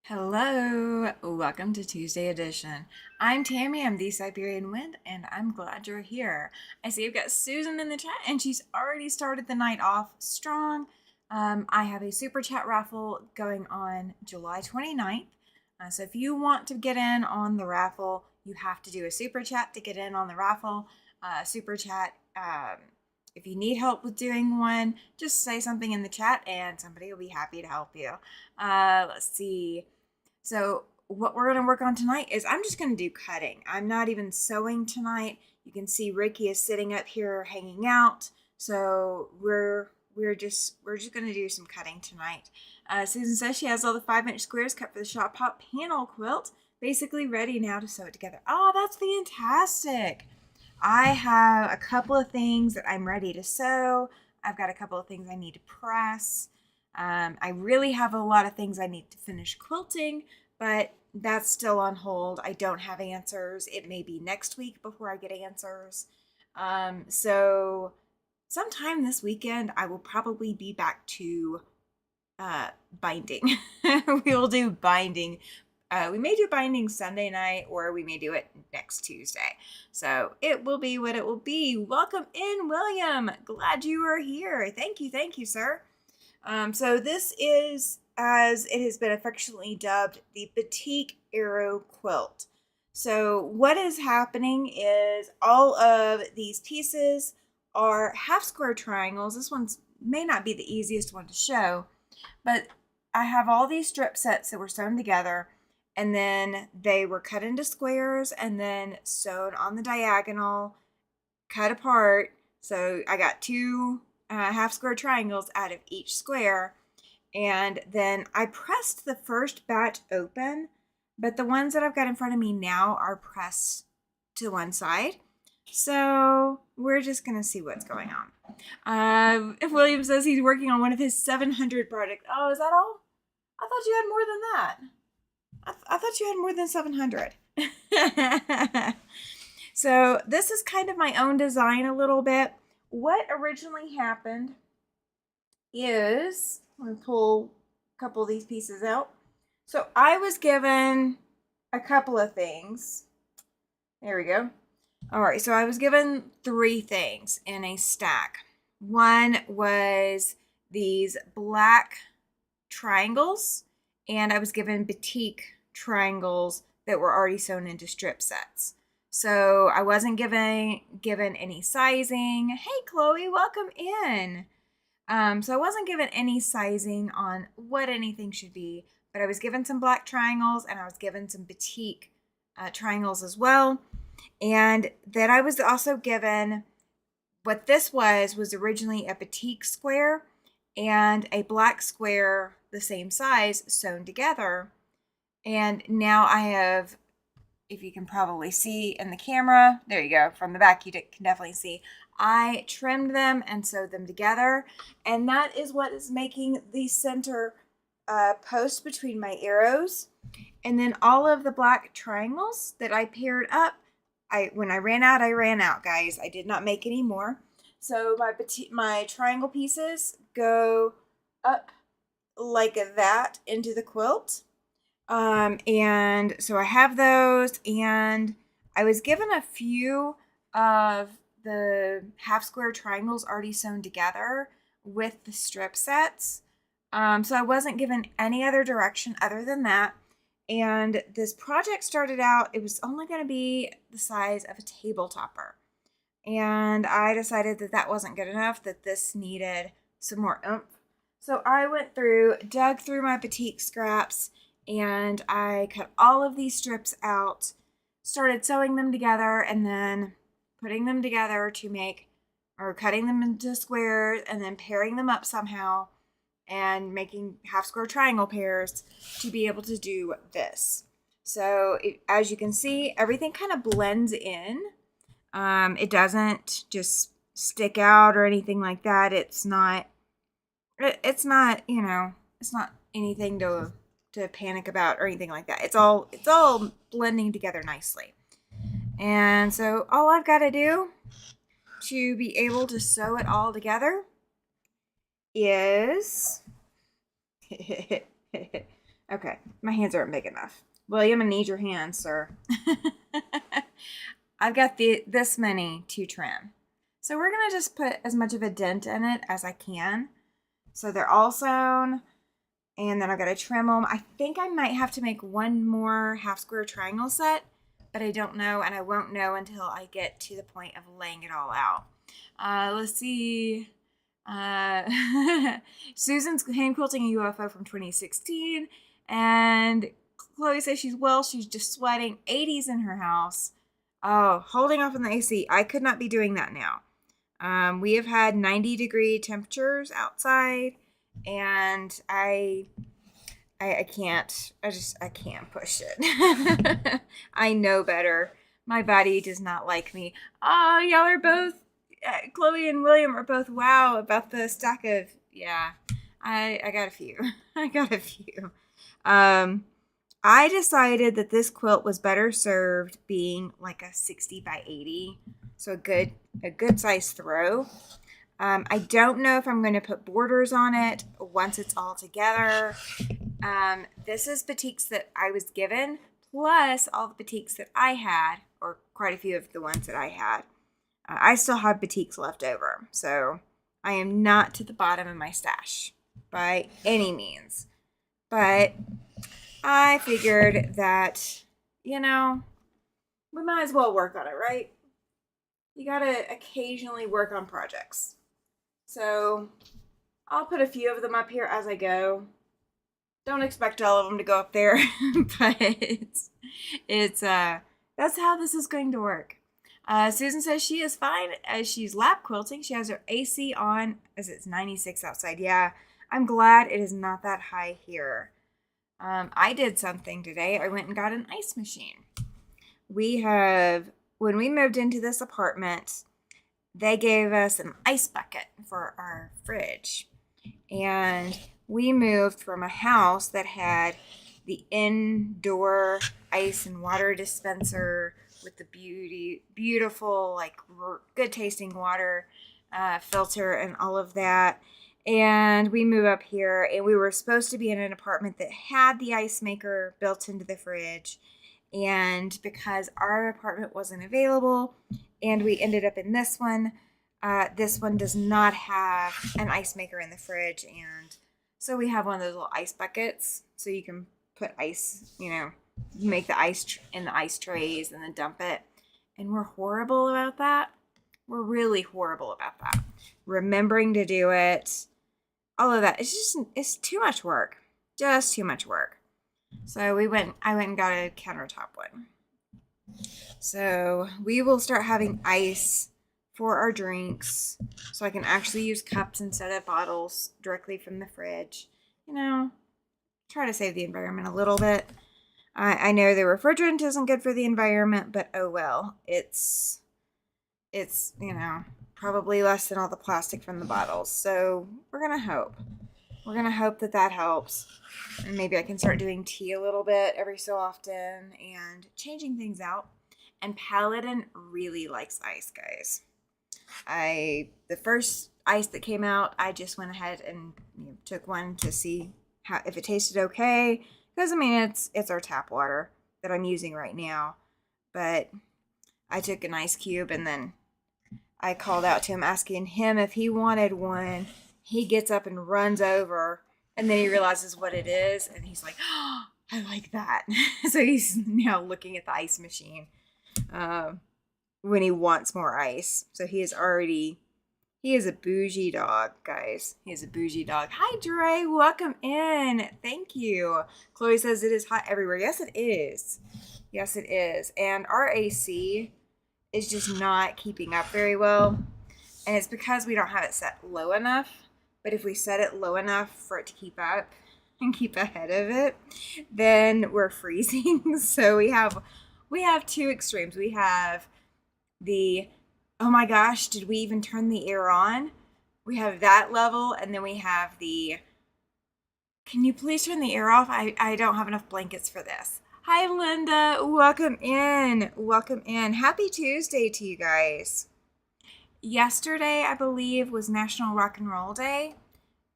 Hello, welcome to Tuesday edition. I'm Tammy, I'm the Siberian Wind, and I'm glad you're here. I see you've got Susan in the chat, and she's already started the night off strong. I have a super chat raffle going on July 29th. So if you want to get in on the raffle, you have to do a super chat to get in on the raffle. Super chat. If you need help with doing one, just say something in the chat and somebody will be happy to help you. Let's see. So what we're going to work on tonight is I'm just going to do cutting. I'm not even sewing tonight. You can see Ricky is sitting up here hanging out. So we're just going to do some cutting tonight. Susan says she has all the 5-inch squares cut for the Shop Pop panel quilt, basically ready now to sew it together. Oh, that's fantastic. I have a couple of things that I'm ready to sew. I've got a couple of things I need to press. I really have a lot of things I need to finish quilting, but that's still on hold. I don't have answers. It may be next week before I get answers. So sometime this weekend, I will probably be back to binding. We will do binding. We may do binding Sunday night, or we may do it next Tuesday. So it will be what it will be. Welcome in, William. Glad you are here. Thank you, sir. So this is, as it has been affectionately dubbed, the Batik Arrow Quilt. So what is happening is all of these pieces are half square triangles. This one may not be the easiest one to show, but I have all these strip sets that were sewn together, and then they were cut into squares and then sewn on the diagonal, cut apart. So I got two half square triangles out of each square, and then I pressed the first batch open, but the ones that I've got in front of me now are pressed to one side. So we're just gonna see what's going on. William says he's working on one of his 700 projects. Oh, is that all? I thought you had more than that. I thought you had more than 700. So this is kind of my own design a little bit. What originally happened is, I'm going to pull a couple of these pieces out. So I was given a couple of things. There we go. All right, so I was given 3 things in a stack. One was these black triangles, and I was given batik triangles that were already sewn into strip sets. So I wasn't given any sizing. Hey, Chloe, welcome in. So I wasn't given any sizing on what anything should be, but I was given some black triangles and I was given some batik triangles as well. And then I was also given what this was originally a batik square and a black square the same size sewn together. And now I have, if you can probably see in the camera, there you go, from the back you can definitely see, I trimmed them and sewed them together, and that is what is making the center post between my arrows. And then all of the black triangles that I paired up, when I ran out, guys. I did not make any more. So my triangle pieces go up like that into the quilt. And so I have those, and I was given a few of the half square triangles already sewn together with the strip sets. So I wasn't given any other direction other than that. And this project started out, it was only going to be the size of a table topper. And I decided that that wasn't good enough, that this needed some more oomph. So I went through, dug through my batik scraps, and I cut all of these strips out, started sewing them together, and then putting them together to make, or cutting them into squares, and then pairing them up somehow, and making half square triangle pairs to be able to do this. So as you can see, everything kind of blends in. It doesn't just stick out or anything like that. It's not, you know, it's not anything to panic about or anything like that. It's all blending together nicely. And so all I've got to do to be able to sew it all together is Okay, my hands aren't big enough. William, I need your hands, sir. I've got this many to trim. So we're going to just put as much of a dent in it as I can. So they're all sewn. And then I've got to trim them. I think I might have to make one more half square triangle set, but I don't know, and I won't know until I get to the point of laying it all out. Let's see. Susan's hand quilting a UFO from 2016, and Chloe says she's well. She's just sweating. 80s in her house. Oh, holding off on the AC. I could not be doing that now. We have had 90-degree temperatures outside, and I can't. I can't push it. I know better. My body does not like me. Oh, y'all are both. Chloe and William are both wow about the stack of. Yeah, I got a few. I got a few. I decided that this quilt was better served being like a 60 by 80, so a good size throw. I don't know if I'm going to put borders on it once it's all together. This is batiks that I was given, plus all the batiks that I had, or quite a few of the ones that I had. I still have batiks left over, so I am not to the bottom of my stash by any means. But I figured that, we might as well work on it, right? You gotta occasionally work on projects. So I'll put a few of them up here as I go. Don't expect all of them to go up there, but it's that's how this is going to work. Susan says she is fine as she's lap quilting. She has her AC on as it's 96 outside. Yeah, I'm glad it is not that high here. I did something today. I went and got an ice machine. When we moved into this apartment, they gave us an ice bucket for our fridge. And we moved from a house that had the indoor ice and water dispenser with the beautiful, like good tasting water filter and all of that. And we moved up here, and we were supposed to be in an apartment that had the ice maker built into the fridge. And because our apartment wasn't available and we ended up in this one does not have an ice maker in the fridge. And so we have one of those little ice buckets so you can put ice, make the ice in the ice trays and then dump it. And we're horrible about that. We're really horrible about that. Remembering to do it, all of that. It's too much work. Just too much work. So I went and got a countertop one. So we will start having ice for our drinks so I can actually use cups instead of bottles directly from the fridge. Try to save the environment a little bit. I know the refrigerant isn't good for the environment, but oh well. It's probably less than all the plastic from the bottles. So we're going to hope. We're going to hope that helps. And maybe I can start doing tea a little bit every so often and changing things out. And Paladin really likes ice, guys. The first ice that came out, I just went ahead and took one to see if it tasted okay. Because, it's our tap water that I'm using right now. But I took an ice cube and then I called out to him asking him if he wanted one. He gets up and runs over, and then he realizes what it is, and he's like, oh, I like that. So he's now looking at the ice machine when he wants more ice. So he is a bougie dog, guys. He is a bougie dog. Hi, Dre. Welcome in. Thank you. Chloe says it is hot everywhere. Yes, it is. Yes, it is. And our AC is just not keeping up very well. And it's because we don't have it set low enough. But if we set it low enough for it to keep up and keep ahead of it, then we're freezing. So we have two extremes. We have the, oh my gosh, did we even turn the air on? We have that level, and then we have the, can you please turn the air off? I don't have enough blankets for this. Hi, Linda. Welcome in. Welcome in. Happy Tuesday to you guys. Yesterday, I believe, was National Rock and Roll Day.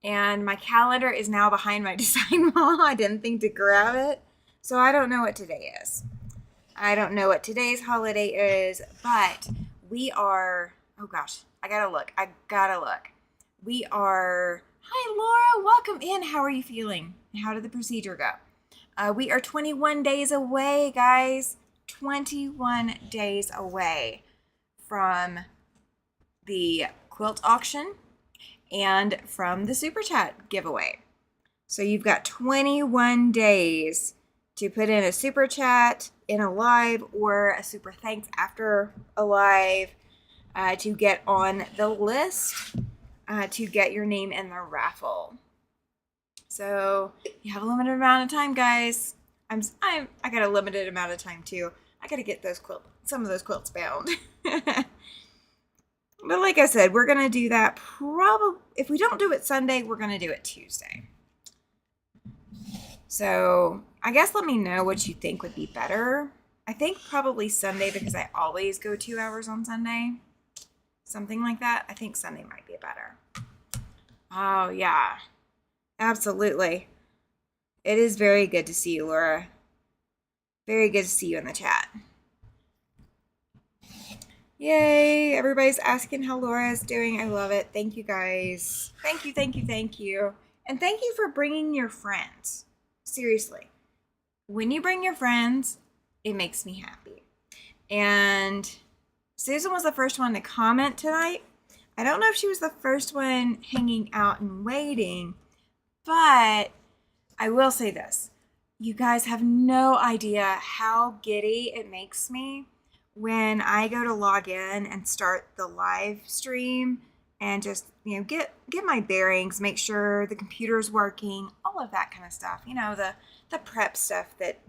And my calendar is now behind my design wall. I didn't think to grab it. So I don't know what today is. I don't know what today's holiday is, but we are, oh gosh, I gotta look. We are, hi Laura, welcome in. How are you feeling? How did the procedure go? We are 21 days away, guys. 21 days away from the quilt auction and from the Super Chat giveaway. So you've got 21 days to put in a Super Chat in a live or a Super Thanks after a live to get on the list to get your name in the raffle. So you have a limited amount of time, guys. I got a limited amount of time too. I got to get some of those quilts bound. But like I said, we're gonna do that probably. If we don't do it Sunday, we're gonna do it Tuesday. So I guess let me know what you think would be better. I think probably Sunday because I always go 2 hours on Sunday. Something like that. I think Sunday might be better. Oh yeah. Absolutely. It is very good to see you, Laura. Very good to see you in the chat. Yay, everybody's asking how Laura is doing. I love it. Thank you, guys. Thank you, thank you, thank you. And thank you for bringing your friends. Seriously. When you bring your friends, it makes me happy. And Susan was the first one to comment tonight. I don't know if she was the first one hanging out and waiting, but I will say this. You guys have no idea how giddy it makes me when I go to log in and start the live stream and just, get my bearings, make sure the computer's working, all of that kind of stuff. The prep stuff that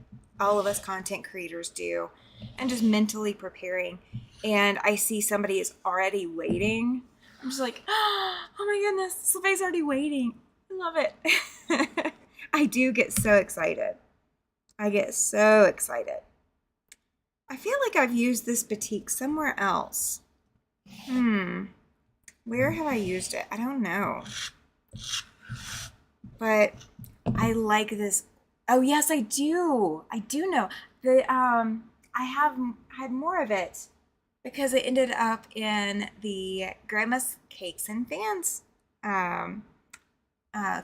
all of us content creators do, and just mentally preparing. And I see somebody is already waiting. I'm just like, oh my goodness, somebody's already waiting. I love it. I do get so excited. I get so excited. I feel like I've used this batik somewhere else. Where have I used it? I don't know. But I like this. Oh yes, I do. I do know. I have had more of it because it ended up in the Grandma's Cakes and Fans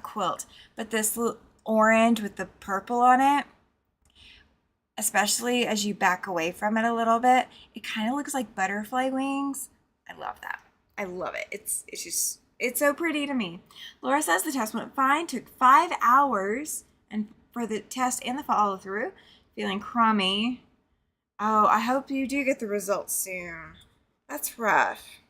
quilt. But this little orange with the purple on it, especially as you back away from it a little bit, it kind of looks like butterfly wings. I love that. I love it. It's so pretty to me. Laura says the test went fine, took 5 hours, and for the test and the follow through, feeling crummy. Oh, I hope you do get the results soon. That's rough.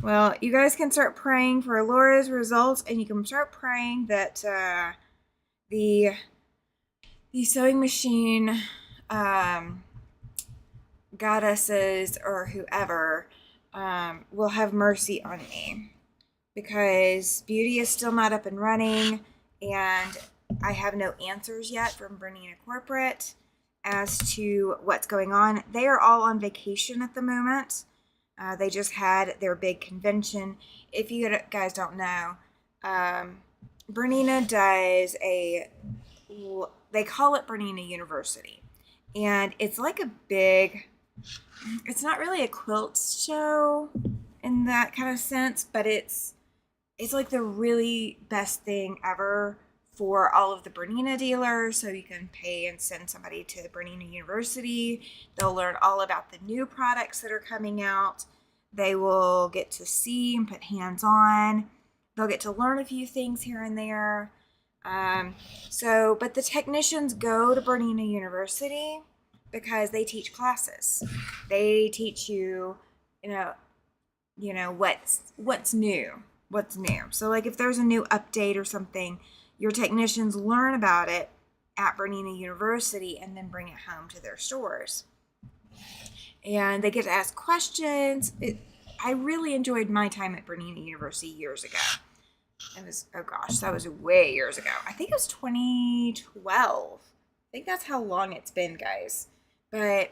Well, you guys can start praying for Laura's results, and you can start praying that the sewing machine goddesses or whoever will have mercy on me, because Beauty is still not up and running, and I have no answers yet from Bernina Corporate as to what's going on. They are all on vacation at the moment. They just had their big convention. If you guys don't know, Bernina does they call it Bernina University. And it's like it's not really a quilt show in that kind of sense, but it's like the really best thing ever for all of the Bernina dealers. So you can pay and send somebody to the Bernina University. They'll learn all about the new products that are coming out. They will get to see and put hands on. They'll get to learn a few things here and there. But the technicians go to Bernina University because they teach classes. They teach you, what's new. So like if there's a new update or something, your technicians learn about it at Bernina University and then bring it home to their stores. And they get to ask questions. I really enjoyed my time at Bernina University years ago. It was, oh gosh, that was way years ago. I think it was 2012. I think that's how long it's been, guys. But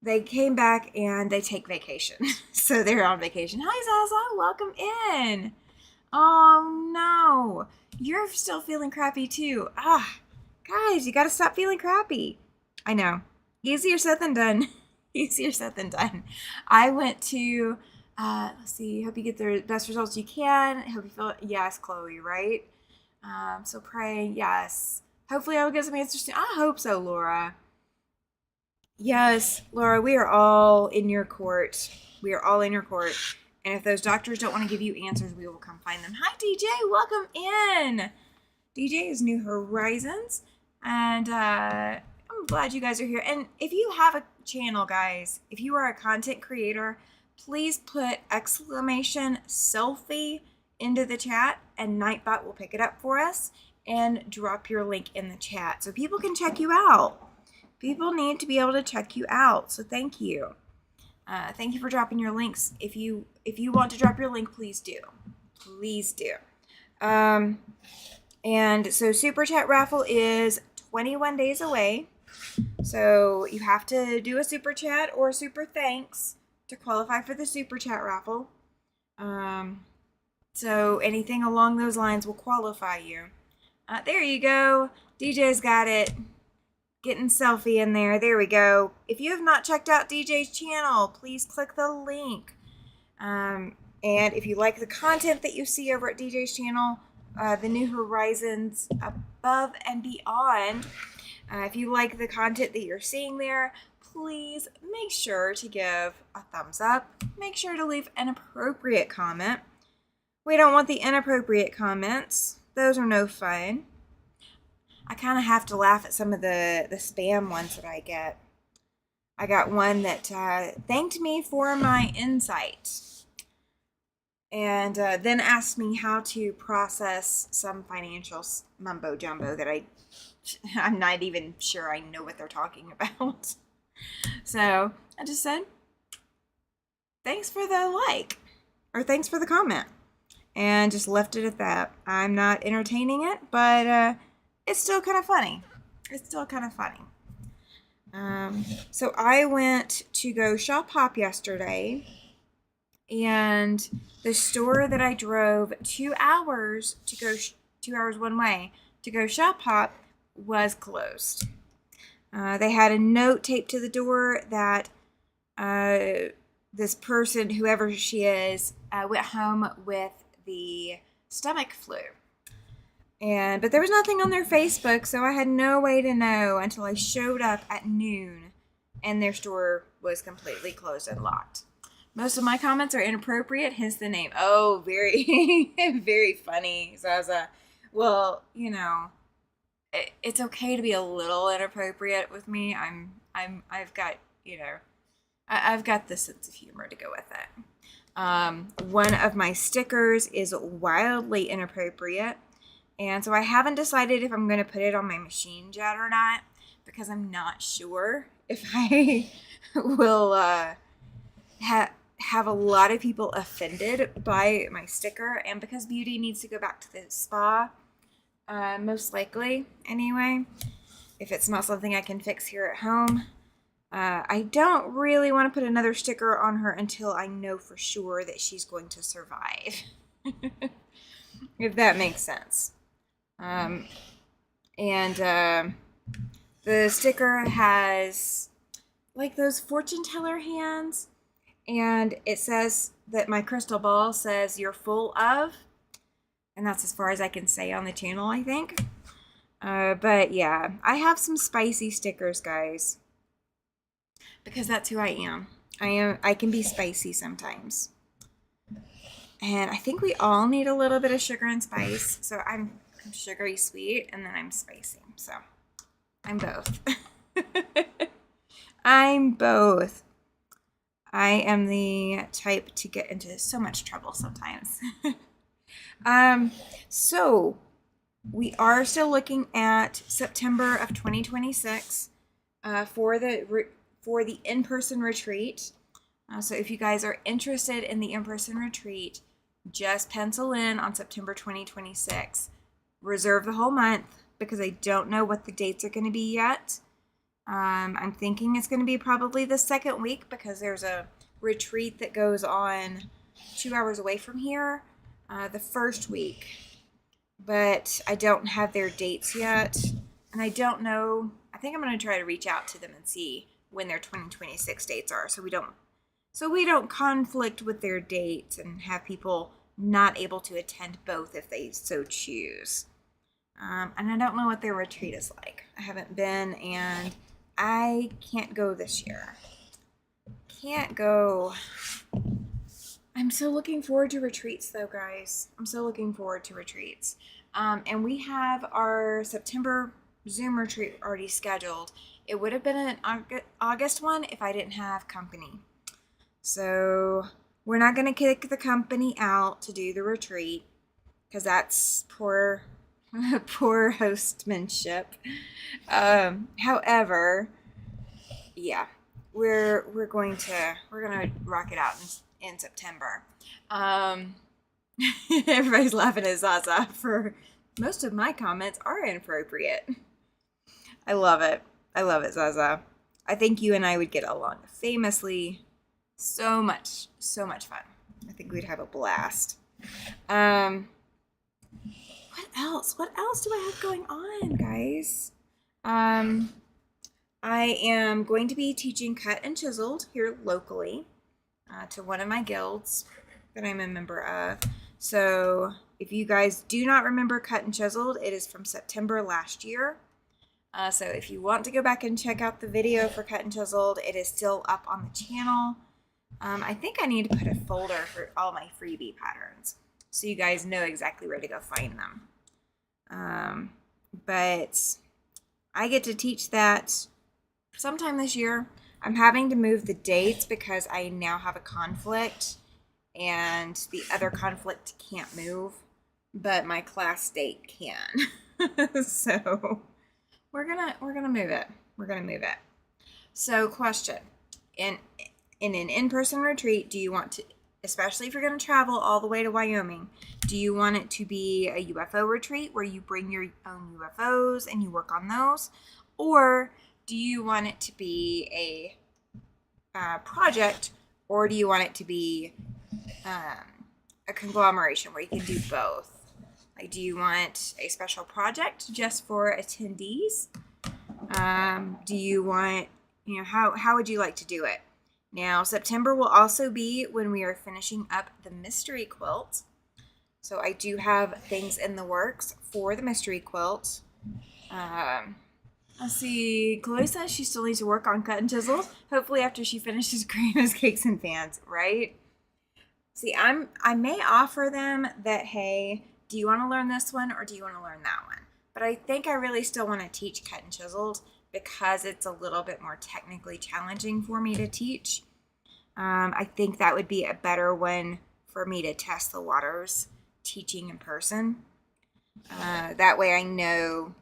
they came back and they take vacation. So they're on vacation. Hi, Zaza. Welcome in. Oh no, you're still feeling crappy too. Guys, you gotta stop feeling crappy. I know. Easier said than done. Easier said than done. I went to, let's see, hope you get the best results you can. Hope you feel, yes, Chloe, right? So pray, yes. Hopefully I will get some answers soon. I hope so, Laura. Yes, Laura, we are all in your court. We are all in your court. And if those doctors don't want to give you answers, we will come find them. Hi, DJ. Welcome in. DJ is New Horizons. And I'm glad you guys are here. And if you have a channel, guys, if you are a content creator, please put exclamation selfie into the chat and Nightbot will pick it up for us and drop your link in the chat so people can check you out. People need to be able to check you out, so thank you. Thank you for dropping your links. If you want to drop your link, please do. Please do. And so Super Chat raffle is 21 days away. So you have to do a Super Chat or a Super Thanks to qualify for the Super Chat raffle. So anything along those lines will qualify you. There you go. DJ's got it. Getting selfie in there. There we go. If you have not checked out DJ's channel, please click the link. And if you like the content that you see over at DJ's channel, the New Horizons Above and Beyond, if you like the content that you're seeing there, please make sure to give a thumbs up. Make sure to leave an appropriate comment. We don't want the inappropriate comments. Those are no fun. I kind of have to laugh at some of the spam ones that I get. I got one that thanked me for my insight and then asked me how to process some financial mumbo jumbo that I'm not even sure I know what they're talking about. So I just said, thanks for the like, or thanks for the comment, and just left it at that. I'm not entertaining it, but it's still kind of funny. It's still kind of funny. So I went to go shop hop yesterday, and the store that I drove 2 hours to go, 2 hours one way to go shop hop was closed. They had a note taped to the door that this person, whoever she is, went home with the stomach flu. But there was nothing on their Facebook, so I had no way to know until I showed up at noon and their store was completely closed and locked. Most of my comments are inappropriate, hence the name. Oh, very, very funny. So I was well, you know, it's okay to be a little inappropriate with me. I've got, you know, I've got the sense of humor to go with it. One of my stickers is wildly inappropriate. And so I haven't decided if I'm going to put it on my machine jet or not, because I'm not sure if I will have a lot of people offended by my sticker. And because Beauty needs to go back to the spa, most likely anyway, if it's not something I can fix here at home. I don't really want to put another sticker on her until I know for sure that she's going to survive. If that makes sense. The sticker has like those fortune teller hands, and it says that my crystal ball says you're full of, and that's as far as I can say on the channel, I think. But yeah, I have some spicy stickers, guys, because that's who I am. I can be spicy sometimes. And I think we all need a little bit of sugar and spice. So I'm sugary sweet, and then I'm spicy. So I'm both. I'm both. I am the type to get into so much trouble sometimes. So we are still looking at September of 2026 for the in-person retreat. So if you guys are interested in the in-person retreat, just pencil in on September 2026. Reserve the whole month because I don't know what the dates are going to be yet. I'm thinking it's going to be probably the second week because there's a retreat that goes on 2 hours away from here the first week, but I don't have their dates yet, and I don't know. I think I'm going to try to reach out to them and see when their 2026 dates are, so we don't conflict with their dates and have people not able to attend both if they so choose. And I don't know what their retreat is like. I haven't been, and I can't go this year. Can't go. I'm so looking forward to retreats, though, guys. I'm so looking forward to retreats. And we have our September Zoom retreat already scheduled. It would have been an August one if I didn't have company. So we're not going to kick the company out to do the retreat because that's poor hostmanship. However, yeah, we're gonna rock it out in September. Everybody's laughing at Zaza for most of my comments are inappropriate. I love it. I love it, Zaza. I think you and I would get along famously. So much fun. I think we'd have a blast. What else? What else do I have going on, guys? I am going to be teaching Cut and Chiseled here locally to one of my guilds that I'm a member of. So if you guys do not remember Cut and Chiseled, it is from September last year. So if you want to go back and check out the video for Cut and Chiseled, it is still up on the channel. I think I need to put a folder for all my freebie patterns so you guys know exactly where to go find them. But I get to teach that sometime this year. I'm having to move the dates because I now have a conflict and the other conflict can't move, but my class date can. So we're gonna move it. We're gonna move it. So question. In an in-person retreat, do you want to, especially if you're going to travel all the way to Wyoming, do you want it to be a UFO retreat where you bring your own UFOs and you work on those? Or do you want it to be a project, or do you want it to be a conglomeration where you can do both? Like, do you want a special project just for attendees? Do you want, how would you like to do it? Now, September will also be when we are finishing up the mystery quilt. So I do have things in the works for the mystery quilt. Let's see. Chloe says she still needs to work on Cut and Chisel. Hopefully after she finishes Grandma's Cakes and Fans, right? See, I may offer them that, hey, do you want to learn this one or do you want to learn that one? But I think I really still want to teach Cut and Chiseled because it's a little bit more technically challenging for me to teach. I think that would be a better one for me to test the waters teaching in person. That way I know,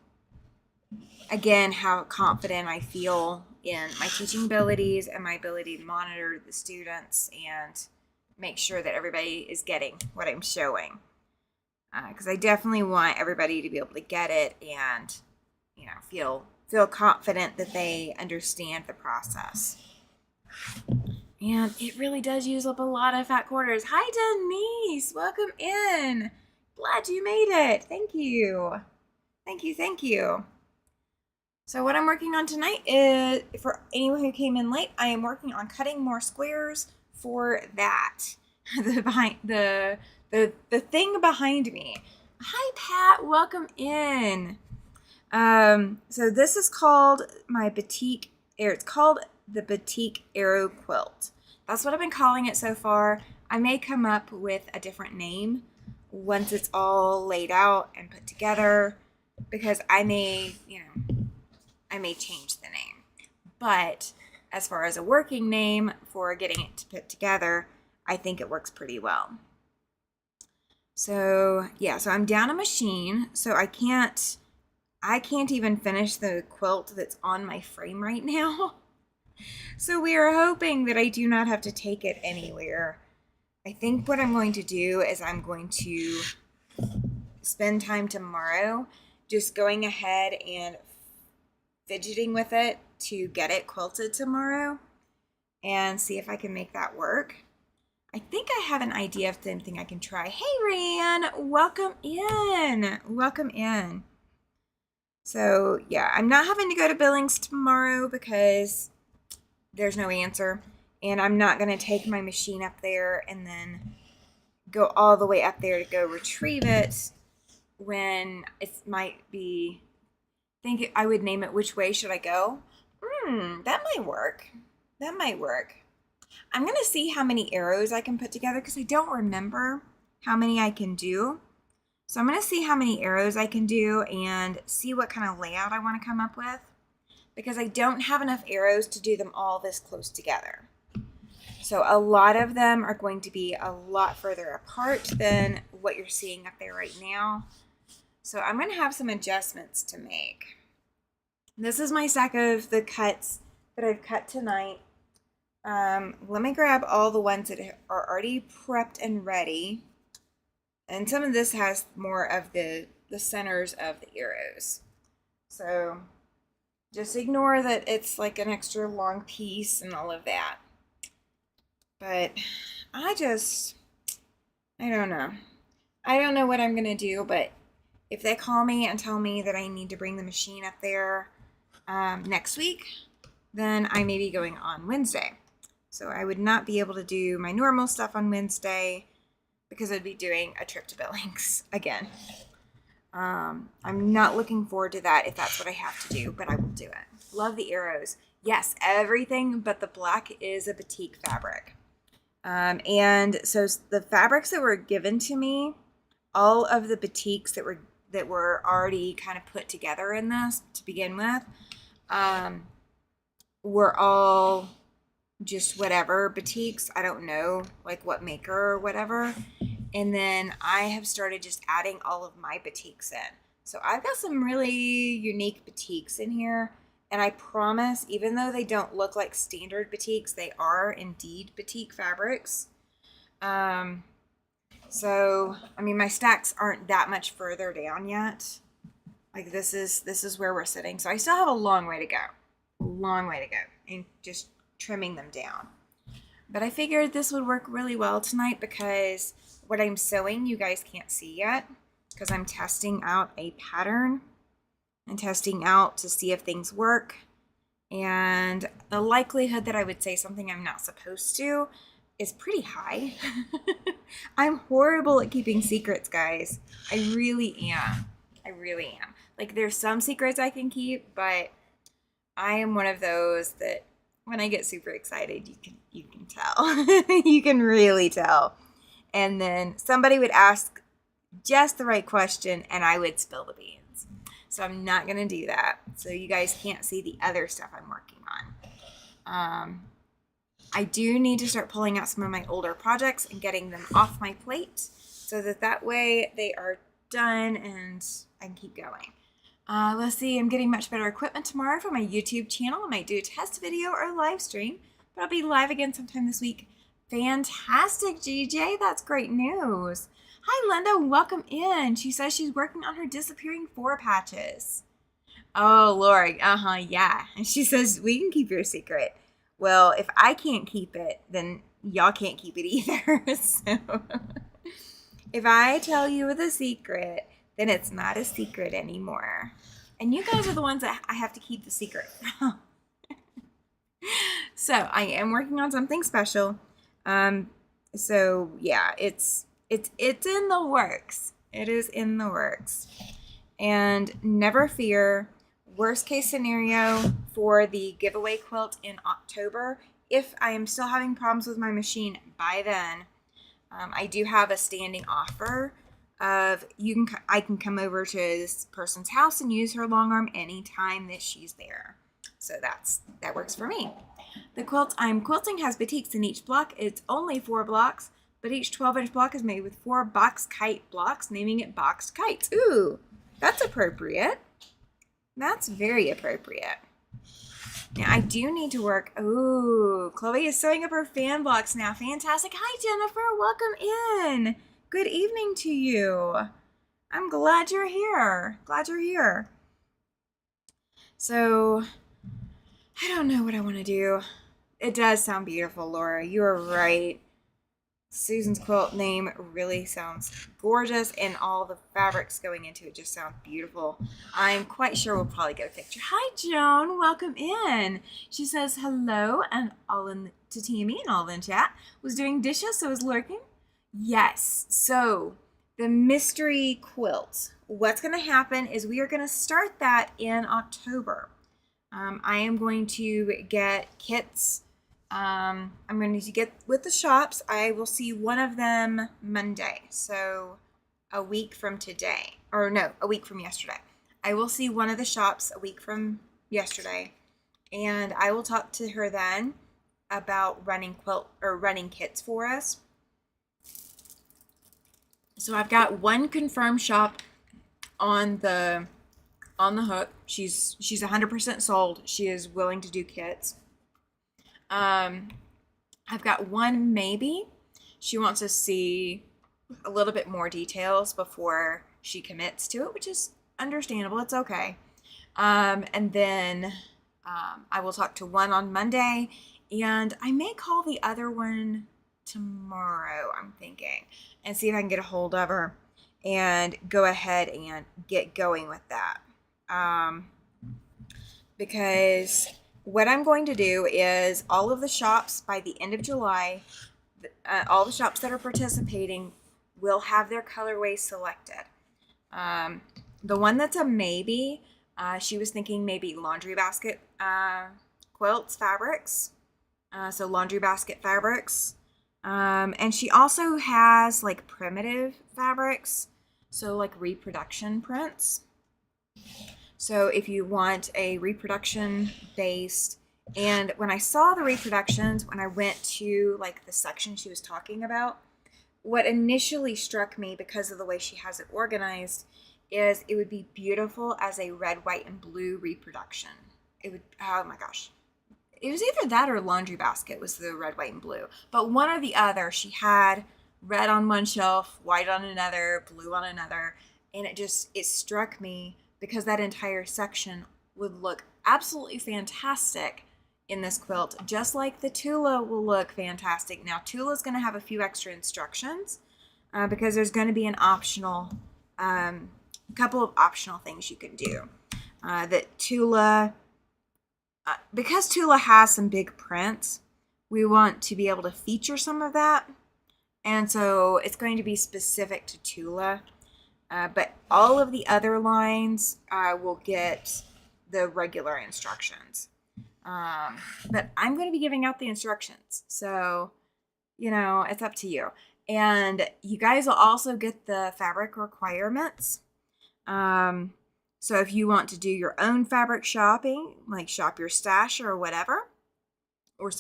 again, how confident I feel in my teaching abilities and my ability to monitor the students and make sure that everybody is getting what I'm showing. Because I definitely want everybody to be able to get it and, feel confident that they understand the process. And it really does use up a lot of fat quarters. Hi, Denise. Welcome in. Glad you made it. Thank you. Thank you. So what I'm working on tonight is, for anyone who came in late, I am working on cutting more squares for that. The thing behind me. Hi, Pat. Welcome in. So this is called my batik, it's called the Batik Arrow Quilt. That's what I've been calling it so far. I may come up with a different name once it's all laid out and put together, because I may change the name. But as far as a working name for getting it to put together, I think it works pretty well. So yeah, so I'm down a machine, so I can't even finish the quilt that's on my frame right now. So we are hoping that I do not have to take it anywhere. I think what I'm going to do is I'm going to spend time tomorrow just going ahead and fidgeting with it to get it quilted tomorrow and see if I can make that work. I think I have an idea of something I can try. Hey, Ryan, welcome in. Welcome in. So, yeah, I'm not having to go to Billings tomorrow because there's no answer. And I'm not going to take my machine up there and then go all the way up there to go retrieve it when it might be. I think I would name it Which Way Should I Go? That might work. That might work. I'm going to see how many arrows I can put together because I don't remember how many I can do. So I'm going to see how many arrows I can do and see what kind of layout I want to come up with because I don't have enough arrows to do them all this close together. So a lot of them are going to be a lot further apart than what you're seeing up there right now. So I'm going to have some adjustments to make. This is my stack of the cuts that I've cut tonight. Let me grab all the ones that are already prepped and ready. And some of this has more of the centers of the arrows. So just ignore that it's like an extra long piece and all of that. But I don't know. I don't know what I'm going to do, but if they call me and tell me that I need to bring the machine up there next week, then I may be going on Wednesday. So I would not be able to do my normal stuff on Wednesday because I'd be doing a trip to Billings again. I'm not looking forward to that if that's what I have to do, but I will do it. Love the arrows. Yes, everything but the black is a batik fabric. And so the fabrics that were given to me, all of the batiks that were already kind of put together in this to begin with, were all just whatever batiks. I don't know, like what maker or whatever. And then I have started just adding all of my batiks in. So I've got some really unique batiks in here. And I promise, even though they don't look like standard batiks, they are indeed batik fabrics. So, I mean, my stacks aren't that much further down yet. Like this is where we're sitting. So I still have a long way to go. A long way to go. And just trimming them down. But I figured this would work really well tonight because what I'm sewing you guys can't see yet because I'm testing out a pattern and testing out to see if things work. And the likelihood that I would say something I'm not supposed to is pretty high. I'm horrible at keeping secrets, guys. I really am. I really am. Like there's some secrets I can keep, but I am one of those that when I get super excited, you can tell. You can really tell. And then somebody would ask just the right question and I would spill the beans. So I'm not going to do that. So you guys can't see the other stuff I'm working on. I do need to start pulling out some of my older projects and getting them off my plate so that way they are done and I can keep going. Let's see, I'm getting much better equipment tomorrow for my YouTube channel. I might do a test video or a live stream, but I'll be live again sometime this week. Fantastic, GJ. That's great news. Hi, Linda. Welcome in. She says she's working on her disappearing 4 patches. Oh, Lori. Yeah. And she says, we can keep your secret. Well, if I can't keep it, then y'all can't keep it either. So if I tell you the secret, then it's not a secret anymore. And you guys are the ones that I have to keep the secret from. So I am working on something special. So yeah, it's in the works. It is in the works. And never fear, worst case scenario for the giveaway quilt in October, if I am still having problems with my machine by then, I do have a standing offer of I can come over to this person's house and use her long arm anytime that she's there. So that works for me. The quilt I'm quilting has batiks in each block. It's only 4 blocks, but each 12-inch block is made with 4 box kite blocks, naming it Boxed Kites. Ooh, that's appropriate. That's very appropriate. Now, I do need to work. Ooh, Chloe is sewing up her fan blocks now. Fantastic. Hi, Jennifer. Welcome in. Good evening to you. I'm glad you're here. Glad you're here. So, I don't know what I want to do. It does sound beautiful, Laura. You are right. Susan's quilt name really sounds gorgeous, and all the fabrics going into it just sound beautiful. I'm quite sure we'll probably get a picture. Hi, Joan. Welcome in. She says hello, and all in to Tammy and all in chat. Was doing dishes, so was lurking. Yes. So the mystery quilt. What's going to happen is we are going to start that in October. I am going to get kits. I'm going to get with the shops. I will see one of them Monday, so a week from today, or no, a week from yesterday. I will see one of the shops a week from yesterday, and I will talk to her then about running kits for us. So I've got one confirmed shop on the hook. She's 100% sold. She is willing to do kits. I've got one maybe. She wants to see a little bit more details before she commits to it, which is understandable. It's okay. And then I will talk to one on Monday, and I may call the other one tomorrow, I'm thinking, and see if I can get a hold of her and go ahead and get going with that. Because what I'm going to do is all of the shops by the end of July, all the shops that are participating will have their colorways selected. The one that's a maybe, she was thinking maybe laundry basket quilts, fabrics. So laundry basket fabrics. And she also has like primitive fabrics, so like reproduction prints. So if you want a reproduction based, and when I saw the reproductions, when I went to like the section she was talking about, what initially struck me because of the way she has it organized is it would be beautiful as a red, white, and blue reproduction. It would, oh my gosh. It was either that or laundry basket was the red, white, and blue. But one or the other, she had red on one shelf, white on another, blue on another. And it struck me because that entire section would look absolutely fantastic in this quilt, just like the Tula will look fantastic. Now, Tula's going to have a few extra instructions because there's going to be an optional, couple of optional things you can do. That Tula, because Tula has some big prints, we want to be able to feature some of that. And so it's going to be specific to Tula. But all of the other lines will get the regular instructions. But I'm going to be giving out the instructions. So, it's up to you. And you guys will also get the fabric requirements. So if you want to do your own fabric shopping, like shop your stash or whatever, or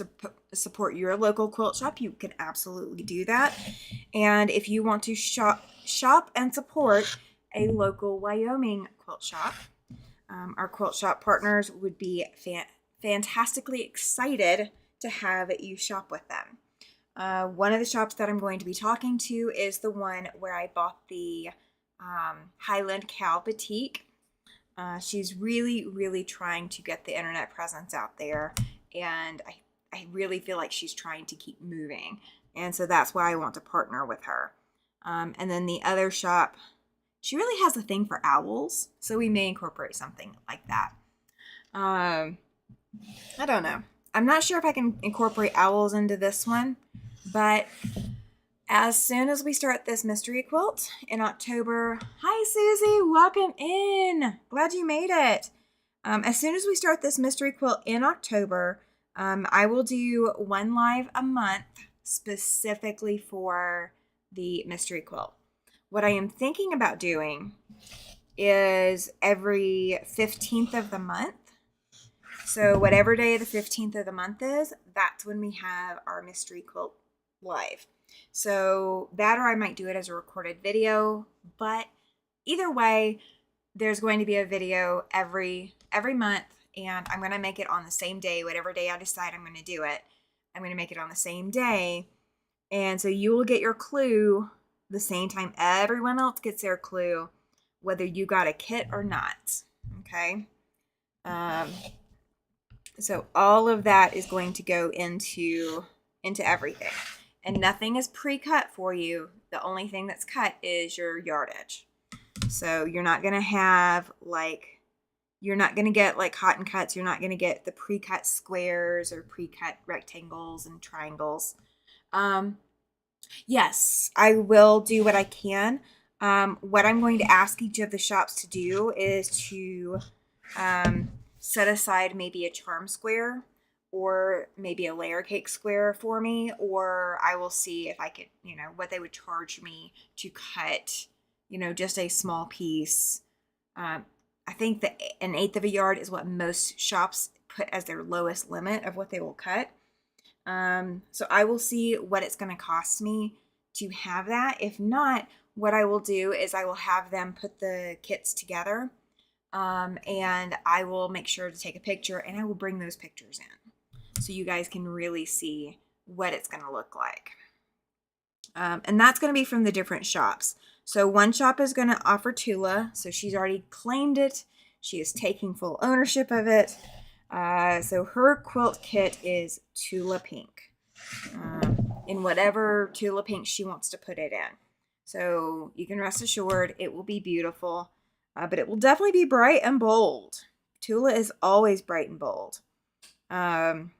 support your local quilt shop, you can absolutely do that. And if you want to shop and support a local Wyoming quilt shop, our quilt shop partners would be fantastically excited to have you shop with them. One of the shops that I'm going to be talking to is the one where I bought the Highland Cow Batik. She's really, really trying to get the internet presence out there, and I really feel like she's trying to keep moving, and so that's why I want to partner with her. And then the other shop, she really has a thing for owls, so we may incorporate something like that. I don't know. I'm not sure if I can incorporate owls into this one, but as soon as we start this mystery quilt in October, hi Susie, welcome in. Glad you made it. As soon as we start this mystery quilt in October, I will do one live a month specifically for the mystery quilt. What I am thinking about doing is every 15th of the month. So whatever day the 15th of the month is, that's when we have our mystery quilt live. So that, or I might do it as a recorded video, but either way, there's going to be a video every month, and I'm going to make it on the same day. Whatever day I decide I'm going to do it, I'm going to make it on the same day. And so you will get your clue the same time everyone else gets their clue, whether you got a kit or not. Okay. So all of that is going to go into everything. and nothing is pre-cut for you. The only thing that's cut is your yardage. So you're not going to have like, you're not going to get like cotton cuts. You're not going to get the pre-cut squares or pre-cut rectangles and triangles. Yes, I will do what I can. What I'm going to ask each of the shops to do is to set aside maybe a charm square or maybe a layer cake square for me, or I will see if I could, what they would charge me to cut, just a small piece. I think that an eighth of a yard is what most shops put as their lowest limit of what they will cut. So I will see what it's going to cost me to have that. If not, what I will do is I will have them put the kits together, and I will make sure to take a picture, and I will bring those pictures in so you guys can really see what it's going to look like. And that's going to be from the different shops. So one shop is going to offer Tula, so she's already claimed it. She is taking full ownership of it. So her quilt kit is Tula Pink, in whatever Tula Pink she wants to put it in. So you can rest assured it will be beautiful, but it will definitely be bright and bold. Tula is always bright and bold. And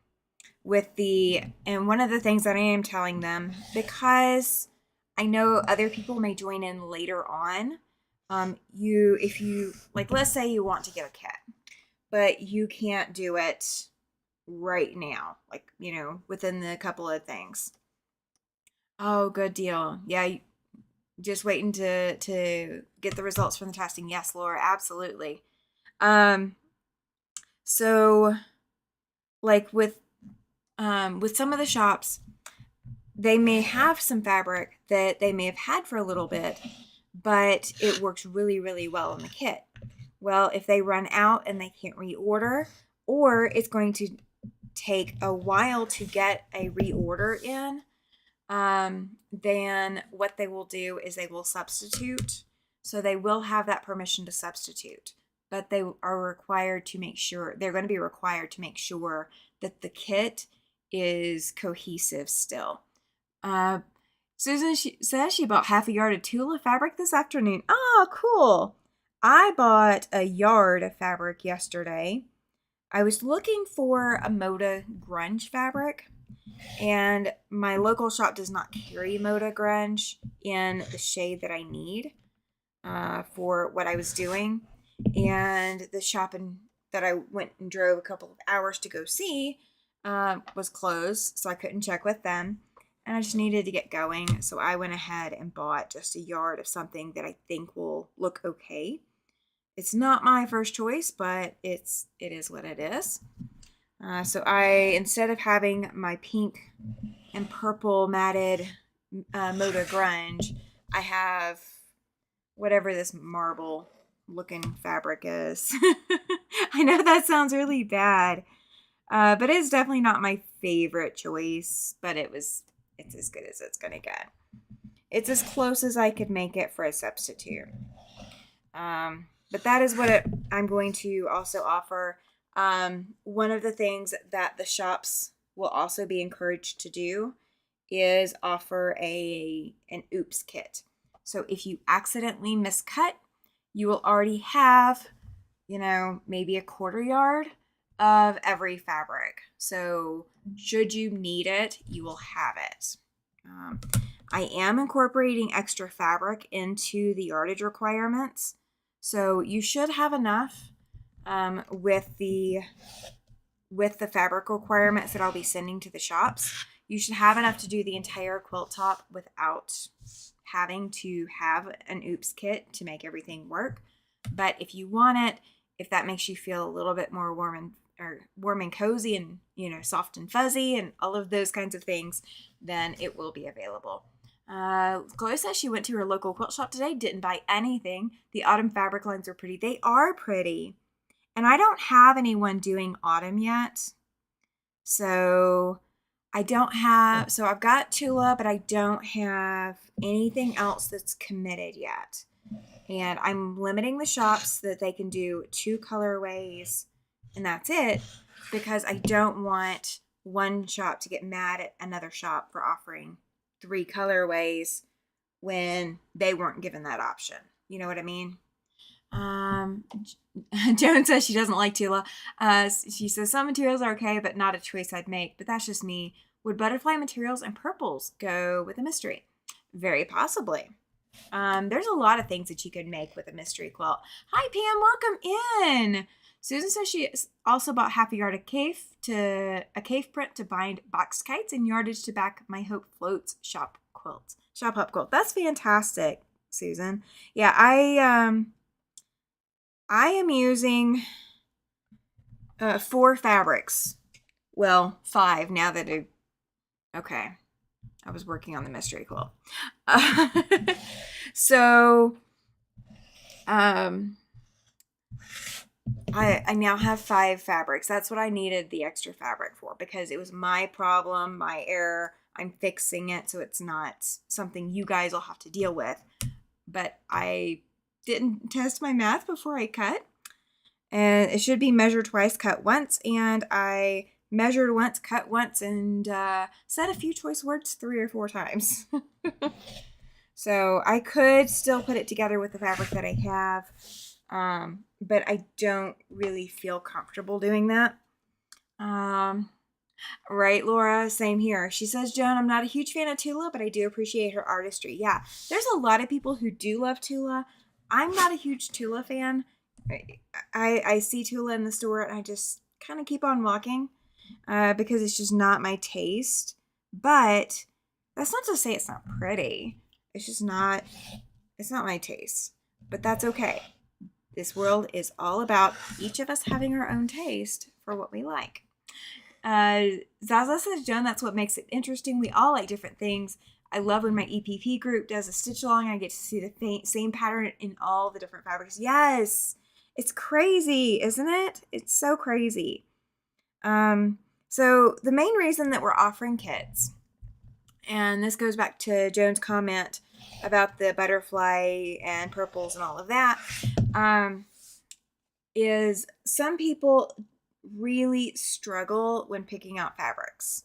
one of the things that I am telling them, because I know other people may join in later on, if you, like, let's say you want to get a kit, but you can't do it right now, like, within the couple of things. Oh, good deal. Yeah, just waiting to get the results from the testing. Yes, Laura, absolutely. So like with some of the shops, they may have some fabric that they may have had for a little bit, but it works really, really well in the kit. Well, if they run out and they can't reorder, or it's going to take a while to get a reorder in, then what they will do is they will substitute. So they will have that permission to substitute, but they are required to make sure, they're going to be required to make sure that the kit is cohesive still. Susan says she bought half a yard of Tula fabric this afternoon. Oh, cool. I bought a yard of fabric yesterday. I was looking for a Moda grunge fabric, and my local shop does not carry Moda grunge in the shade that I need for what I was doing. And the shop that I went and drove a couple of hours to go see was closed, so I couldn't check with them. And I just needed to get going, so I went ahead and bought just a yard of something that I think will look okay. It's not my first choice, but it is what it is. So instead of having my pink and purple matted Moda grunge, I have whatever this marble looking fabric is. I know that sounds really bad, but it's definitely not my favorite choice, but it's as good as it's gonna get. It's as close as I could make it for a substitute. But that is what I'm going to also offer. One of the things that the shops will also be encouraged to do is offer an oops kit. So if you accidentally miscut, you will already have, maybe a quarter yard of every fabric. So should you need it, you will have it. I am incorporating extra fabric into the yardage requirements. So you should have enough with the fabric requirements that I'll be sending to the shops. You should have enough to do the entire quilt top without having to have an oops kit to make everything work. But if you want it, if that makes you feel a little bit more warm and cozy and, soft and fuzzy and all of those kinds of things, then it will be available. Chloe says she went to her local quilt shop today, didn't buy anything. The autumn fabric lines are pretty. They are pretty. And I don't have anyone doing autumn yet. So I've got Tula, but I don't have anything else that's committed yet. And I'm limiting the shops so that they can do 2 colorways and that's it, because I don't want one shop to get mad at another shop for offering 3 colorways when they weren't given that option. You know what I mean? Joan says she doesn't like Tula. She says some materials are okay, but not a choice I'd make. But that's just me. Would butterfly materials and purples go with a mystery? Very possibly. There's a lot of things that you could make with a mystery quilt. Hi, Pam. Welcome in. Susan says she also bought half a yard of cave print to bind box kites and yardage to back my Hope Floats shop hop quilt. That's fantastic, Susan. Yeah, I am using 4 fabrics. Well, 5 now that okay. I was working on the mystery quilt. So, I now have 5 fabrics. That's what I needed the extra fabric for because it was my problem, my error. I'm fixing it so it's not something you guys will have to deal with. But I didn't test my math before I cut. And it should be measure twice, cut once. And I measured once, cut once, and said a few choice words 3 or 4 times. So I could still put it together with the fabric that I have, but I don't really feel comfortable doing that. Right, Laura? Same here. She says, Joan, I'm not a huge fan of Tula, but I do appreciate her artistry. Yeah, there's a lot of people who do love Tula. I'm not a huge Tula fan. I see Tula in the store and I just kind of keep on walking because it's just not my taste. But that's not to say it's not pretty. It's just not, it's not my taste. But that's okay. This world is all about each of us having our own taste for what we like. Zaza says, Joan, that's what makes it interesting. We all like different things. I love when my EPP group does a stitch along. I get to see the same pattern in all the different fabrics. Yes, it's crazy, isn't it? It's so crazy. So the main reason that we're offering kits, and this goes back to Joan's comment about the butterfly and purples and all of that, is some people really struggle when picking out fabrics.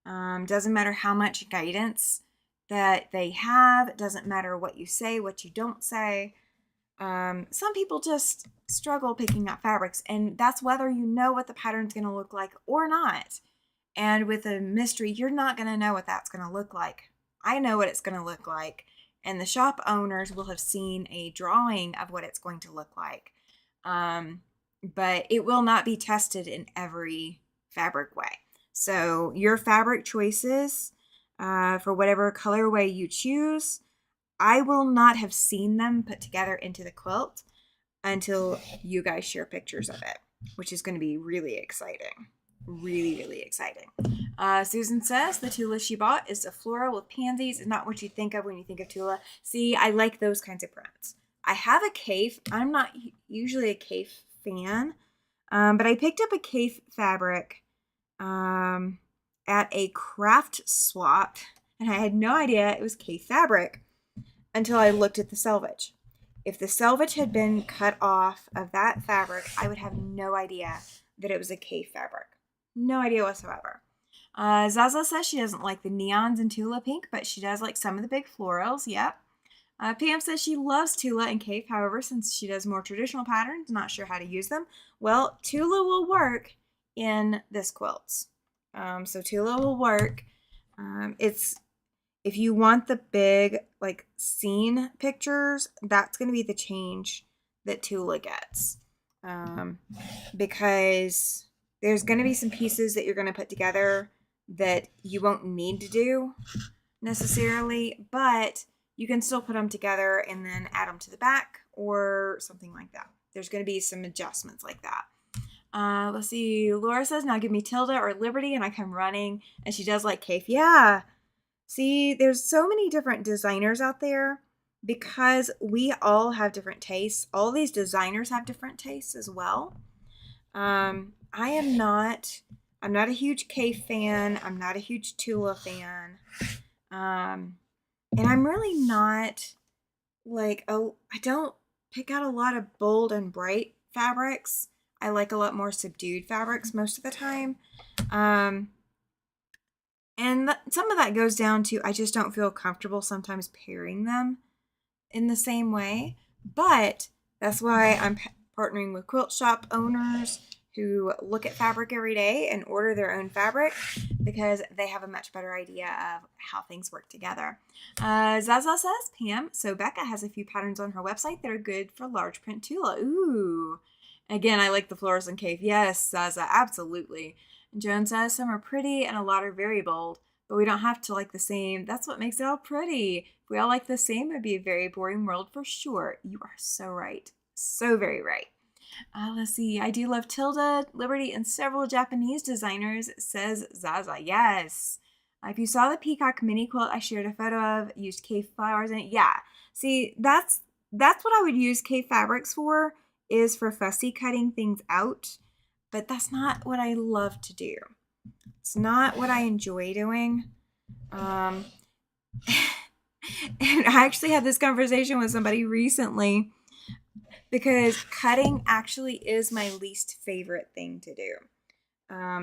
Doesn't matter how much guidance that they have. It doesn't matter what you say, what you don't say. Some people just struggle picking out fabrics, and that's whether you know what the pattern's going to look like or not. And with a mystery, you're not going to know what that's going to look like. I know what it's going to look like, and the shop owners will have seen a drawing of what it's going to look like. But it will not be tested in every fabric way. So your fabric choices for whatever colorway you choose, I will not have seen them put together into the quilt until you guys share pictures of it, which is going to be really exciting. Really, really exciting. Susan says the Tula she bought is a floral with pansies. It's not what you think of when you think of Tula. See, I like those kinds of prints. I have a Kaffe. I'm not usually a Kaffe fan, but I picked up a Kaffe fabric at a craft swap, and I had no idea it was Kaffe fabric until I looked at the selvage. If the selvage had been cut off of that fabric, I would have no idea that it was a Kaffe fabric. No idea whatsoever. Zaza says she doesn't like the neons in Tula pink, but she does like some of the big florals. Yep. Pam says she loves Tula and Kaffe, however, since she does more traditional patterns, not sure how to use them. Well, Tula will work in this quilt. So Tula will work. It's if you want the big like scene pictures, that's going to be the change that Tula gets, because there's going to be some pieces that you're going to put together that you won't need to do necessarily, but you can still put them together and then add them to the back or something like that. There's going to be some adjustments like that. Let's see. Laura says, now give me Tilda or Liberty and I come running. And she does like Kaffe. Yeah. See, there's so many different designers out there because we all have different tastes. All these designers have different tastes as well. I'm not a huge Kaffe fan. I'm not a huge Tula fan. And I'm really not like, I don't pick out a lot of bold and bright fabrics. I like a lot more subdued fabrics most of the time. And some of that goes down to I just don't feel comfortable sometimes pairing them in the same way. But that's why I'm partnering with quilt shop owners who look at fabric every day and order their own fabric because they have a much better idea of how things work together. Zaza says, Pam, so Becca has a few patterns on her website that are good for large print Tula. Ooh. Again, I like the fluorescent cave. Yes, Zaza, absolutely. Joan says, some are pretty and a lot are very bold, but we don't have to like the same. That's what makes it all pretty. If we all like the same, it'd be a very boring world for sure. You are so right. So very right. Let's see. I do love Tilda, Liberty, and several Japanese designers, says Zaza. Yes. If you saw the peacock mini quilt I shared a photo of, used cave flowers in it. Yeah. See, that's what I would use cave fabrics for, is for fussy cutting things out. But that's not what I love to do. It's not what I enjoy doing. And I actually had this conversation with somebody recently because cutting actually is my least favorite thing to do.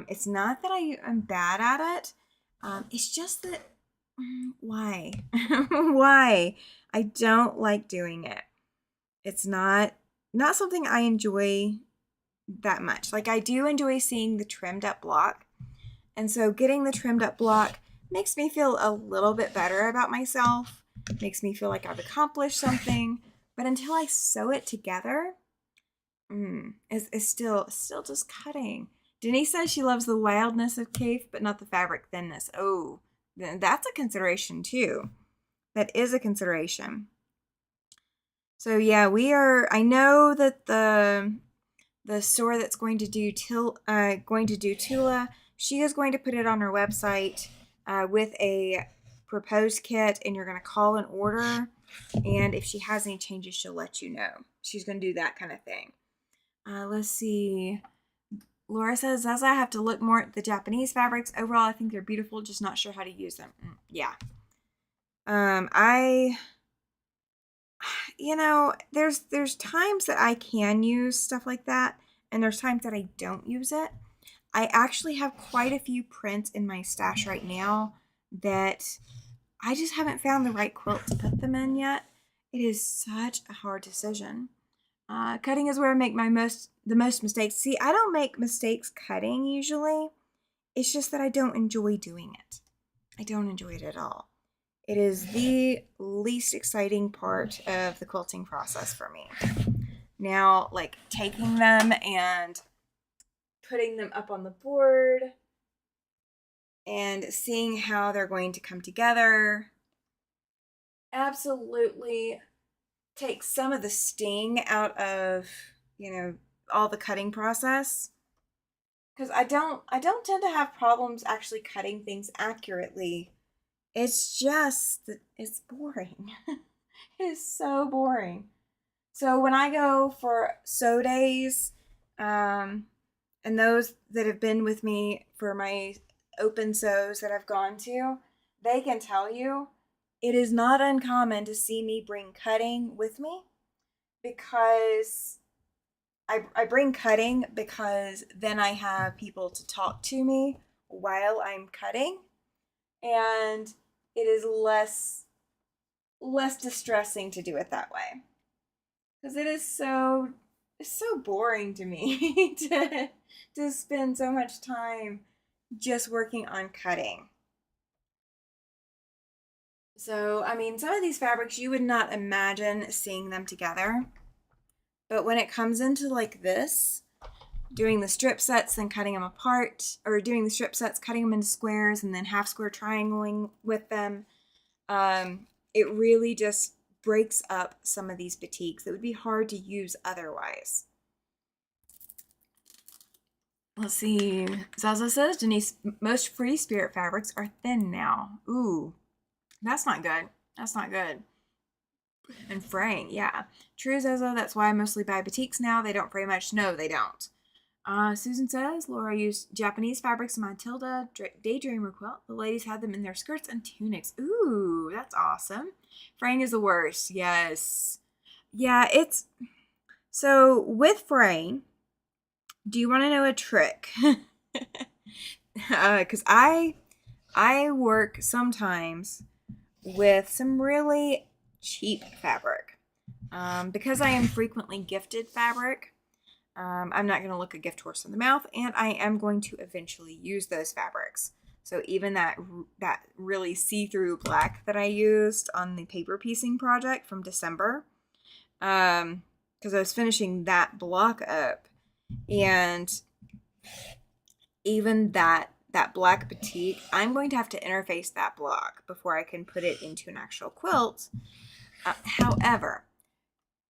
It's not that I am bad at it. It's just that why? Why? I don't like doing it. It's not something I enjoy that much. Like I do enjoy seeing the trimmed up block. And so getting the trimmed up block makes me feel a little bit better about myself, makes me feel like I've accomplished something. But until I sew it together, it's still just cutting. Denise says she loves the wildness of cave, but not the fabric thinness. Oh, that's a consideration too. That is a consideration. So yeah, I know that the store that's going to do Tula, she is going to put it on her website with a proposed kit, and you're going to call an order. And if she has any changes, she'll let you know. She's going to do that kind of thing. Let's see. Laura says, Zaza, I have to look more at the Japanese fabrics. Overall, I think they're beautiful, just not sure how to use them. Yeah. There's times that I can use stuff like that, and there's times that I don't use it. I actually have quite a few prints in my stash right now that I just haven't found the right quilt to put them in yet. It is such a hard decision. Cutting is where I make the most mistakes. See, I don't make mistakes cutting usually. It's just that I don't enjoy doing it. I don't enjoy it at all. It is the least exciting part of the quilting process for me. Now, like taking them and putting them up on the board and seeing how they're going to come together absolutely takes some of the sting out of, all the cutting process. Because I don't tend to have problems actually cutting things accurately. It's just that it's boring. It is so boring. So when I go for sew days, and those that have been with me for my open sews that I've gone to, they can tell you it is not uncommon to see me bring cutting with me, because I bring cutting because then I have people to talk to me while I'm cutting, and it is less distressing to do it that way, because it's so boring to me to spend so much time just working on cutting. So, I mean, some of these fabrics you would not imagine seeing them together. But when it comes into like this, doing the strip sets and cutting them apart, or doing the strip sets, cutting them into squares, and then half square triangling with them, it really just breaks up some of these batiks that would be hard to use otherwise. Let's see. Zaza says, Denise, most free spirit fabrics are thin now. Ooh, that's not good. That's not good. And fraying, yeah. True, Zaza, that's why I mostly buy batiks now. They don't fray much. No, they don't. Susan says, Laura used Japanese fabrics in my Tilda Daydreamer quilt. The ladies had them in their skirts and tunics. Ooh, that's awesome. Fraying is the worst. Yes. Yeah, it's... So, with fraying, do you want to know a trick? Because I I work sometimes with some really cheap fabric. Because I am frequently gifted fabric, I'm not going to look a gift horse in the mouth, and I am going to eventually use those fabrics. So even that really see-through black that I used on the paper piecing project from December, because I was finishing that block up, and even that black batik, I'm going to have to interface that block before I can put it into an actual quilt. However,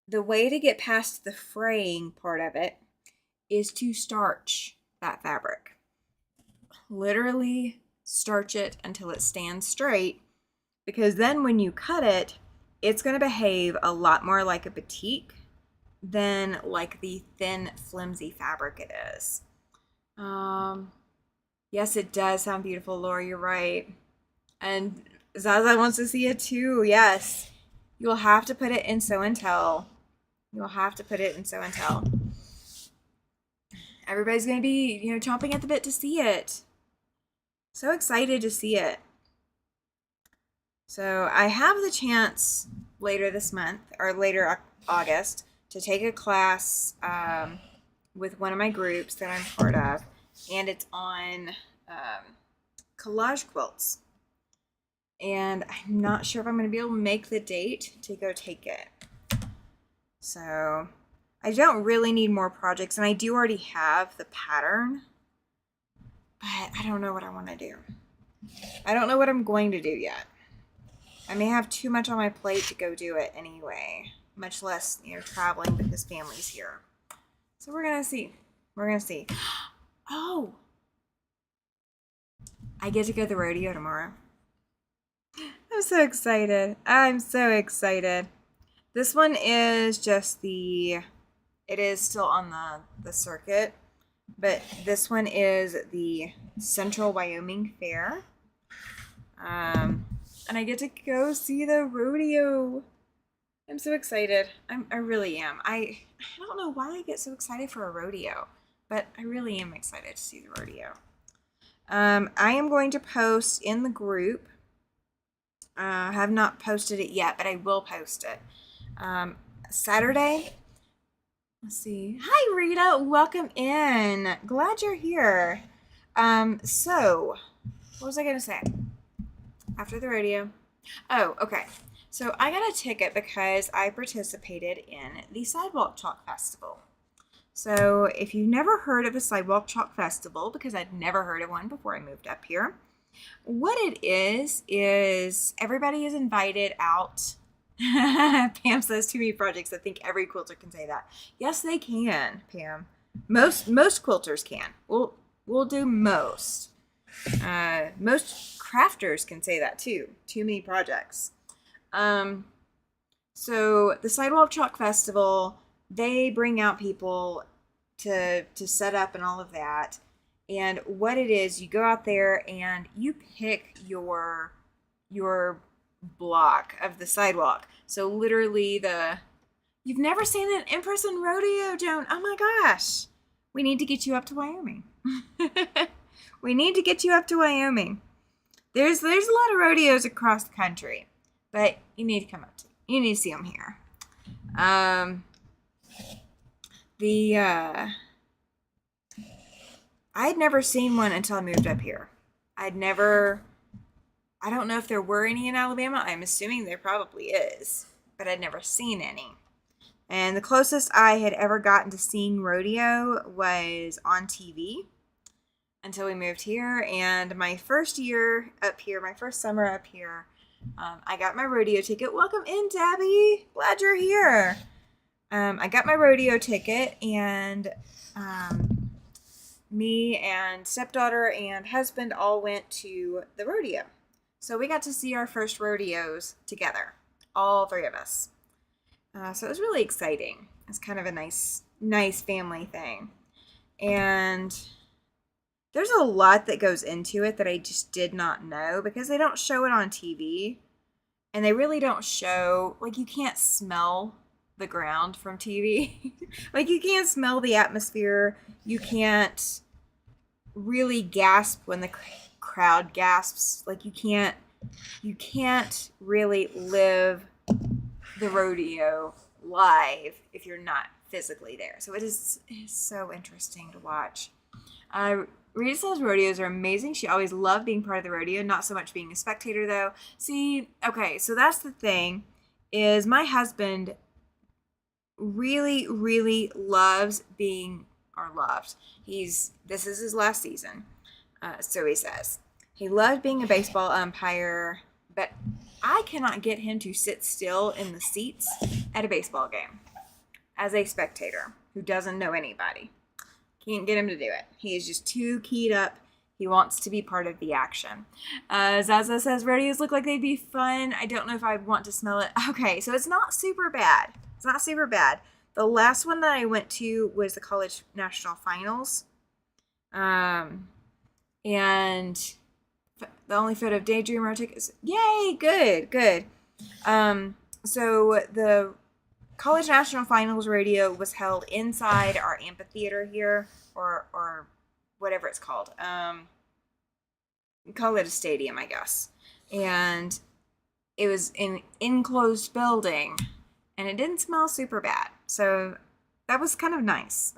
the way to get past the fraying part of it is to starch that fabric. Literally starch it until it stands straight, because then when you cut it, it's going to behave a lot more like a batik than like the thin, flimsy fabric it is. Yes, it does sound beautiful, Laura. You're right. And Zaza wants to see it too. Yes. You'll have to put it in Sew and Tell. You'll have to put it in Sew and Tell. Everybody's going to be, chomping at the bit to see it. So excited to see it. So I have the chance later this month, or later August, to take a class with one of my groups that I'm part of, and it's on collage quilts. And I'm not sure if I'm going to be able to make the date to go take it. So I don't really need more projects, and I do already have the pattern, but I don't know what I want to do. I don't know what I'm going to do yet. I may have too much on my plate to go do it anyway, much less, traveling because family's here. So we're going to see. We're going to see. Oh, I get to go to the rodeo tomorrow. I'm so excited. I'm so excited. This one is just it is still on the circuit, but this one is the Central Wyoming Fair. And I get to go see the rodeo. I'm so excited. I really am. I don't know why I get so excited for a rodeo, but I really am excited to see the rodeo. I am going to post in the group. I have not posted it yet, but I will post it. Saturday. Let's see. Hi, Rita. Welcome in. Glad you're here. So, what was I going to say? After the rodeo. Oh, okay. So I got a ticket because I participated in the Sidewalk Chalk Festival. So if you've never heard of the Sidewalk Chalk Festival, because I'd never heard of one before I moved up here, what it is everybody is invited out. Pam says too many projects. I think every quilter can say that. Yes, they can, Pam. Most quilters can. We'll do most. Most crafters can say that too. Too many projects. So the Sidewalk Chalk Festival, they bring out people to set up and all of that. And what it is, you go out there and you pick your block of the sidewalk. So literally you've never seen an in-person rodeo, Joan. Oh my gosh. We need to get you up to Wyoming. We need to get you up to Wyoming. There's a lot of rodeos across the country, but you need to come up to. You need to see them here. I'd never seen one until I moved up here. I don't know if there were any in Alabama. I'm assuming there probably is, but I'd never seen any. And the closest I had ever gotten to seeing rodeo was on TV until we moved here. And my first year up here, my first summer up here, I got my rodeo ticket. Welcome in, Debbie. Glad you're here. I got my rodeo ticket, and me and stepdaughter and husband all went to the rodeo. So we got to see our first rodeos together, all three of us. So it was really exciting. It's kind of a nice family thing. And there's a lot that goes into it that I just did not know, because they don't show it on TV. And they really don't show, like, you can't smell the ground from TV. Like, you can't smell the atmosphere. You can't really gasp when the crowd gasps. Like you can't really live the rodeo live if you're not physically there. So it is so interesting to watch. Rita says rodeos are amazing. She always loved being part of the rodeo, not so much being a spectator though. See, okay, so that's the thing, is my husband really, really loves being, or loved. This is his last season, so he says. He loved being a baseball umpire, but I cannot get him to sit still in the seats at a baseball game as a spectator who doesn't know anybody. Can't get him to do it. He is just too keyed up. He wants to be part of the action. Zaza says, rodeos look like they'd be fun. I don't know if I'd want to smell it. Okay, so it's not super bad. It's not super bad. The last one that I went to was the college national finals. And the only photo of Daydreamer I took is, yay, good. So the college national finals rodeo was held inside our amphitheater here, or whatever it's called. Call it a stadium, I guess. And it was in an enclosed building, and it didn't smell super bad. So that was kind of nice.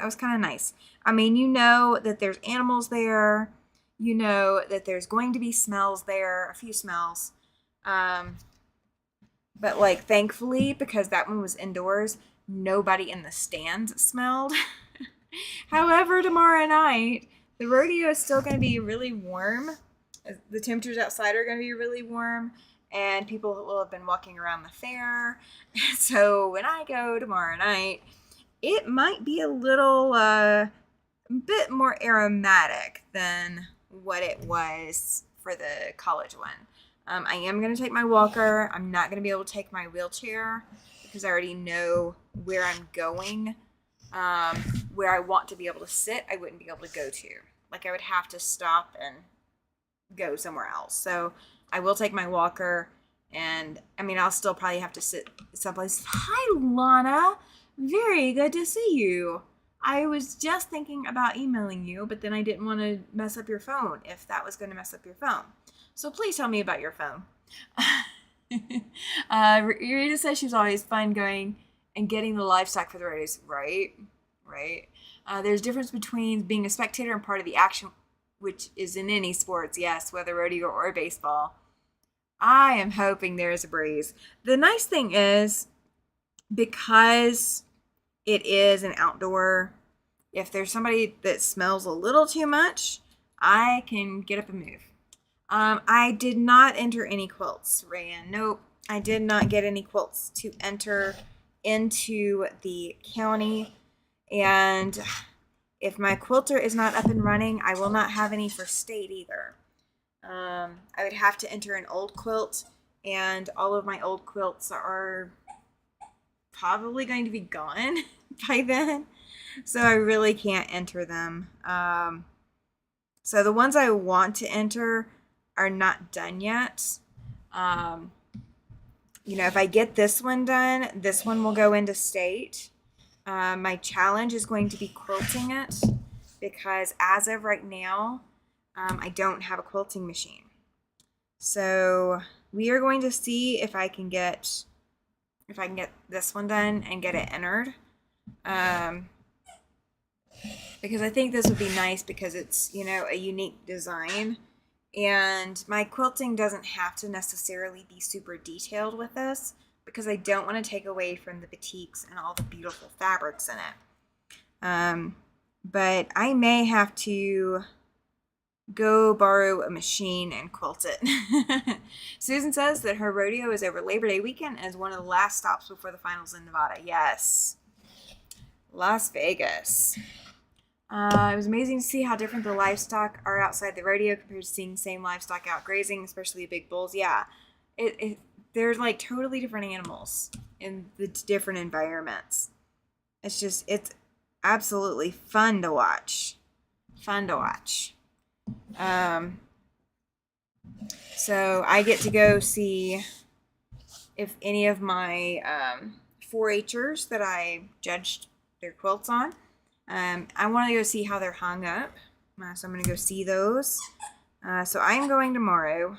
I mean, you know that there's animals there. You know that there's going to be smells there, a few smells. But like, thankfully, because that one was indoors, nobody in the stands smelled. However, tomorrow night, the rodeo is still going to be really warm. The temperatures outside are going to be really warm, and people will have been walking around the fair. So when I go tomorrow night, it might be a little bit more aromatic than what it was for the college one. I am going to take my walker. I'm not going to be able to take my wheelchair because I already know where I'm going. Where I want to be able to sit, I wouldn't be able to go to. Like, I would have to stop and go somewhere else. So I will take my walker, and I mean, I'll still probably have to sit someplace. Hi, Lana. Very good to see you. I was just thinking about emailing you, but then I didn't want to mess up your phone if that was going to mess up your phone. So please tell me about your phone. Rita says she's always fun going and getting the livestock for the rodeos. Right. There's a difference between being a spectator and part of the action, which is in any sports, yes, whether rodeo or baseball. I am hoping there is a breeze. The nice thing is, because it is an outdoor, if there's somebody that smells a little too much, I can get up and move. I did not enter any quilts, Rayan. Nope, I did not get any quilts to enter into the county. And if my quilter is not up and running, I will not have any for state either. I would have to enter an old quilt, and all of my old quilts are probably going to be gone by then. So I really can't enter them. So the ones I want to enter are not done yet. If I get this one done, this one will go into state. My challenge is going to be quilting it, because as of right now, I don't have a quilting machine. So we are going to see if I can get this one done and get it entered. Because I think this would be nice, because it's, a unique design. And my quilting doesn't have to necessarily be super detailed with this, because I don't want to take away from the batiks and all the beautiful fabrics in it. But I may have to go borrow a machine and quilt it. Susan says that her rodeo is over Labor Day weekend as one of the last stops before the finals in Nevada. Yes. Las Vegas. It was amazing to see how different the livestock are outside the rodeo compared to seeing the same livestock out grazing, especially the big bulls. Yeah, there's like totally different animals in the different environments. It's absolutely fun to watch. So I get to go see if any of my 4-H'ers that I judged their quilts on. I want to go see how they're hung up. So I'm going to go see those. So I am going tomorrow.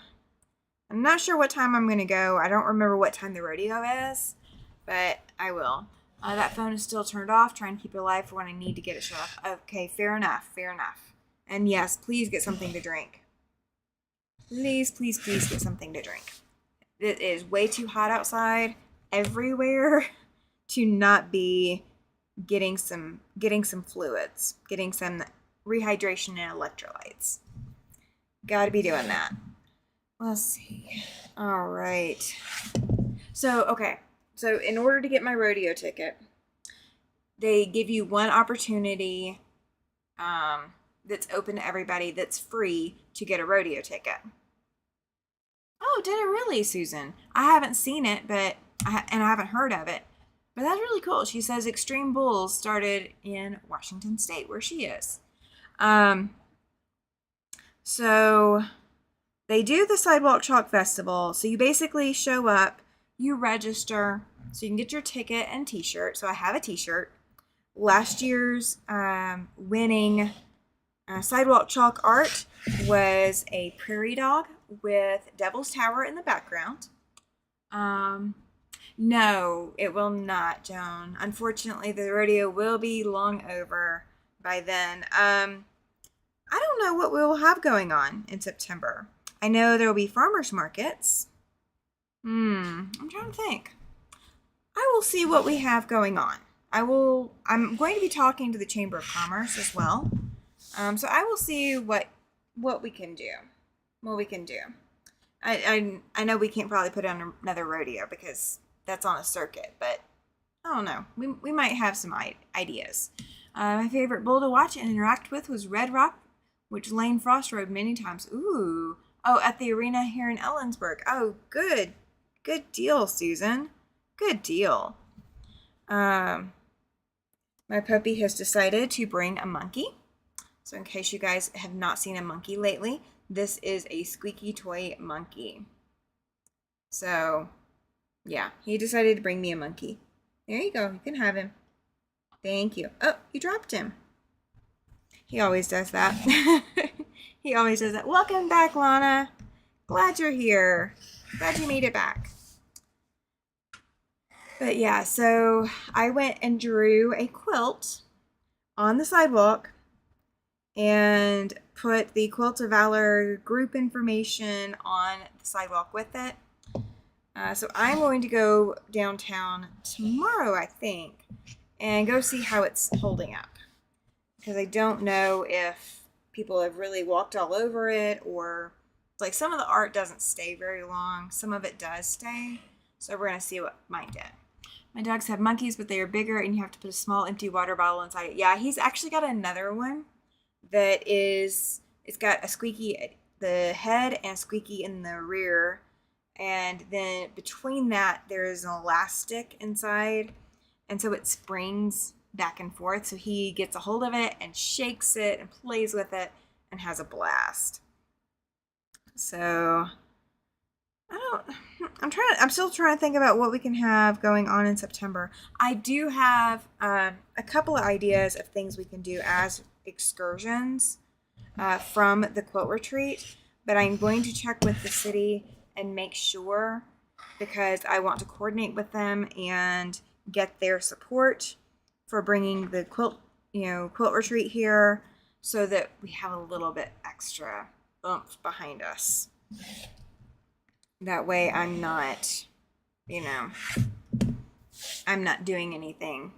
I'm not sure what time I'm going to go. I don't remember what time the rodeo is, but I will. That phone is still turned off. Trying to keep it alive for when I need to get it shut off. Okay, fair enough. Fair enough. And yes, please get something to drink. Please, please, please get something to drink. It is way too hot outside everywhere to not be getting some fluids, getting some rehydration and electrolytes. Got to be doing that. Let's see. All right. So in order to get my rodeo ticket, they give you one opportunity that's open to everybody, that's free to get a rodeo ticket. Oh, did it really, Susan? I haven't seen it, and I haven't heard of it. But that's really cool. She says Extreme Bulls started in Washington State, where she is. So they do the Sidewalk Chalk Festival. So you basically show up, you register, so you can get your ticket and t-shirt. So I have a t-shirt. Last year's winning Sidewalk Chalk art was a prairie dog with Devil's Tower in the background. No, it will not, Joan. Unfortunately, the rodeo will be long over by then. I don't know what we'll have going on in September. I know there will be farmers markets. I'm trying to think. I will see what we have going on. I'm going to be talking to the Chamber of Commerce as well. So I will see what we can do. What we can do. I know we can't probably put on another rodeo because that's on a circuit, but I don't know. We might have some ideas. My favorite bull to watch and interact with was Red Rock, which Lane Frost rode many times. Ooh. Oh, at the arena here in Ellensburg. Oh, good. Good deal, Susan. Good deal. My puppy has decided to bring a monkey. So in case you guys have not seen a monkey lately, this is a squeaky toy monkey. So, yeah, he decided to bring me a monkey. There you go. You can have him. Thank you. Oh, you dropped him. He always does that. He always does that. Welcome back, Lana. Glad you're here. Glad you made it back. But yeah, so I went and drew a quilt on the sidewalk and put the Quilt of Valor group information on the sidewalk with it. So I'm going to go downtown tomorrow, I think, and go see how it's holding up. Because I don't know if people have really walked all over it, or like some of the art doesn't stay very long. Some of it does stay. So we're going to see what mine did. My dogs have monkeys, but they are bigger and you have to put a small empty water bottle inside it. Yeah, he's actually got another one that it's got a squeaky at the head and a squeaky in the rear. And then between that, there is an elastic inside. And so it springs back and forth. So he gets a hold of it and shakes it and plays with it and has a blast. So I'm still trying to think about what we can have going on in September. I do have a couple of ideas of things we can do as excursions from the quilt retreat, but I'm going to check with the city and make sure, because I want to coordinate with them and get their support for bringing the quilt retreat here, so that we have a little bit extra oomph behind us. That way I'm not doing anything,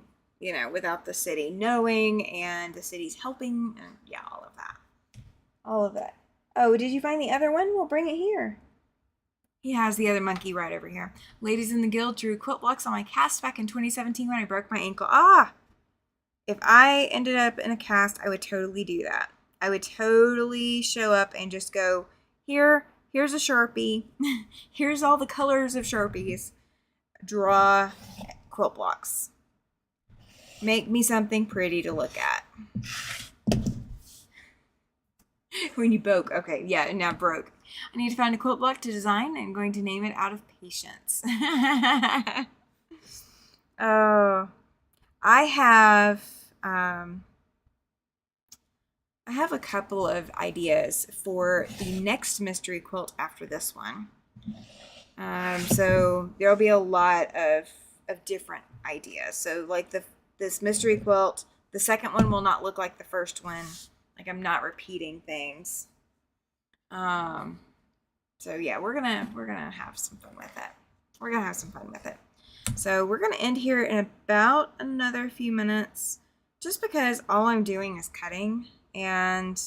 without the city knowing and the city's helping, and yeah, all of that. All of that. Oh, did you find the other one? We'll bring it here. He has the other monkey right over here. Ladies in the Guild drew quilt blocks on my cast back in 2017 when I broke my ankle. If I ended up in a cast, I would totally do that. I would totally show up and just go, here's a Sharpie. Here's all the colors of Sharpies. Draw quilt blocks. Make me something pretty to look at. When you broke. Okay, yeah, now broke. I need to find a quilt block to design. I'm going to name it Out of Patience. Oh, I have I have a couple of ideas for the next mystery quilt after this one. So there'll be a lot of different ideas. So like this mystery quilt, the second one will not look like the first one. Like I'm not repeating things. So yeah, we're gonna have some fun with it. We're gonna have some fun with it. So we're gonna end here in about another few minutes, just because all I'm doing is cutting, and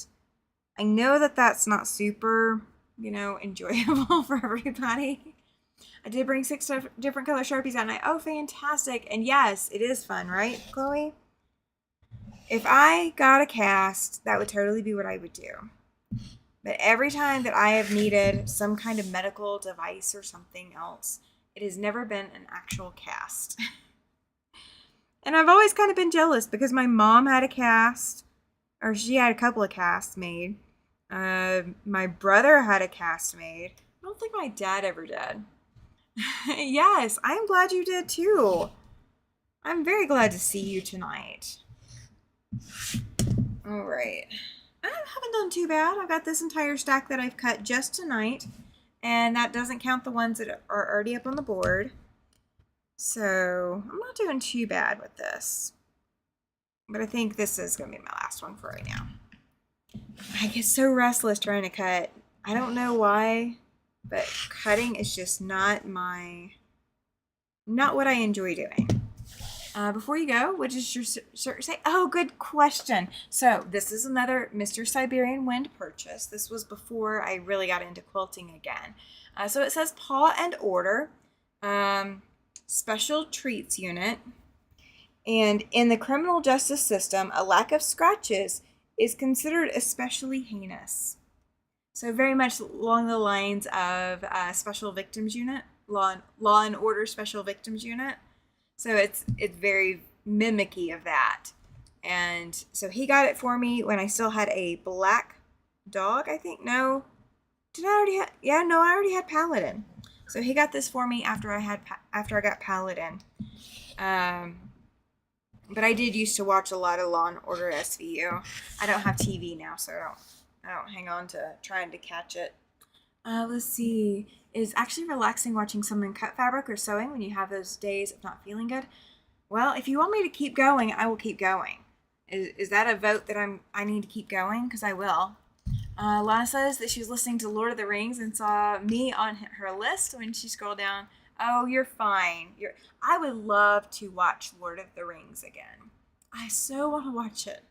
I know that that's not super, enjoyable for everybody. I did bring 6 different color Sharpies out, and oh, fantastic. And yes, it is fun, right, Chloe? If I got a cast, that would totally be what I would do. But every time that I have needed some kind of medical device or something else, it has never been an actual cast. And I've always kind of been jealous because my mom had a cast, or she had a couple of casts made. My brother had a cast made. I don't think my dad ever did. Yes, I'm glad you did too. I'm very glad to see you tonight. All right. I haven't done too bad. I've got this entire stack that I've cut just tonight, and that doesn't count the ones that are already up on the board. So I'm not doing too bad with this, but I think this is going to be my last one for right now. I get so restless trying to cut. I don't know why, but cutting is just not what I enjoy doing. Before you go, what does your shirt say? Oh, good question. So this is another Mr. Siberian Wind purchase. This was before I really got into quilting again. So it says Paw and Order, Special Treats Unit. And in the criminal justice system, a lack of scratches is considered especially heinous. So very much along the lines of Special Victims Unit, Law and Order Special Victims Unit. So it's very mimicky of that. And so he got it for me when I still had a black dog, I think. No. Did I already have? Yeah, no, I already had Paladin. So he got this for me after I got Paladin. But I did used to watch a lot of Law and Order SVU. I don't have TV now, so I don't hang on to trying to catch it. Let's see. Is actually relaxing watching someone cut fabric or sewing when you have those days of not feeling good? Well, if you want me to keep going, I will keep going. Is that a vote that I need to keep going? Because I will. Lana says that she was listening to Lord of the Rings and saw me on her list when she scrolled down. Oh, you're fine. I would love to watch Lord of the Rings again. I so want to watch it.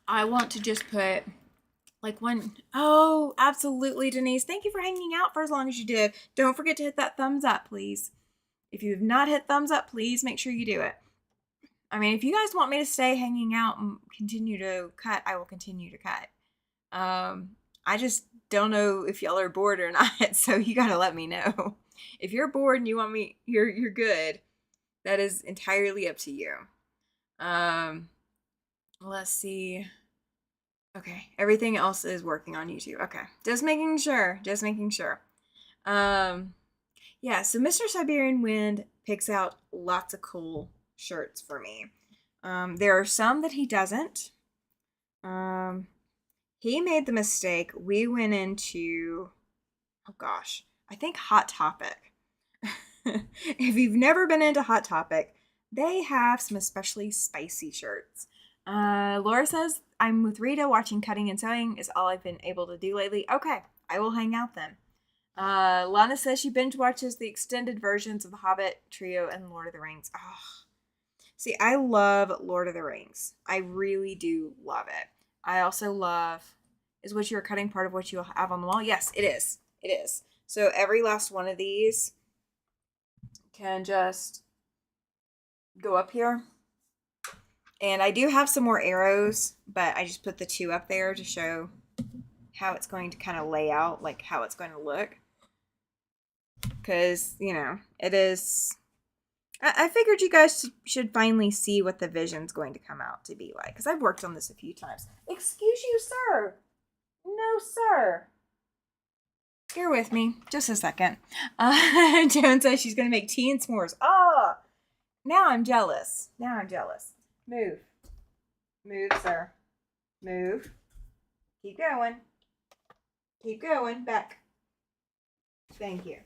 I want to just put like one. Oh, absolutely, Denise. Thank you for hanging out for as long as you did. Don't forget to hit that thumbs up, please. If you have not hit thumbs up, please make sure you do it. I mean, if you guys want me to stay hanging out and continue to cut, I will continue to cut. I just don't know if y'all are bored or not, so you gotta let me know. If you're bored and you want me, you're good. That is entirely up to you. Let's see. Okay, everything else is working on YouTube. Okay, just making sure. Yeah, so Mr. Siberian Wind picks out lots of cool shirts for me. There are some that he doesn't. He made the mistake. We went into, oh gosh, I think Hot Topic. If you've never been into Hot Topic, they have some especially spicy shirts. Laura says, I'm with Rita, watching cutting and sewing is all I've been able to do lately. Okay, I will hang out then. Lana says she binge watches the extended versions of The Hobbit, Trio, and Lord of the Rings. Oh. See, I love Lord of the Rings. I really do love it. I also love, is what you're cutting part of what you have on the wall? Yes, it is. It is. So every last one of these can just go up here. And I do have some more arrows, but I just put the 2 up there to show how it's going to kind of lay out, like how it's going to look. Because, it is... I figured you guys should finally see what the vision's going to come out to be like. Because I've worked on this a few times. Excuse you, sir. No, sir. Bear with me. Just a second. Joan says she's going to make tea and s'mores. Oh! Now I'm jealous. Move. Move, sir. Move. Keep going. Keep going. Back. Thank you.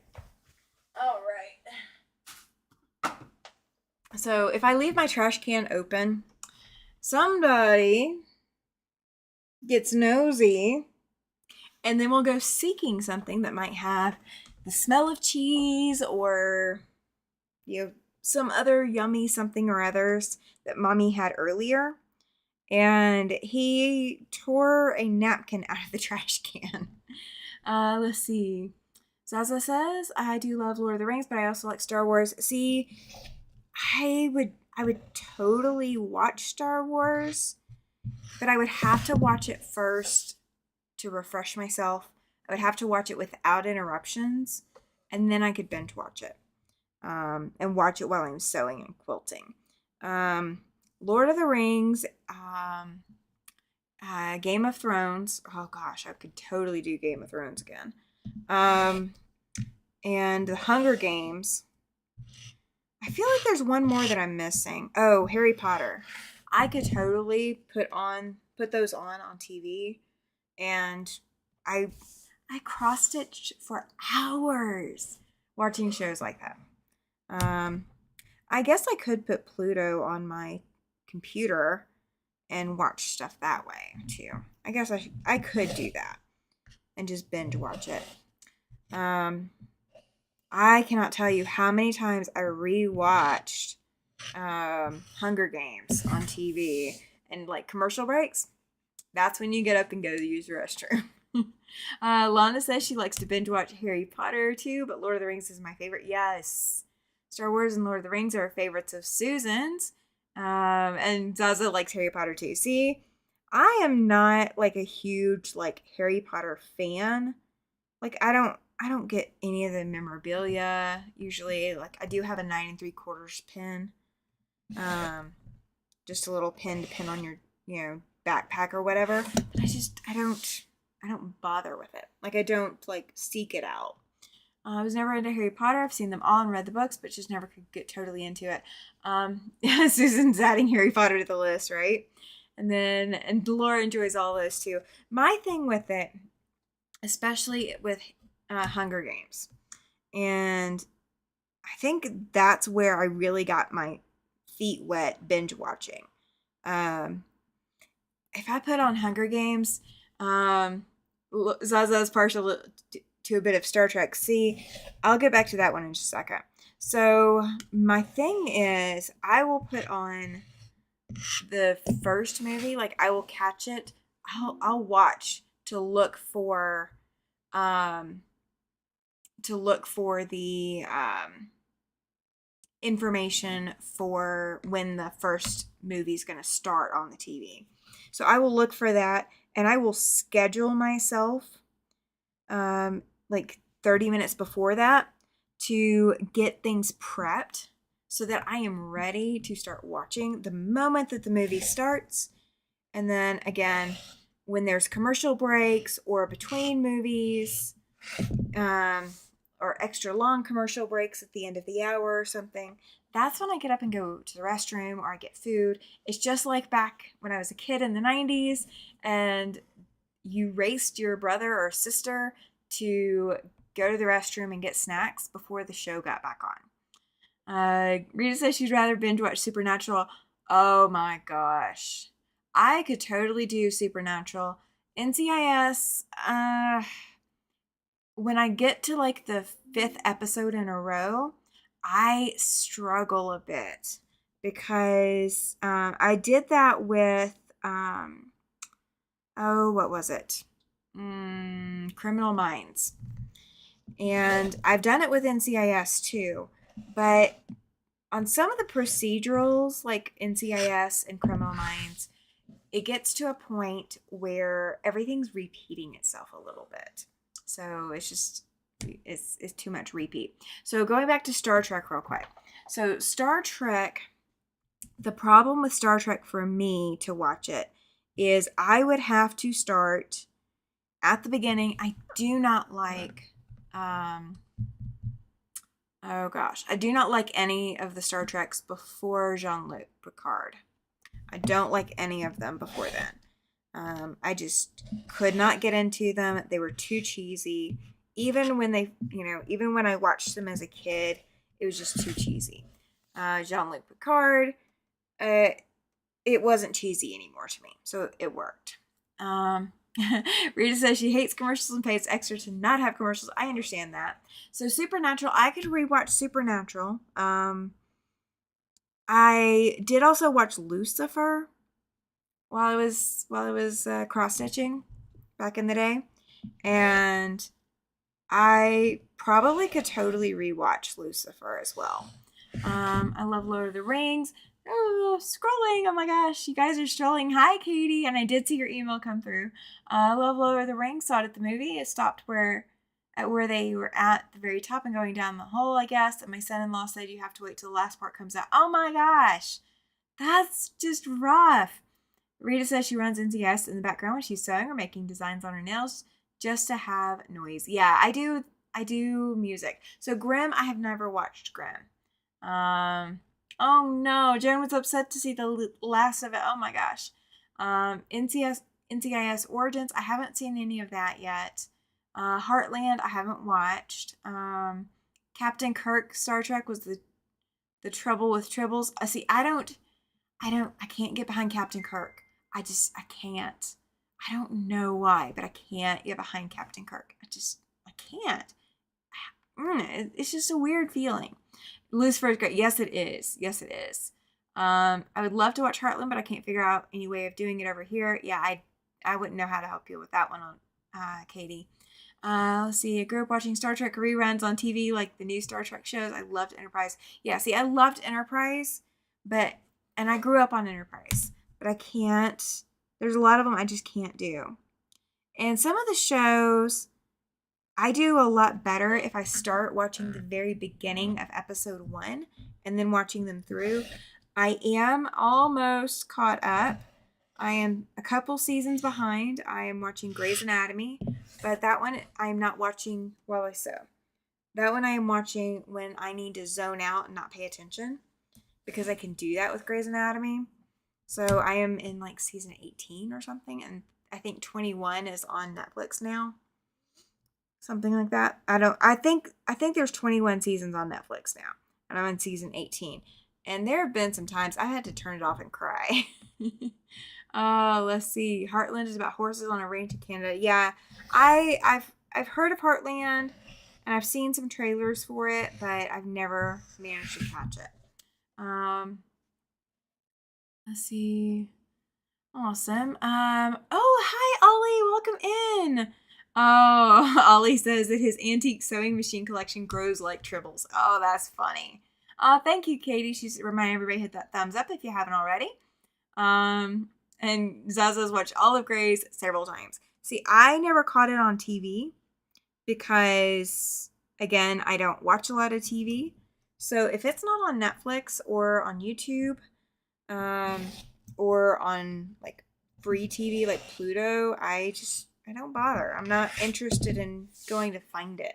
All right. So if I leave my trash can open, somebody gets nosy and then we'll go seeking something that might have the smell of cheese or, some other yummy something or others that mommy had earlier. And he tore a napkin out of the trash can. Let's see. Zaza says, I do love Lord of the Rings, but I also like Star Wars. See, I would totally watch Star Wars, but I would have to watch it first to refresh myself. I would have to watch it without interruptions, and then I could binge watch it. And watch it while I'm sewing and quilting. Lord of the Rings, Game of Thrones. Oh gosh, I could totally do Game of Thrones again. And the Hunger Games. I feel like there's one more that I'm missing. Oh, Harry Potter. I could totally put those on TV, and I cross stitch for hours watching shows like that. I guess I could put Pluto on my computer and watch stuff that way too. I guess I could do that and just binge watch it. I cannot tell you how many times I rewatched Hunger Games on TV, and like commercial breaks. That's when you get up and go to use the restroom. Lana says she likes to binge watch Harry Potter too, but Lord of the Rings is my favorite. Yes. Star Wars and Lord of the Rings are favorites of Susan's. And Zaza likes Harry Potter too. See, I am not like a huge like Harry Potter fan. Like I don't get any of the memorabilia usually. Like I do have a 9 3/4 pin. Just a little pin to pin on your backpack or whatever. But I don't bother with it. Like I don't like seek it out. I was never into Harry Potter. I've seen them all and read the books, but just never could get totally into it. Susan's adding Harry Potter to the list, right? And Laura enjoys all those too. My thing with it, especially with Hunger Games, and I think that's where I really got my feet wet binge watching. If I put on Hunger Games, Zaza's partial to a bit of Star Trek. See, I'll get back to that one in just a second. So my thing is, I will put on the first movie. Like I will catch it. I'll watch to look for the information for when the first movie is going to start on the TV. So I will look for that, and I will schedule myself like 30 minutes before that to get things prepped so that I am ready to start watching the moment that the movie starts. And then again, when there's commercial breaks or between movies, or extra long commercial breaks at the end of the hour or something, that's when I get up and go to the restroom or I get food. It's just like back when I was a kid in the 90s and you raced your brother or sister to go to the restroom and get snacks before the show got back on. Rita says she'd rather binge watch Supernatural. Oh my gosh. I could totally do Supernatural. NCIS, when I get to like the 5th episode in a row, I struggle a bit because I did that with, what was it? Criminal Minds. And I've done it with NCIS too, but on some of the procedurals like NCIS and Criminal Minds, it gets to a point where everything's repeating itself a little bit. So it's too much repeat. So going back to Star Trek real quick. So Star Trek, the problem with Star Trek for me to watch it is I would have to start at the beginning. I do not like, I do not like any of the Star Treks before Jean-Luc Picard. I don't like any of them before then. I just could not get into them. They were too cheesy. Even when even when I watched them as a kid, it was just too cheesy. Jean-Luc Picard, it wasn't cheesy anymore to me, so it worked. Rita says she hates commercials and pays extra to not have commercials. I understand that. So Supernatural, I could rewatch Supernatural. I did also watch Lucifer while I was cross stitching back in the day, and I probably could totally rewatch Lucifer as well. I love Lord of the Rings. Oh, scrolling. Oh my gosh, you guys are strolling. Hi, Katie. And I did see your email come through. I love Lord of the Rings. Saw it at the movie. It stopped where they were at the very top and going down the hole, I guess. And my son-in-law said you have to wait till the last part comes out. Oh my gosh, that's just rough. Rita says she runs NCS in the background when she's sewing or making designs on her nails just to have noise. Yeah, I do music. So Grimm, I have never watched Grimm. Oh no, Jen was upset to see the last of it. Oh my gosh. NCIS Origins, I haven't seen any of that yet. Heartland, I haven't watched. Captain Kirk, Star Trek was the trouble with tribbles. See, I can't get behind Captain Kirk. I can't. I don't know why, but I can't get behind Captain Kirk. I can't. It's just a weird feeling. Lucifer is great. Yes, it is. Yes, it is. I would love to watch Heartland, but I can't figure out any way of doing it over here. Yeah, I wouldn't know how to help you with that one, Katie. Let's see. I grew up watching Star Trek reruns on TV, like the new Star Trek shows. I loved Enterprise. Yeah, see, I loved Enterprise, and I grew up on Enterprise, but I can't. There's a lot of them I just can't do. And some of the shows, I do a lot better if I start watching the very beginning of episode 1 and then watching them through. I am almost caught up. I am a couple seasons behind. I am watching Grey's Anatomy, but that one I am not watching while I sew. That one I am watching when I need to zone out and not pay attention, because I can do that with Grey's Anatomy. So I am in like season 18 or something, and I think 21 is on Netflix now. Something like that. I think there's 21 seasons on Netflix now, and I'm in season 18. And there have been some times I had to turn it off and cry. Let's see. Heartland is about horses on a ranch in Canada. Yeah, I've heard of Heartland, and I've seen some trailers for it, but I've never managed to catch it. Let's see. Awesome. Oh, hi, Ollie. Welcome in. Oh, Ollie says that his antique sewing machine collection grows like tribbles. Oh, that's funny. Thank you, Katie. She's reminding everybody to hit that thumbs up if you haven't already. And Zaza's watched all of Grey's several times. See, I never caught it on TV because, again, I don't watch a lot of TV. So if it's not on Netflix or on YouTube, or on like free TV like Pluto, I don't bother. I'm not interested in going to find it.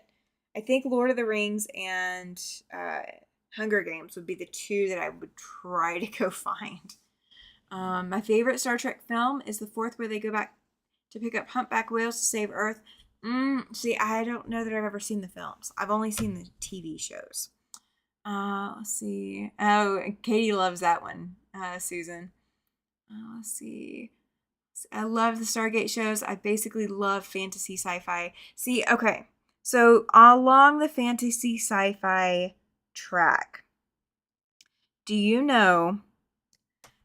I think Lord of the Rings and Hunger Games would be the two that I would try to go find. My favorite Star Trek film is the fourth, where they go back to pick up humpback whales to save Earth. See, I don't know that I've ever seen the films. I've only seen the TV shows. Let's see. Oh, Katie loves that one, Susan. Let's see. I love the Stargate shows. I basically love fantasy sci-fi. See, okay. So along the fantasy sci-fi track, do you know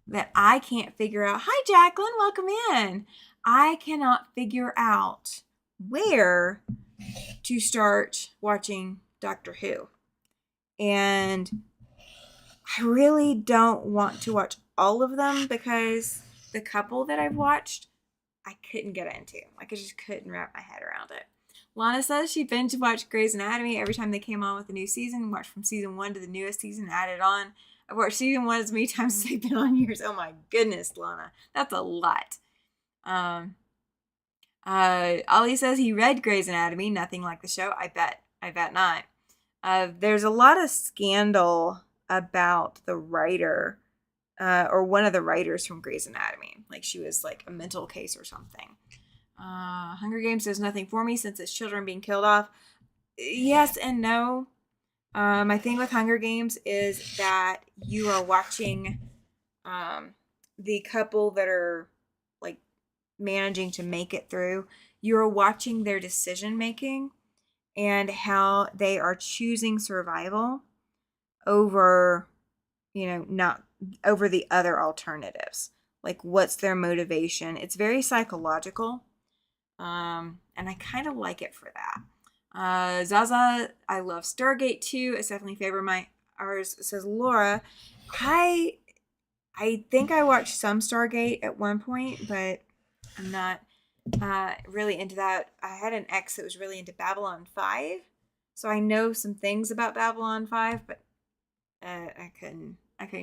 that I can't figure out... Hi, Jacqueline. Welcome in. I cannot figure out where to start watching Doctor Who. And I really don't want to watch all of them, because the couple that I've watched, I couldn't get into. Like, I just couldn't wrap my head around it. Lana says she binge watched Grey's Anatomy every time they came on with a new season. Watched from season 1 to the newest season, added on. I've watched season 1 as many times as they've been on yours. Oh my goodness, Lana. That's a lot. Ollie says he read Grey's Anatomy, nothing like the show. I bet not. There's a lot of scandal about the writer or one of the writers from Grey's Anatomy. Like she was like a mental case or something. Hunger Games does nothing for me since it's children being killed off. Yes and no. My thing with Hunger Games is that you are watching the couple that are like managing to make it through. You're watching their decision making and how they are choosing survival over, not over the other alternatives. Like, what's their motivation? It's very psychological. And I kind of like it for that. Zaza, I love Stargate too. It's definitely favorite my ours. Says Laura. I think I watched some Stargate at one point, but I'm not really into that. I had an ex that was really into Babylon 5, so I know some things about Babylon 5, but I couldn't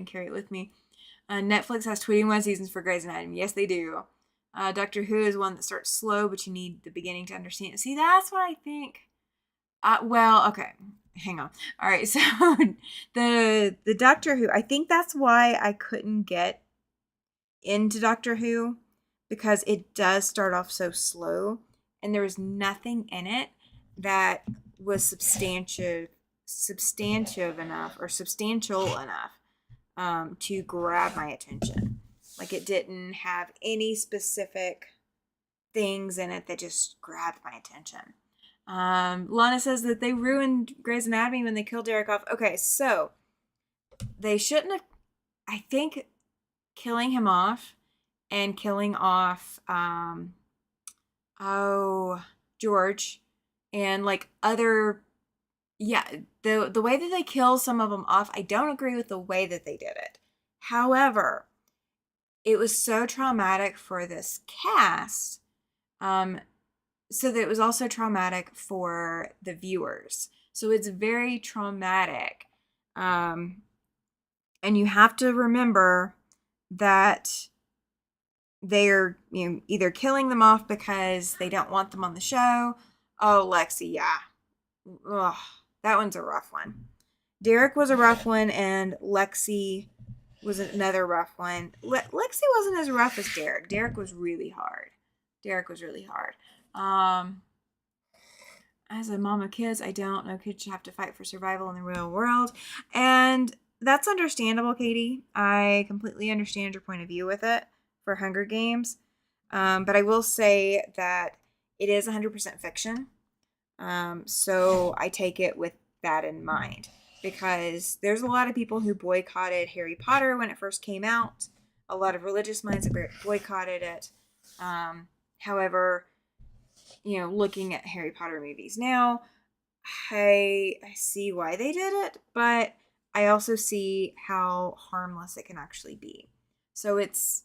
carry it with me. Netflix has 21 seasons for Grey's Anatomy. Yes, they do. Doctor Who is one that starts slow, but you need the beginning to understand it. See, that's what I think. Well, okay, hang on. All right, so the Doctor Who, I think that's why I couldn't get into Doctor Who, because it does start off so slow, and there was nothing in it that was substantive enough or substantial enough to grab my attention. Like it didn't have any specific things in it that just grabbed my attention. Lana says that they ruined Grey's Anatomy when they killed Derek off. Okay, so they shouldn't have. I think killing him off and killing off George and like other, yeah, the way that they kill some of them off, I don't agree with the way that they did it. However, it was so traumatic for this cast, so that it was also traumatic for the viewers. So it's very traumatic. And you have to remember that they're either killing them off because they don't want them on the show. Oh, Lexi, yeah. Ugh, that one's a rough one. Derek was a rough one, and Lexi was another rough one. Lexi wasn't as rough as Derek. Derek was really hard. As a mom of kids, I don't know kids should have to fight for survival in the real world. And that's understandable, Katie. I completely understand your point of view with it for Hunger Games. But I will say that it is 100% fiction. So I take it with that in mind, because there's a lot of people who boycotted Harry Potter when it first came out. A lot of religious minds have boycotted it. However, looking at Harry Potter movies now, I see why they did it, but I also see how harmless it can actually be. So it's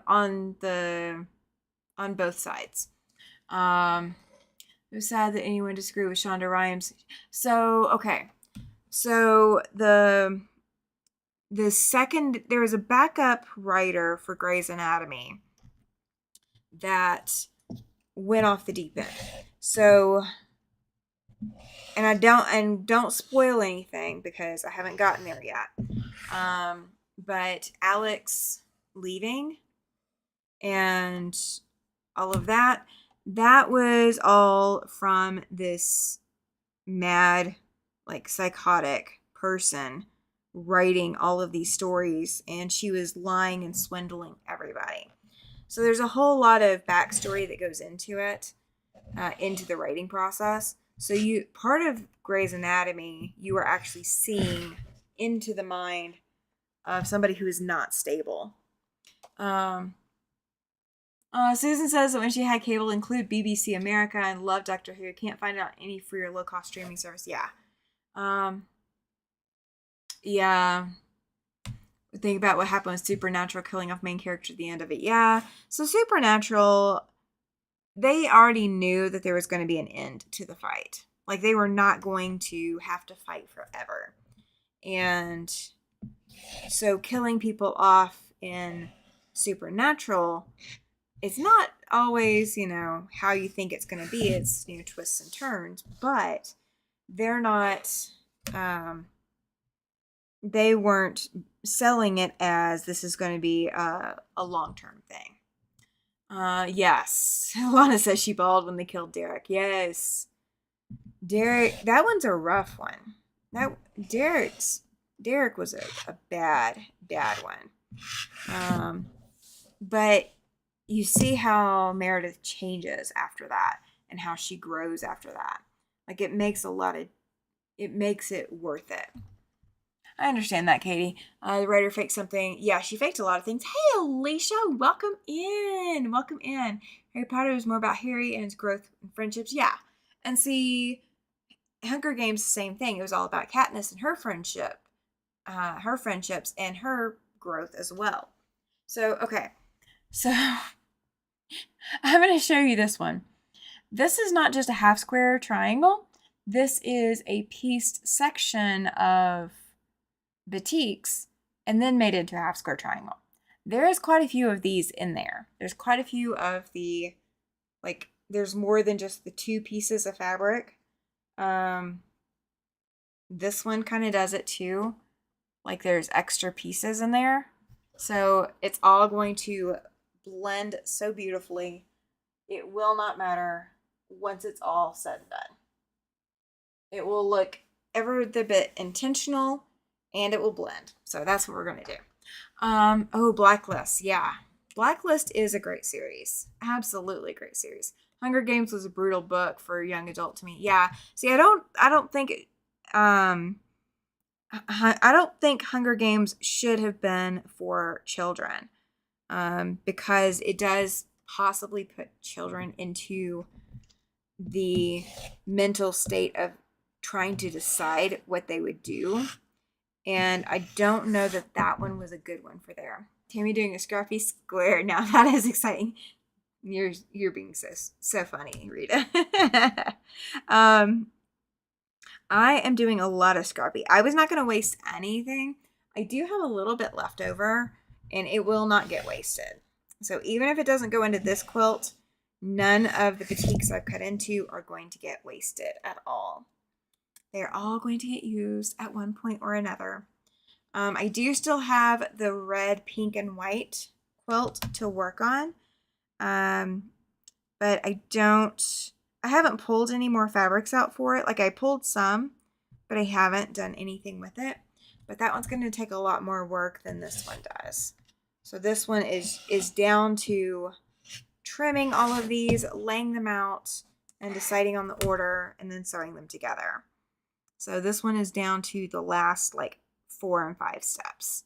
on both sides. It was sad that anyone disagreed with Shonda Rhimes. So okay, so the second, there was a backup writer for Grey's Anatomy that went off the deep end. So, and don't spoil anything because I haven't gotten there yet. But Alex leaving and all of that was all from this mad, like psychotic person writing all of these stories, and she was lying and swindling everybody. So there's a whole lot of backstory that goes into it, into the writing process. So part of Grey's Anatomy, you are actually seeing into the mind of somebody who is not stable. Susan says that when she had cable, include BBC America and love Doctor Who. Can't find it on any free or low-cost streaming service. Yeah. Yeah. Think about what happened with Supernatural killing off main character at the end of it. Yeah. So Supernatural, they already knew that there was going to be an end to the fight. Like they were not going to have to fight forever. And so killing people off in Supernatural, it's not always, how you think it's going to be. It's, twists and turns, but they're not, they weren't selling it as this is going to be a long-term thing. Yes. Lana says she bawled when they killed Derek. Yes. Derek, that one's a rough one. Derek was a bad one. But you see how Meredith changes after that and how she grows after that. Like it makes it worth it. I understand that, Katie. The writer faked something. Yeah, she faked a lot of things. Hey, Alicia, welcome in. Welcome in. Harry Potter is more about Harry and his growth and friendships. Yeah. And see, Hunger Games, the same thing. It was all about Katniss and her friendships and her growth as well. So, okay. So, I'm going to show you this one. This is not just a half square triangle. This is a pieced section of batiks and then made into a half square triangle. There is quite a few of these in there. There's quite a few of the, like, there's more than just the two pieces of fabric. This one kind of does it too. Like there's extra pieces in there. So it's all going to blend so beautifully. It will not matter once it's all said and done. It will look every bit intentional and it will blend. So that's what we're going to do. Oh, Blacklist. Yeah. Blacklist is a great series. Absolutely great series. Hunger Games was a brutal book for a young adult to me. Yeah. See, I don't think Hunger Games should have been for children. Because it does possibly put children into the mental state of trying to decide what they would do. And I don't know that one was a good one for there. Tammy doing a scruffy square. Now that is exciting. You're being so funny, Rita. I am doing a lot of scruffy. I was not going to waste anything. I do have a little bit left over, and it will not get wasted. So even if it doesn't go into this quilt, none of the batiks I've cut into are going to get wasted at all. They're all going to get used at one point or another. I do still have the red, pink, and white quilt to work on. But I haven't pulled any more fabrics out for it. Like I pulled some, but I haven't done anything with it. But that one's going to take a lot more work than this one does. So this one is down to trimming all of these, laying them out, and deciding on the order, and then sewing them together. So this one is down to the last like 4 and 5 steps.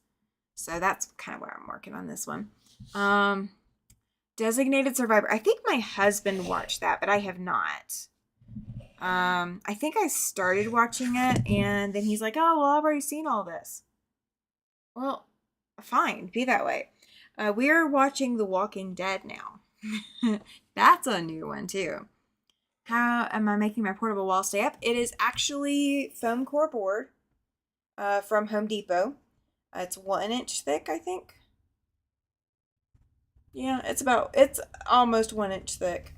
So that's kind of where I'm working on this one. Designated Survivor. I think my husband watched that, but I have not. I think I started watching it, and then he's like, oh, well, I've already seen all this. Well, fine. Be that way. We are watching The Walking Dead now. That's a new one, too. How am I making my portable wall stay up? It is actually foam core board from Home Depot. It's 1 inch thick, I think. Yeah, it's almost 1 inch thick.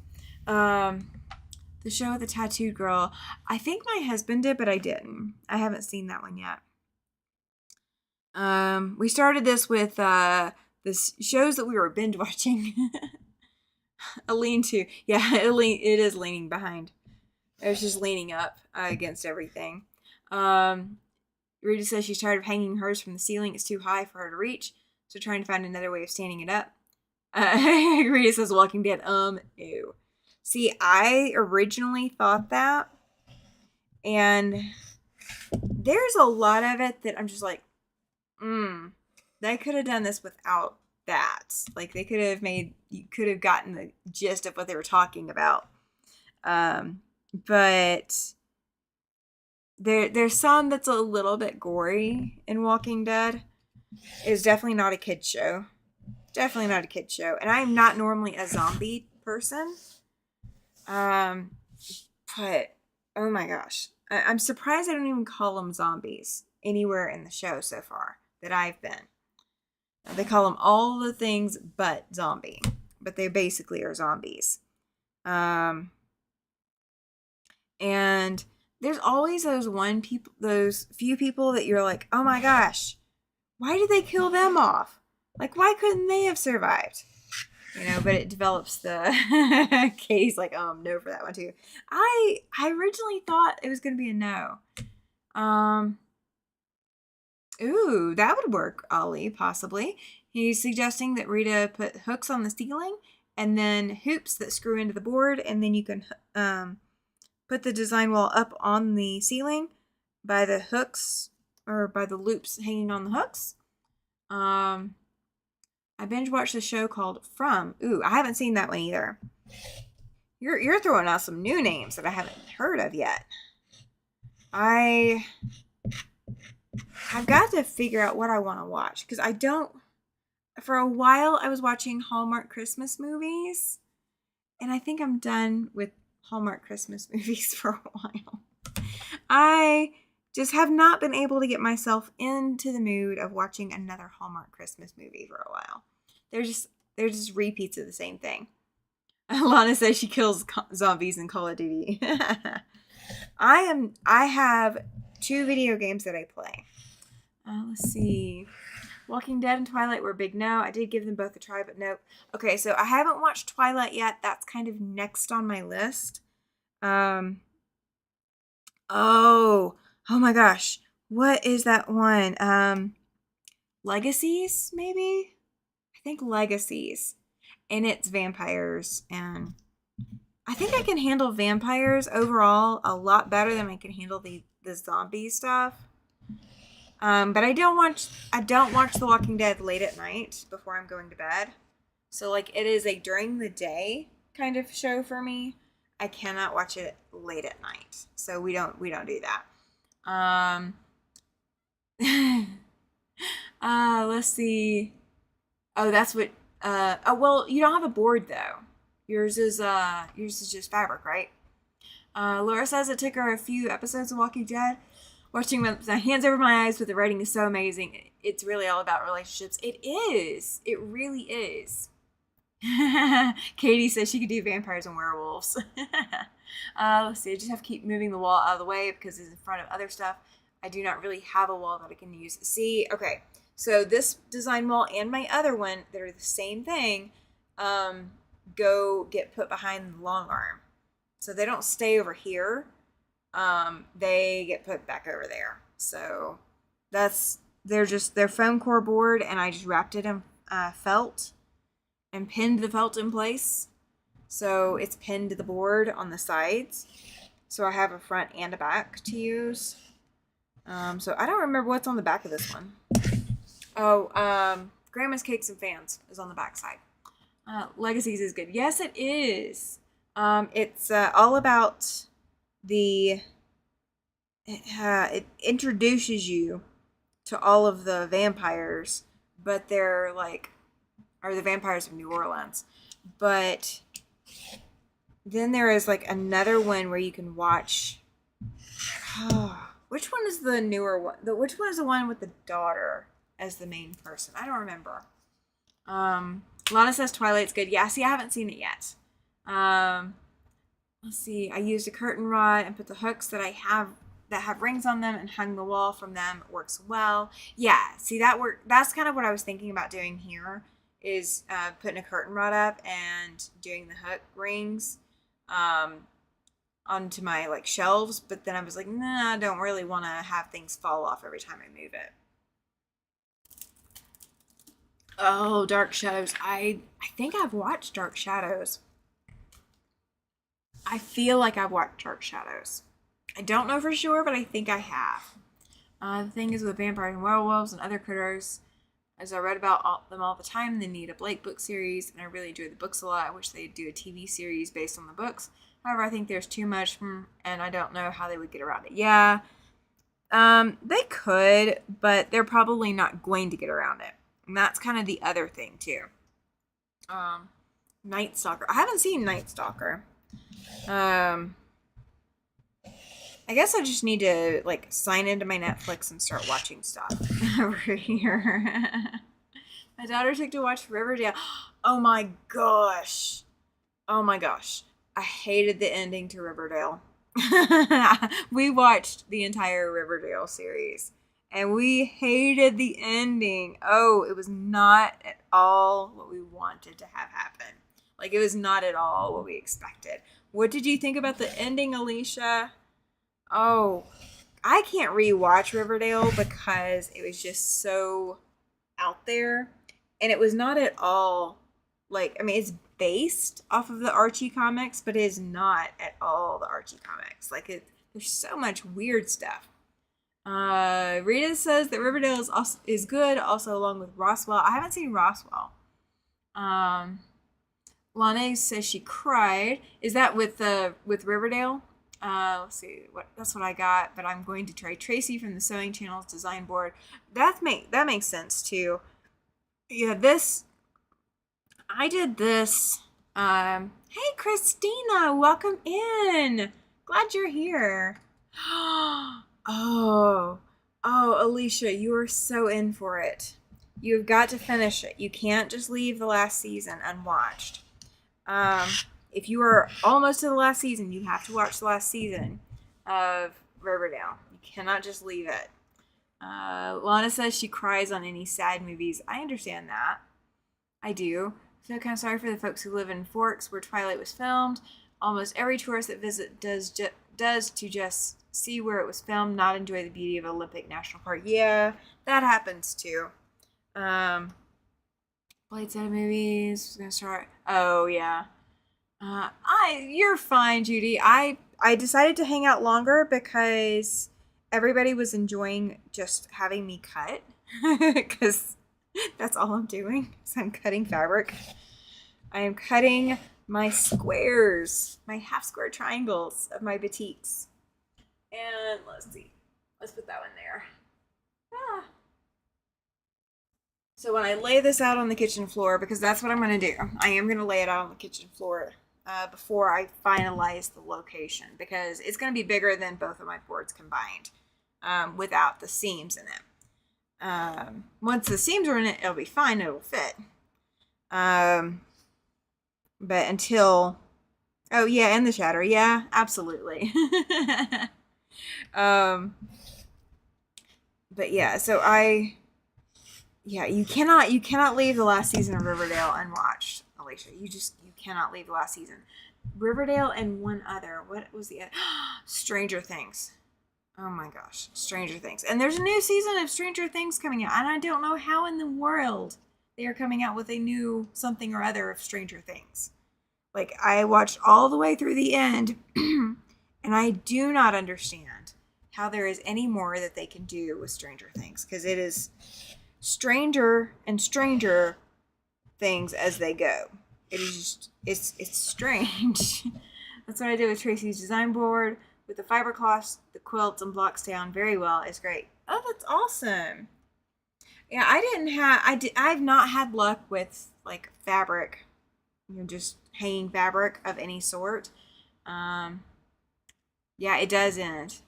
The show with the tattooed girl. I think my husband did, but I didn't. I haven't seen that one yet. We started this with the shows that we were binge watching. A lean-to. Yeah, it is leaning behind. It's just leaning up against everything. Rita says she's tired of hanging hers from the ceiling. It's too high for her to reach, so trying to find another way of standing it up. Rita says Walking Dead. Ew. See, I originally thought that, and there's a lot of it that I'm just like, they could have done this without that. Like you could have gotten the gist of what they were talking about. But there's some that's a little bit gory in Walking Dead. It's definitely not a kid's show. Definitely not a kid's show. And I'm not normally a zombie person. But oh my gosh. I'm surprised I don't even call them zombies anywhere in the show so far that I've been. They call them all the things but zombie, but they basically are zombies. And there's always those few people that you're like, oh my gosh, why did they kill them off? Like, why couldn't they have survived? You know, but it develops the case like, no for that one too. I originally thought it was gonna be a no. Ooh, that would work, Ollie, possibly. He's suggesting that Rita put hooks on the ceiling and then hoops that screw into the board, and then you can put the design wall up on the ceiling by the hooks or by the loops hanging on the hooks. I binge watched a show called From. Ooh, I haven't seen that one either. You're throwing out some new names that I haven't heard of yet. I've got to figure out what I want to watch because I don't. For a while, I was watching Hallmark Christmas movies, and I think I'm done with Hallmark Christmas movies for a while. I just have not been able to get myself into the mood of watching another Hallmark Christmas movie for a while. They're just repeats of the same thing. Lana says she kills zombies in Call of Duty. I have 2 video games that I play. Let's see. Walking Dead and Twilight were big no. I did give them both a try, but nope. Okay, so I haven't watched Twilight yet. That's kind of next on my list. Oh my gosh. What is that one? Legacies, maybe? I think Legacies. And it's vampires, and I think I can handle vampires overall a lot better than I can handle the zombie stuff. But I don't watch The Walking Dead late at night before I'm going to bed. So like it is a during the day kind of show for me. I cannot watch it late at night. So we don't do that. Let's see. Oh, that's what well, you don't have a board though. Yours is just fabric, right? Laura says it took her a few episodes of Walking Dead. Watching with my hands over my eyes, but the writing is so amazing. It's really all about relationships. It is. It really is. Katie says she could do vampires and werewolves. Let's see. I just have to keep moving the wall out of the way because it's in front of other stuff. I do not really have a wall that I can use. See, okay. So this design wall and my other one that are the same thing go get put behind the long arm. So they don't stay over here. They get put back over there. So they're foam core board, and I just wrapped it in felt and pinned the felt in place. So it's pinned to the board on the sides. So I have a front and a back to use. So I don't remember what's on the back of this one. Oh, Grandma's Cakes and Fans is on the back side. Legacies is good. Yes, it is. It's all about it introduces you to all of the vampires, but they're like, or the vampires of New Orleans. But then there is like another one where you can watch. Which one is the newer one? Which one is the one with the daughter as the main person? I don't remember. Lana says Twilight's good. Yeah, see, I haven't seen it yet. Let's see. I used a curtain rod and put the hooks that have rings on them and hung the wall from them. It works well. Yeah, see, that's kind of what I was thinking about doing here is putting a curtain rod up and doing the hook rings onto my like shelves. But then I was like, nah, I don't really want to have things fall off every time I move it. Oh, Dark Shadows. I think I've watched Dark Shadows. I feel like I've watched Dark Shadows. I don't know for sure, but I think I have. The thing is with vampires and werewolves and other critters, as I read about them all the time, they need a Blake book series, and I really enjoy the books a lot. I wish they'd do a TV series based on the books. However, I think there's too much, and I don't know how they would get around it. Yeah, they could, but they're probably not going to get around it. And that's kind of the other thing, too. Night Stalker. I haven't seen Night Stalker. I guess I just need to like sign into my Netflix and start watching stuff over here. My daughter took to watch Riverdale. Oh my gosh. I hated the ending to Riverdale. We watched the entire Riverdale series and we hated the ending. Oh, it was not at all what we wanted to have happen. Like, it was not at all what we expected. What did you think about the ending, Alicia? Oh, I can't rewatch Riverdale because it was just so out there. And it was not at all like, I mean, it's based off of the Archie comics, but it is not at all the Archie comics. Like, there's so much weird stuff. Rita says that Riverdale is good, also along with Roswell. I haven't seen Roswell. Lana says she cried. Is that with Riverdale? Let's see. That's what I got. But I'm going to try Tracy from the Sewing Channel's design board. That makes sense too. Yeah, I did this. Hey, Christina, welcome in. Glad you're here. Oh, Alicia, you are so in for it. You've got to finish it. You can't just leave the last season unwatched. If you are almost to the last season, you have to watch the last season of Riverdale. You cannot just leave it. Lana says she cries on any sad movies. I understand that. I do. I feel kind of sorry for the folks who live in Forks, where Twilight was filmed. Almost every tourist that visits does to just see where it was filmed, not enjoy the beauty of Olympic National Park. Yeah, that happens too. Blade Set of movies was gonna start. Oh yeah. You're fine, Judy. I decided to hang out longer because everybody was enjoying just having me cut, because that's all I'm doing. So I'm cutting fabric. I am cutting my squares, my half square triangles of my batiks. And let's see. Let's put that one there. Ah. So when I lay this out on the kitchen floor, because that's what I'm going to do, I am going to lay it out on the kitchen floor before I finalize the location, because it's going to be bigger than both of my boards combined without the seams in it. Once the seams are in it, it'll be fine. It'll fit. But until... Oh, yeah, and the shatter. Yeah, absolutely. But yeah, so you cannot leave the last season of Riverdale unwatched, Alicia. You cannot leave the last season. Riverdale and one other. What was the other? Stranger Things. Oh my gosh, Stranger Things. And there's a new season of Stranger Things coming out, and I don't know how in the world they are coming out with a new something or other of Stranger Things. Like, I watched all the way through the end, and I do not understand how there is any more that they can do with Stranger Things, because it is stranger and stranger things as they go. It is just, it's strange. That's what I did with Tracy's design board. With the fiber cloths, the quilts, and blocks down very well. It's great. Oh, that's awesome. Yeah, I've not had luck with, like, fabric, just hanging fabric of any sort. Yeah, it does end.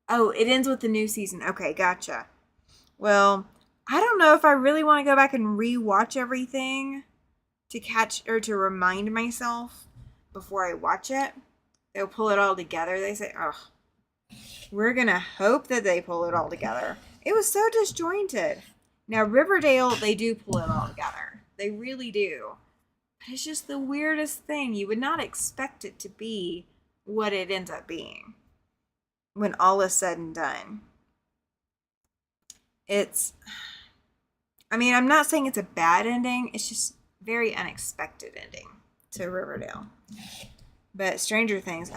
Oh, it ends with the new season. Okay, gotcha. Well, I don't know if I really want to go back and rewatch everything to catch or to remind myself before I watch it. They'll pull it all together. They say, oh, we're going to hope that they pull it all together. It was so disjointed. Now, Riverdale, they do pull it all together. They really do. But it's just the weirdest thing. You would not expect it to be what it ends up being when all is said and done. I'm not saying it's a bad ending. It's just very unexpected ending to Riverdale. But Stranger Things,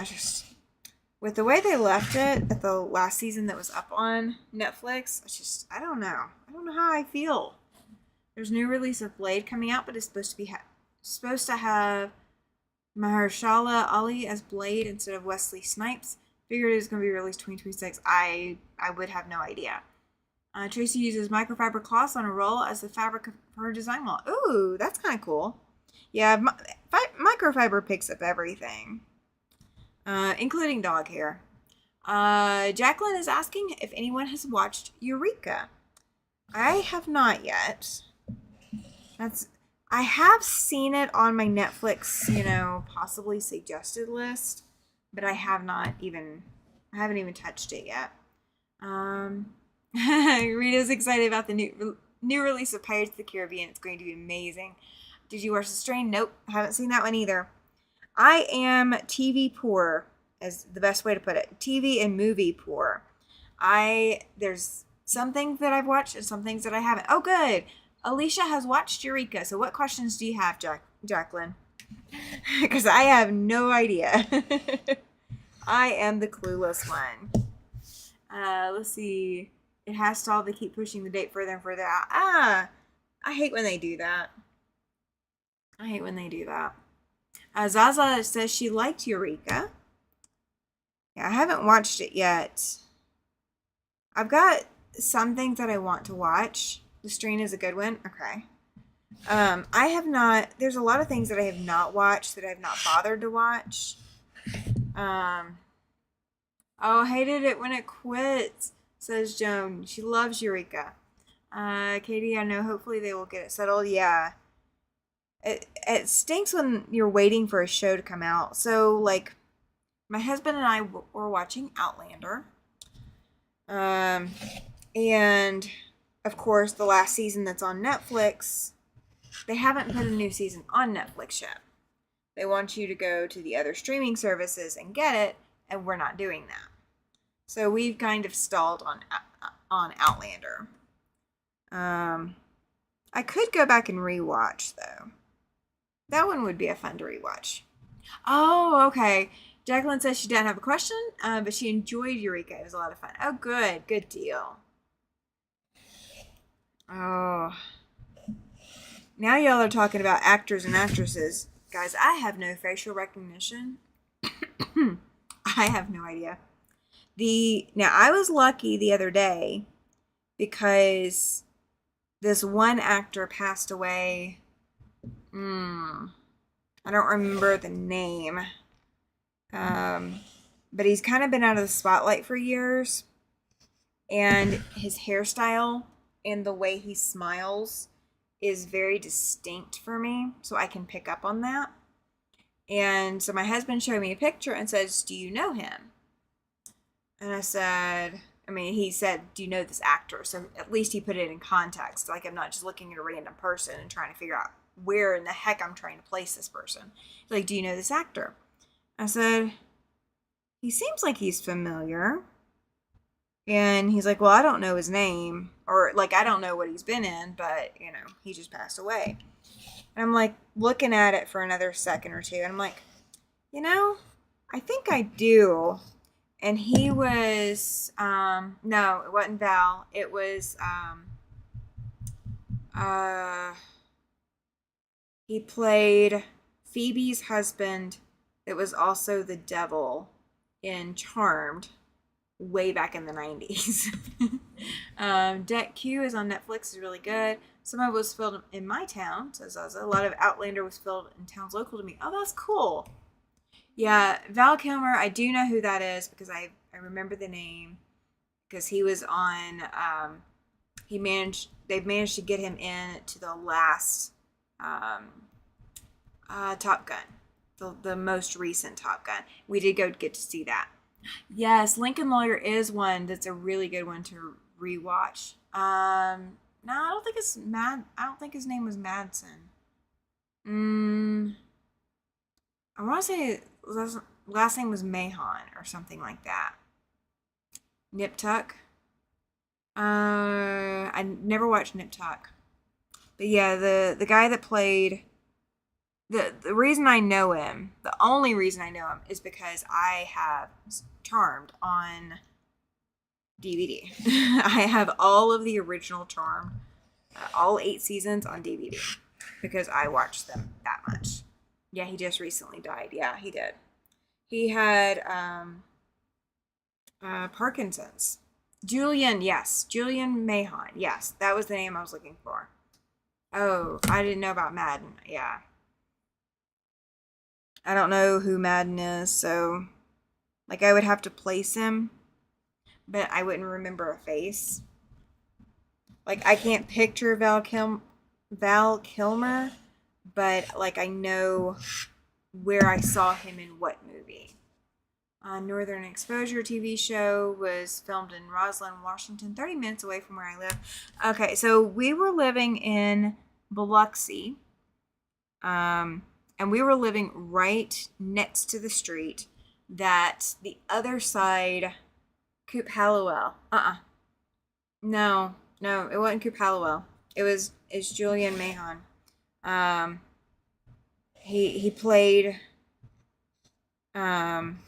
with the way they left it at the last season that was up on Netflix, I don't know. I don't know how I feel. There's a new release of Blade coming out, but it's supposed to have Mahershala Ali as Blade instead of Wesley Snipes. Figured it was going to be released 2026. I would have no idea. Tracy uses microfiber cloths on a roll as the fabric of her design wall. Ooh, that's kind of cool. Yeah, microfiber picks up everything, including dog hair. Jacqueline is asking if anyone has watched Eureka. I have not yet. I have seen it on my Netflix, possibly suggested list, but I haven't even touched it yet. Rita's excited about the new release of Pirates of the Caribbean. It's going to be amazing. Did you watch The Strain? Nope, haven't seen that one either. I am TV poor, is the best way to put it. TV and movie poor. There's some things that I've watched and some things that I haven't. Oh, good. Alicia has watched Eureka. So what questions do you have, Jacqueline? Because I have no idea. I am the clueless one. Let's see. It has stalled. They keep pushing the date further and further out. I hate when they do that. Zaza says she liked Eureka. Yeah, I haven't watched it yet. I've got some things that I want to watch. The Strain is a good one. Okay. I have not. There's a lot of things that I have not watched that I have not bothered to watch. Oh, hated it when it quit, says Joan. She loves Eureka. Katie, I know. Hopefully they will get it settled. Yeah. It stinks when you're waiting for a show to come out. So, like, my husband and I were watching Outlander. And, of course, the last season that's on Netflix, they haven't put a new season on Netflix yet. They want you to go to the other streaming services and get it, and we're not doing that. So we've kind of stalled on Outlander. I could go back and rewatch, though. That one would be a fun to rewatch. Oh, okay. Jacqueline says she didn't have a question, but she enjoyed Eureka. It was a lot of fun. Oh, good. Good deal. Oh. Now y'all are talking about actors and actresses. Guys, I have no facial recognition. I have no idea. Now, I was lucky the other day because this one actor passed away. I don't remember the name. But he's kind of been out of the spotlight for years. And his hairstyle and the way he smiles is very distinct for me. So I can pick up on that. And so my husband showed me a picture and says, "Do you know him?" And I said, he said, "Do you know this actor?" So at least he put it in context. Like I'm not just looking at a random person and trying to figure out where in the heck I'm trying to place this person. He's like, "Do you know this actor?" I said, "He seems like he's familiar." And he's like, "Well, I don't know his name. Or like, I don't know what he's been in, but he just passed away." And I'm like looking at it for another second or two. And I'm like, I think I do. And he was, no, it wasn't Val. It was, he played Phoebe's husband. It was also the devil in Charmed way back in the 90s. Deck Q is on Netflix. It's really good. Some of it was filmed in my town, says Zaza. A lot of Outlander was filmed in towns local to me. Oh, that's cool. Yeah, Val Kilmer, I do know who that is because I remember the name because he was on, they've managed to get him in to the last Top Gun, the most recent Top Gun. We did go get to see that. Yes, Lincoln Lawyer is one that's a really good one to rewatch. No, I don't think it's I don't think his name was Madsen. I want to say last name was Mahon or something like that. Nip Tuck. I never watched Nip Tuck. But yeah, the guy that played the reason I know him, the only reason I know him is because I have Charmed on DVD. I have all of the original Charmed, all 8 seasons on DVD because I watched them that much. Yeah, he just recently died. Yeah, he did. He had Parkinson's. Julian Mahon. Yes, that was the name I was looking for. Oh, I didn't know about Madden. Yeah. I don't know who Madden is, so like I would have to place him, but I wouldn't remember a face. Like I can't picture Val Kilmer, but like I know where I saw him in what movie. Northern Exposure TV show was filmed in Roslyn, Washington, 30 minutes away from where I live. Okay, so we were living in Biloxi, and we were living right next to the street that the other side, Coop Hallowell. No, it wasn't Coop Hallowell. It's Julian Mahon. Um, he played um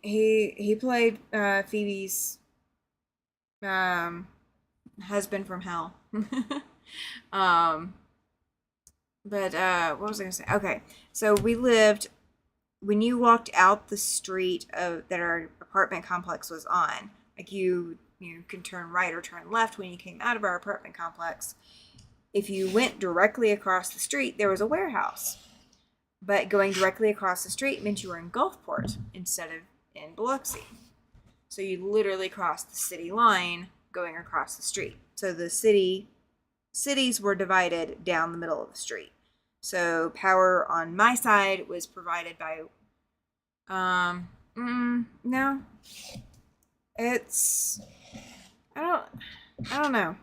he played Phoebe's um husband from hell. um but what was I gonna say? Okay, so we lived when you walked out the street of that our apartment complex was on, like you can turn right or turn left when you came out of our apartment complex. If you went directly across the street, there was a warehouse. But going directly across the street meant you were in Gulfport instead of in Biloxi. So you literally crossed the city line going across the street. So the cities were divided down the middle of the street. So power on my side was provided by no. It's I don't know.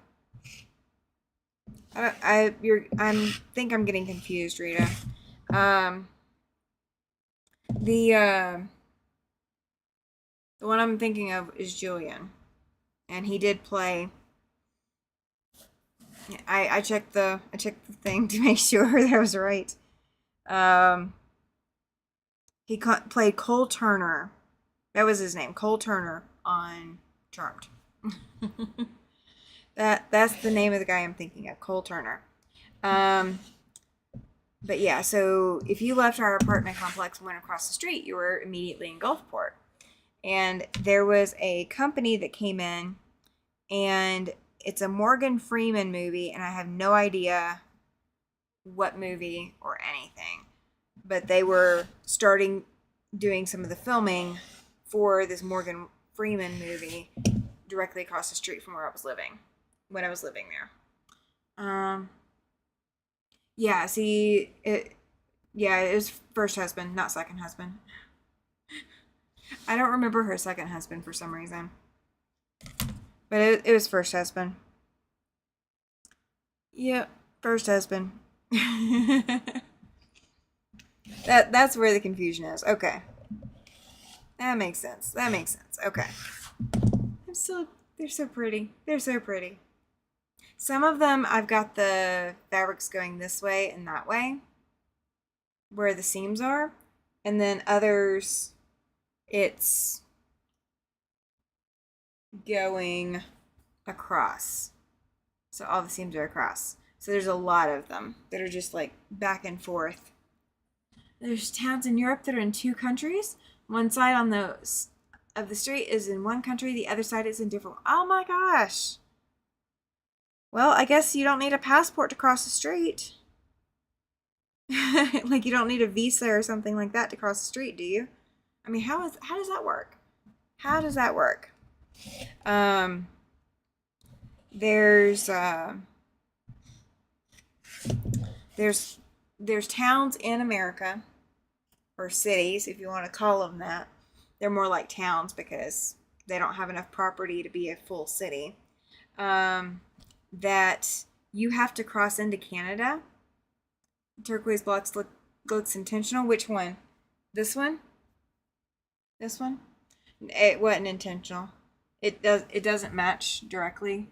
I think I'm getting confused, Rita. Um the one I'm thinking of is Julian. And he did play. I checked the thing to make sure that was right. He played Cole Turner. That was his name, Cole Turner on Charmed. That's the name of the guy I'm thinking of, Cole Turner. But yeah, so if you left our apartment complex and went across the street, you were immediately in Gulfport. And there was a company that came in, and it's a Morgan Freeman movie, and I have no idea what movie or anything. But they were starting doing some of the filming for this Morgan Freeman movie directly across the street from where I was living when I was living there. Yeah, see, it was first husband, not second husband. I don't remember her second husband for some reason. But it was first husband. Yep, first husband. That's where the confusion is. Okay. That makes sense. Okay. They're so pretty. They're so pretty. Some of them I've got the fabrics going this way and that way where the seams are, and then others it's going across. So all the seams are across. So there's a lot of them that are just like back and forth. There's towns in Europe that are in two countries. One side of the street is in one country, the other side is in different. Oh my gosh. Well, I guess you don't need a passport to cross the street. Like you don't need a visa or something like that to cross the street, do you? I mean, how does that work? How does that work? There's towns in America, or cities, if you want to call them that. They're more like towns because they don't have enough property to be a full city. That you have to cross into Canada. Turquoise blocks looks intentional. Which one? This one? This one? It wasn't intentional. It doesn't match directly.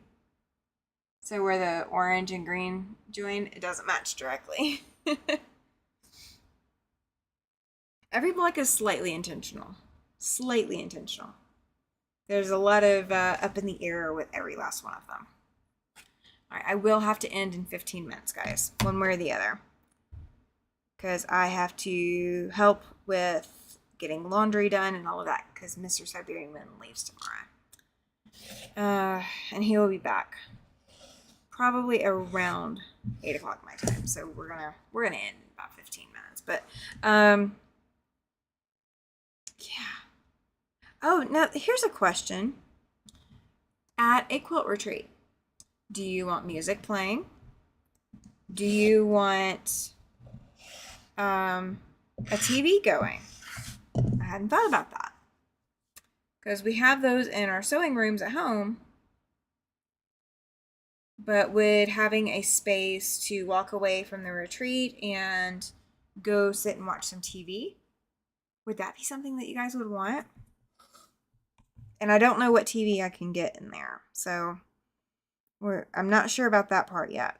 So where the orange and green join, it doesn't match directly. Every block is slightly intentional. Slightly intentional. There's a lot of up in the air with every last one of them. All right, I will have to end in 15 minutes, guys, one way or the other. Because I have to help with getting laundry done and all of that, because Mr. Siberian Moon leaves tomorrow. And he will be back probably around 8 o'clock my time. So we're gonna end in about 15 minutes. But yeah. Oh, now here's a question. At a quilt retreat, do you want music playing? Do you want a TV going? hadn't thought about that. Because we have those in our sewing rooms at home. But would having a space to walk away from the retreat and go sit and watch some TV, would that be something that you guys would want? And I don't know what TV I can get in there. So I'm not sure about that part yet.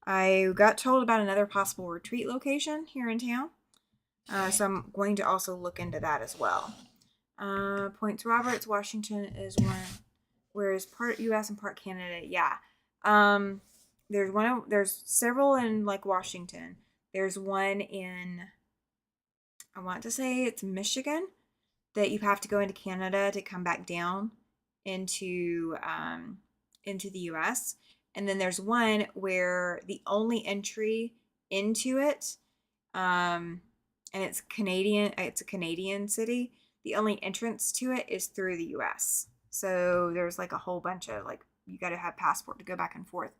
I got told about another possible retreat location here in town. So I'm going to also look into that as well. Point Roberts, Washington is one, whereas part US and part Canada. Yeah. There's several in like Washington. There's one in, I want to say it's Michigan, that you have to go into Canada to come back down into the US. And then there's one where the only entry into it, and it's a Canadian city. The only entrance to it is through the US. So there's like a whole bunch of like, you got to have passport to go back and forth.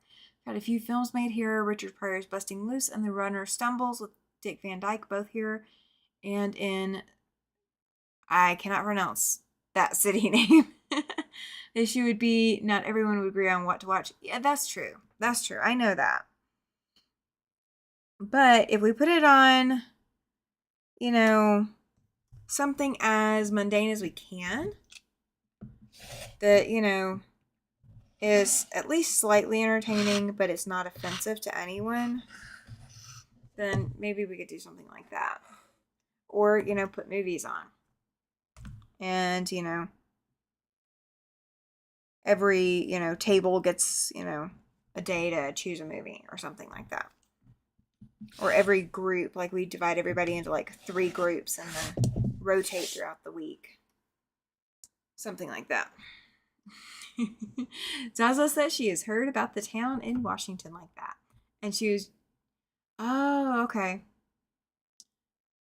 Got a few films made here. Richard Pryor's Busting Loose and The Runner Stumbles with Dick Van Dyke, both here. And in, I cannot pronounce that city name. The issue would be not everyone would agree on what to watch. Yeah, that's true. That's true. I know that. But if we put it on, something as mundane as we can, that, is at least slightly entertaining, but it's not offensive to anyone, then maybe we could do something like that. Or, put movies on. And, every, table gets, a day to choose a movie or something like that. Or every group, like we divide everybody into like 3 groups and then rotate throughout the week. Something like that. Zaza says she has heard about the town in Washington like that. And she was, oh, okay.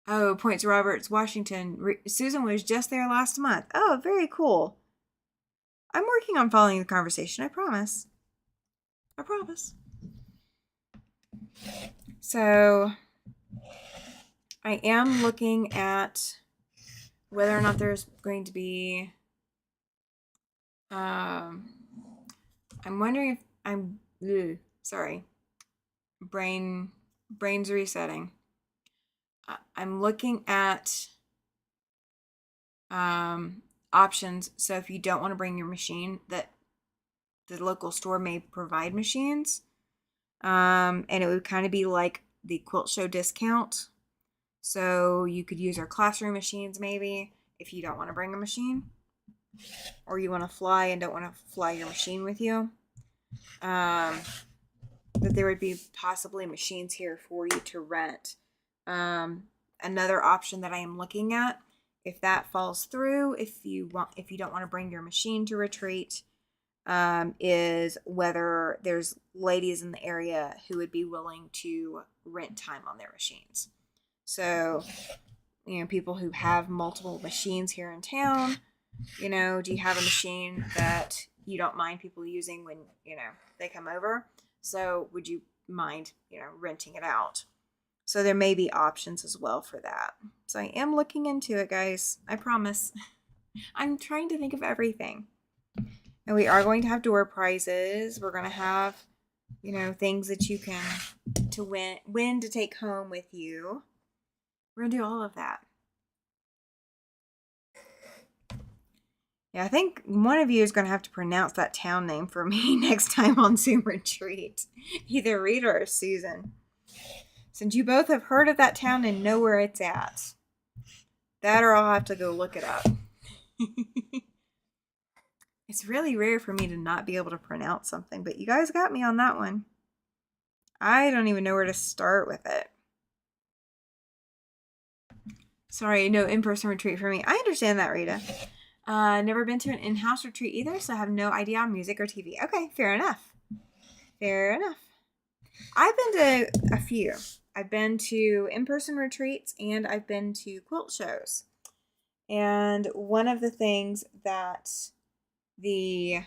Oh, Point Roberts, Washington. Susan was just there last month. Oh, very cool. I'm working on following the conversation, I promise. I promise. So, I am looking at whether or not there's going to be, I'm wondering if sorry, brain's resetting. I'm looking at options. So if you don't want to bring your machine, that the local store may provide machines. And it would kind of be like the Quilt Show discount. So you could use our classroom machines maybe if you don't want to bring a machine. Or you want to fly and don't want to fly your machine with you. That there would be possibly machines here for you to rent. Another option that I am looking at, if that falls through, if you don't want to bring your machine to retreat, is whether there's ladies in the area who would be willing to rent time on their machines. So, people who have multiple machines here in town, do you have a machine that you don't mind people using when, they come over? So would you mind, renting it out? So there may be options as well for that. So I am looking into it, guys. I promise. I'm trying to think of everything. And we are going to have door prizes. We're going to have, things that you can to win to take home with you. We're going to do all of that. Yeah, I think one of you is going to have to pronounce that town name for me next time on Zoom Retreat. Either Rita or Susan. Since you both have heard of that town and know where it's at. That or I'll have to go look it up. It's really rare for me to not be able to pronounce something, but you guys got me on that one. I don't even know where to start with it. Sorry, no in-person retreat for me. I understand that, Rita. Never been to an in-house retreat either, so I have no idea on music or TV. Okay, fair enough. Fair enough. I've been to a few. I've been to in-person retreats and I've been to quilt shows. And one of the things that the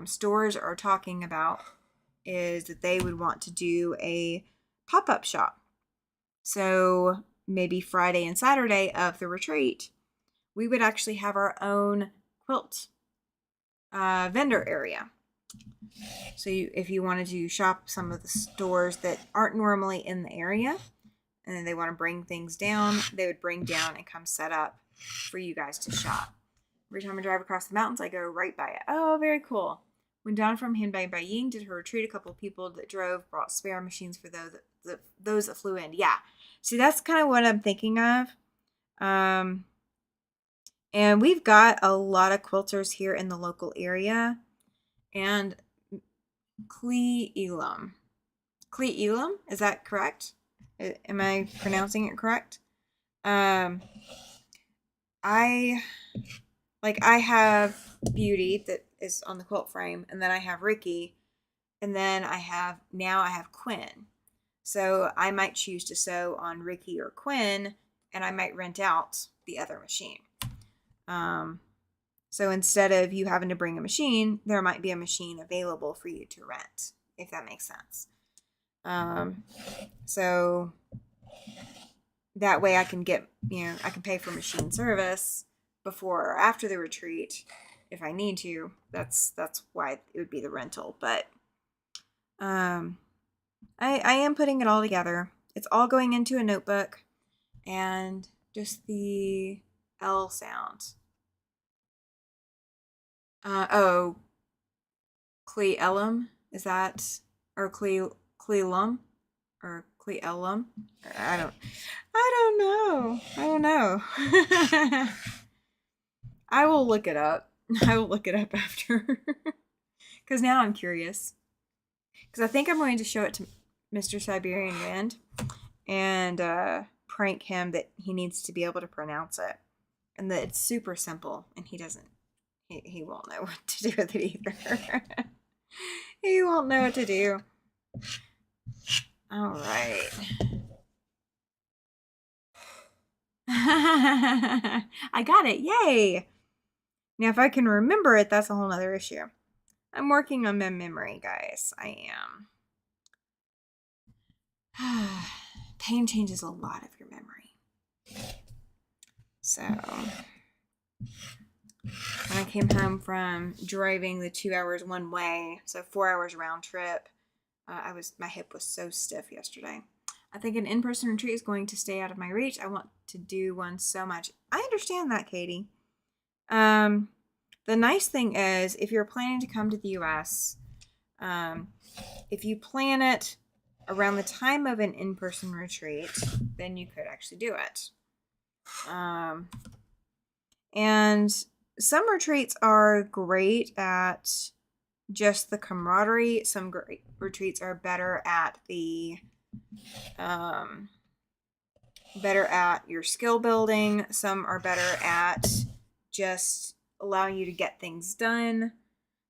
stores are talking about is that they would want to do a pop-up shop. So maybe Friday and Saturday of the retreat, we would actually have our own quilt vendor area. So if you wanted to shop some of the stores that aren't normally in the area, and then they want to bring things down, they would bring down and come set up for you guys to shop. Every time I drive across the mountains, I go right by it. Oh, very cool. When Dawn from Hanbei Baiying did her retreat, a couple of people that drove brought spare machines for those that flew in. Yeah. See, that's kind of what I'm thinking of. And we've got a lot of quilters here in the local area. And Klee Elam. Klee Elam, is that correct? Am I pronouncing it correct? I have Beauty that is on the quilt frame, and then I have Ricky, and then I have Quinn. So I might choose to sew on Ricky or Quinn, and I might rent out the other machine. So instead of you having to bring a machine, there might be a machine available for you to rent, if that makes sense. So that way I can get, I can pay for machine service before or after the retreat if I need to. That's why it would be the rental. But I am putting it all together. It's all going into a notebook, and just the L sound. Klee Elam, is that, or Cleelum, or Cleelum? I don't know. I will look it up. I will look it up after, because now I'm curious. Because I think I'm going to show it to Mr. Siberian Wind and prank him that he needs to be able to pronounce it, and that it's super simple, and he doesn't. He won't know what to do with it either. He won't know what to do. All right. I got it. Yay. Now, if I can remember it, that's a whole nother issue. I'm working on my memory, guys. I am. Pain changes a lot of your memory. So, when I came home from driving the 2 hours one way, so 4 hours round trip, my hip was so stiff yesterday. I think an in-person retreat is going to stay out of my reach. I want to do one so much. I understand that, Katie. The nice thing is, if you're planning to come to the U.S., if you plan it around the time of an in-person retreat, then you could actually do it. And some retreats are great at just the camaraderie. Some great retreats are better at your skill building. Some are better at just allowing you to get things done.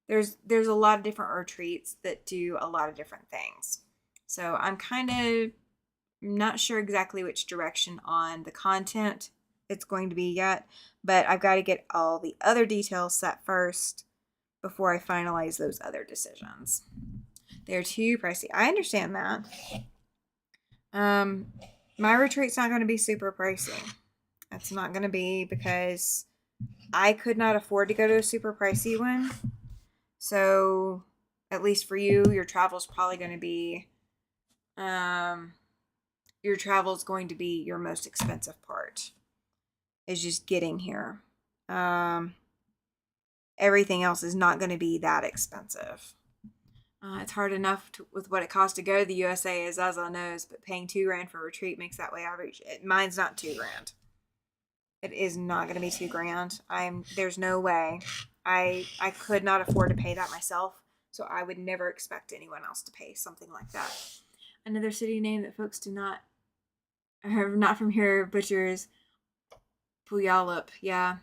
There's a lot of different retreats that do a lot of different things. So I'm kind of not sure exactly which direction on the content it's going to be yet, but I've got to get all the other details set first before I finalize those other decisions. They're too pricey. I understand that. My retreat's not going to be super pricey. It's not going to be, because I could not afford to go to a super pricey one. So, at least for you, your travel's probably going to be, your most expensive part, is just getting here. Everything else is not going to be that expensive. It's hard enough with what it costs to go to the USA, as Zaza knows, but paying $2,000 for a retreat makes that way average. Mine's not $2,000. It is not going to be $2,000. There's no way. I could not afford to pay that myself, so I would never expect anyone else to pay something like that. Another city name that folks are not from here butchers, Puyallup. Yeah.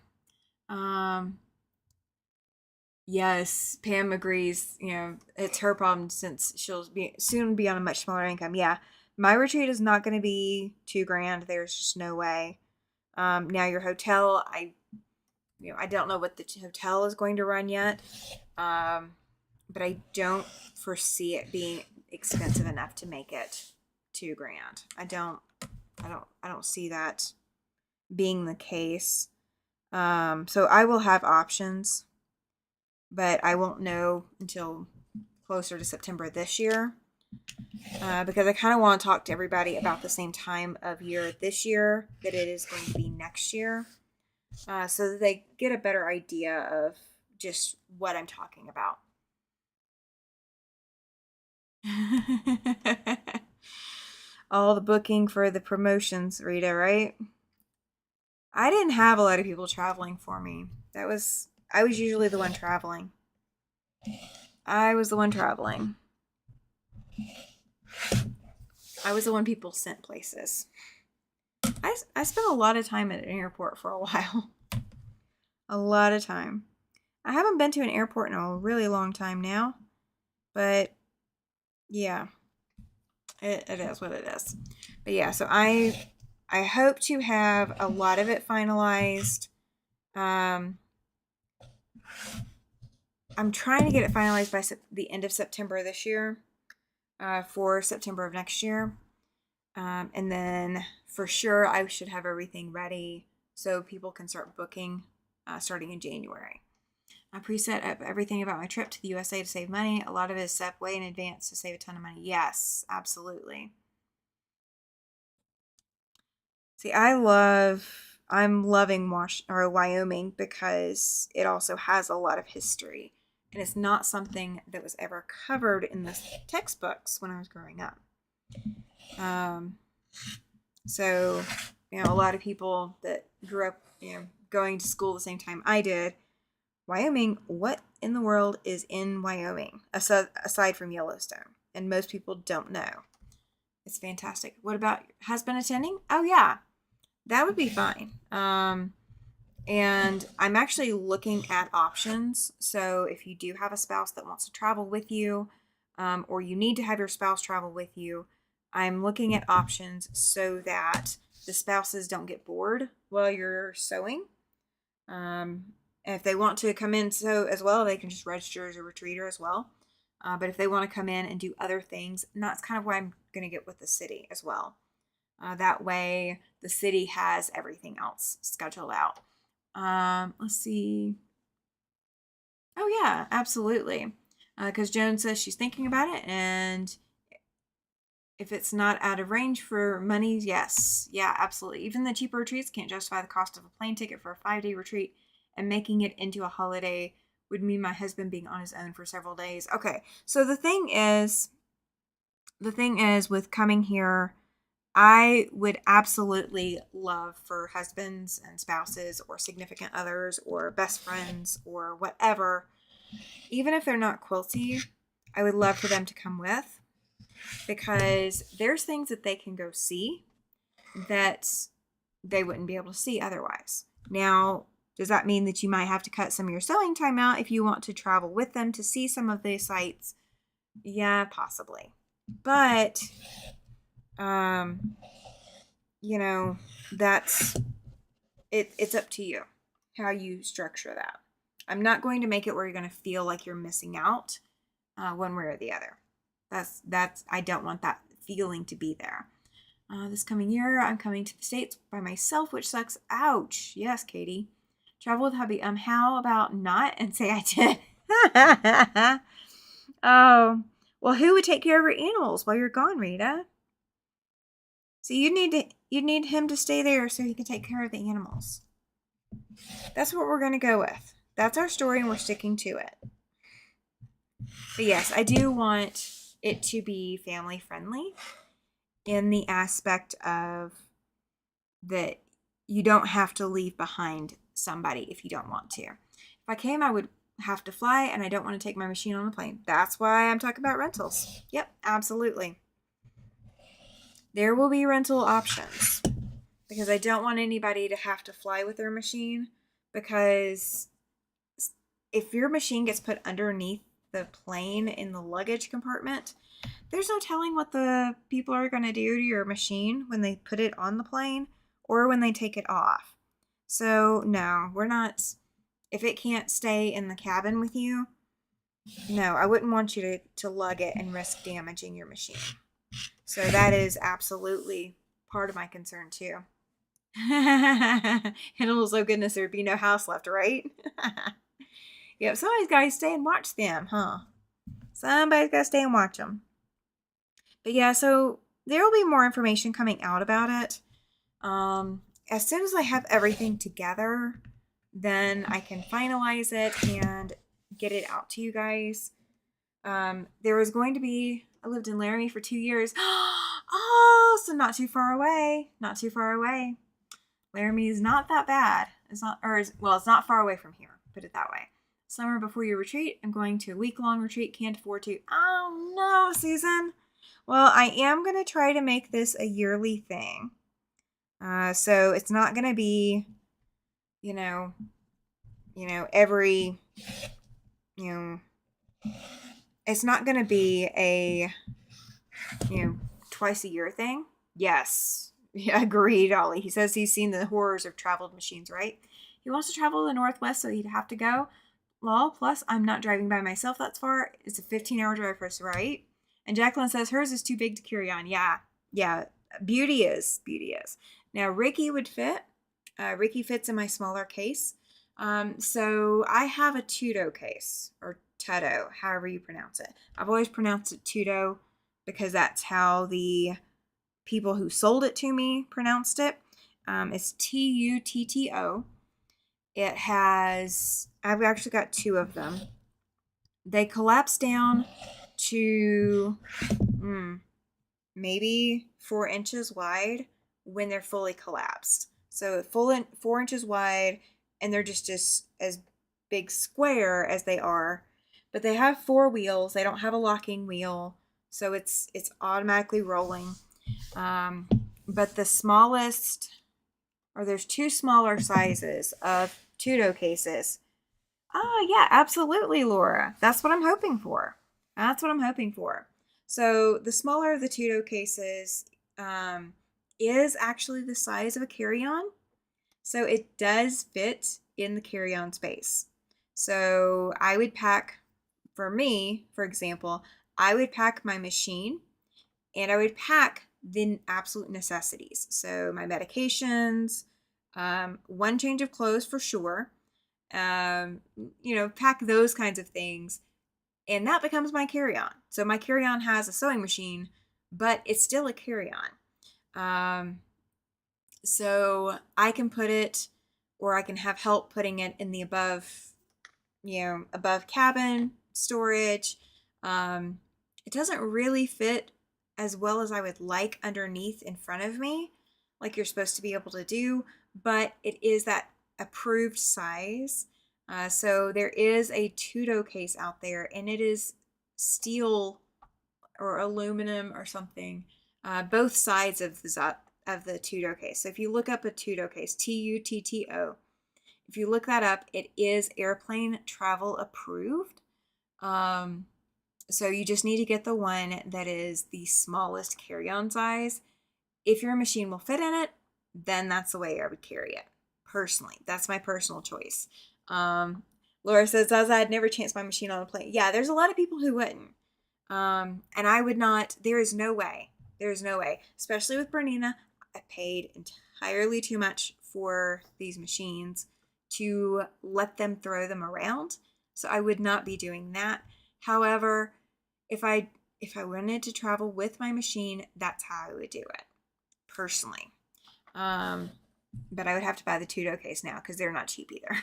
Yes, Pam agrees. It's her problem since she'll soon be on a much smaller income. Yeah, my retreat is not going to be $2,000. There's just no way. Now your hotel, I don't know what the hotel is going to run yet, but I don't foresee it being expensive enough to make it $2,000. I don't see that being the case. So I will have options, but I won't know until closer to September this year. Because I kind of want to talk to everybody about the same time of year this year that it is going to be next year, so that they get a better idea of just what I'm talking about. All the booking for the promotions, Rita, right? I didn't have a lot of people traveling for me. I was usually the one traveling. I was the one traveling. I was the one people sent places. I spent a lot of time at an airport for a while. A lot of time. I haven't been to an airport in a really long time now, but yeah, it is what it is. But yeah, so I hope to have a lot of it finalized. I'm trying to get it finalized by the end of September this year, for September of next year. And then for sure, I should have everything ready so people can start booking starting in January. I preset up everything about my trip to the USA to save money. A lot of it is set up way in advance to save a ton of money. Yes, absolutely. See, I'm loving Wyoming because it also has a lot of history. And it's not something that was ever covered in the textbooks when I was growing up. So, a lot of people that grew up, going to school the same time I did, Wyoming, what in the world is in Wyoming aside from Yellowstone? And most people don't know. It's fantastic. What about husband attending? Oh yeah, that would be fine. And I'm actually looking at options. So if you do have a spouse that wants to travel with you, or you need to have your spouse travel with you, I'm looking at options so that the spouses don't get bored while you're sewing. And if they want to come in sew as well, they can just register as a retreater as well. But if they want to come in and do other things, and that's kind of why I'm going to get with the city as well. That way, the city has everything else scheduled out. Let's see. Oh, yeah, absolutely. Because Joan says she's thinking about it, and if it's not out of range for money, yes. Yeah, absolutely. Even the cheaper retreats can't justify the cost of a plane ticket for a 5-day retreat, and making it into a holiday would mean my husband being on his own for several days. Okay, so the thing is with coming here, I would absolutely love for husbands and spouses or significant others or best friends or whatever, even if they're not quilty, I would love for them to come with, because there's things that they can go see that they wouldn't be able to see otherwise. Now, does that mean that you might have to cut some of your sewing time out if you want to travel with them to see some of these sites? Yeah, possibly. But that's it's up to you how you structure that. I'm not going to make it where you're going to feel like you're missing out one way or the other. That's I don't want that feeling to be there. This coming year, I'm coming to the States by myself, which sucks. Ouch. Yes, Katie. Travel with hubby. How about not and say I did? Oh, well, who would take care of your animals while you're gone, Rita? So you need him to stay there so he can take care of the animals. That's what we're going to go with. That's our story, and we're sticking to it. But yes, I do want it to be family friendly in the aspect of that you don't have to leave behind somebody if you don't want to. If I came, I would have to fly, and I don't want to take my machine on the plane. That's why I'm talking about rentals. Yep, absolutely. There will be rental options because I don't want anybody to have to fly with their machine, because if your machine gets put underneath the plane in the luggage compartment, there's no telling what the people are going to do to your machine when they put it on the plane or when they take it off. So no, we're not. If it can't stay in the cabin with you, no, I wouldn't want you to lug it and risk damaging your machine. So that is absolutely part of my concern too. And also, goodness, there'd be no house left, right? Yep, somebody's got to stay and watch them, huh? Somebody's got to stay and watch them. But yeah, so there will be more information coming out about it. As soon as I have everything together, then I can finalize it and get it out to you guys. There was going to be, I lived in Laramie for 2 years. Oh, so not too far away. Not too far away. Laramie is not that bad. It's not, well, it's not far away from here. Put it that way. Summer before your retreat, I'm going to a week-long retreat. Can't afford to. Oh no, Susan. Well, I am going to try to make this a yearly thing. So it's not going to be, you know, every, it's not going to be a, twice a year thing. Yes. Yeah, agreed, Ollie. He says he's seen the horrors of traveled machines, right? He wants to travel to the Northwest, so he'd have to go. Well, plus I'm not driving by myself that far. It's a 15-hour drive for us, right? And Jacqueline says hers is too big to carry on. Yeah. Beauty is. Now Ricky would fit. Ricky fits in my smaller case. So I have a Tudo case, or Tudo, however you pronounce it. I've always pronounced it Tudo because that's how the people who sold it to me pronounced it. It's Tutto. It has, I've actually got 2 of them. They collapse down to maybe 4 inches wide when they're fully collapsed. So 4 inches wide, and they're just as big square as they are. But they have 4 wheels. They don't have a locking wheel, so it's automatically rolling. But the smallest, or there's 2 smaller sizes of Tudo cases. Oh, yeah, absolutely, Laura. That's what I'm hoping for. So the smaller of the Tudo cases is actually the size of a carry-on. So it does fit in the carry-on space. So I would pack, for me, for example, I would pack my machine, and I would pack the absolute necessities. So my medications, 1 change of clothes for sure, pack those kinds of things. And that becomes my carry-on. So my carry-on has a sewing machine, but it's still a carry-on. So I can put it, or I can have help putting it in the above cabin storage. It doesn't really fit as well as I would like underneath in front of me, like you're supposed to be able to do, but it is that approved size. So there is a Tudo case out there, and it is steel or aluminum or something, both sides of the Tudo case. So if you look up a Tudo case, Tutto, if you look that up, it is airplane travel approved. So you just need to get the one that is the smallest carry-on size. If your machine will fit in it, then that's the way I would carry it. Personally, that's my personal choice. Laura says, as I'd never chance my machine on a plane. Yeah, there's a lot of people who wouldn't. And I would not. There is no way. Especially with Bernina, I paid entirely too much for these machines to let them throw them around. So I would not be doing that. However, if I wanted to travel with my machine, that's how I would do it, personally. But I would have to buy the Tudo case now because they're not cheap either.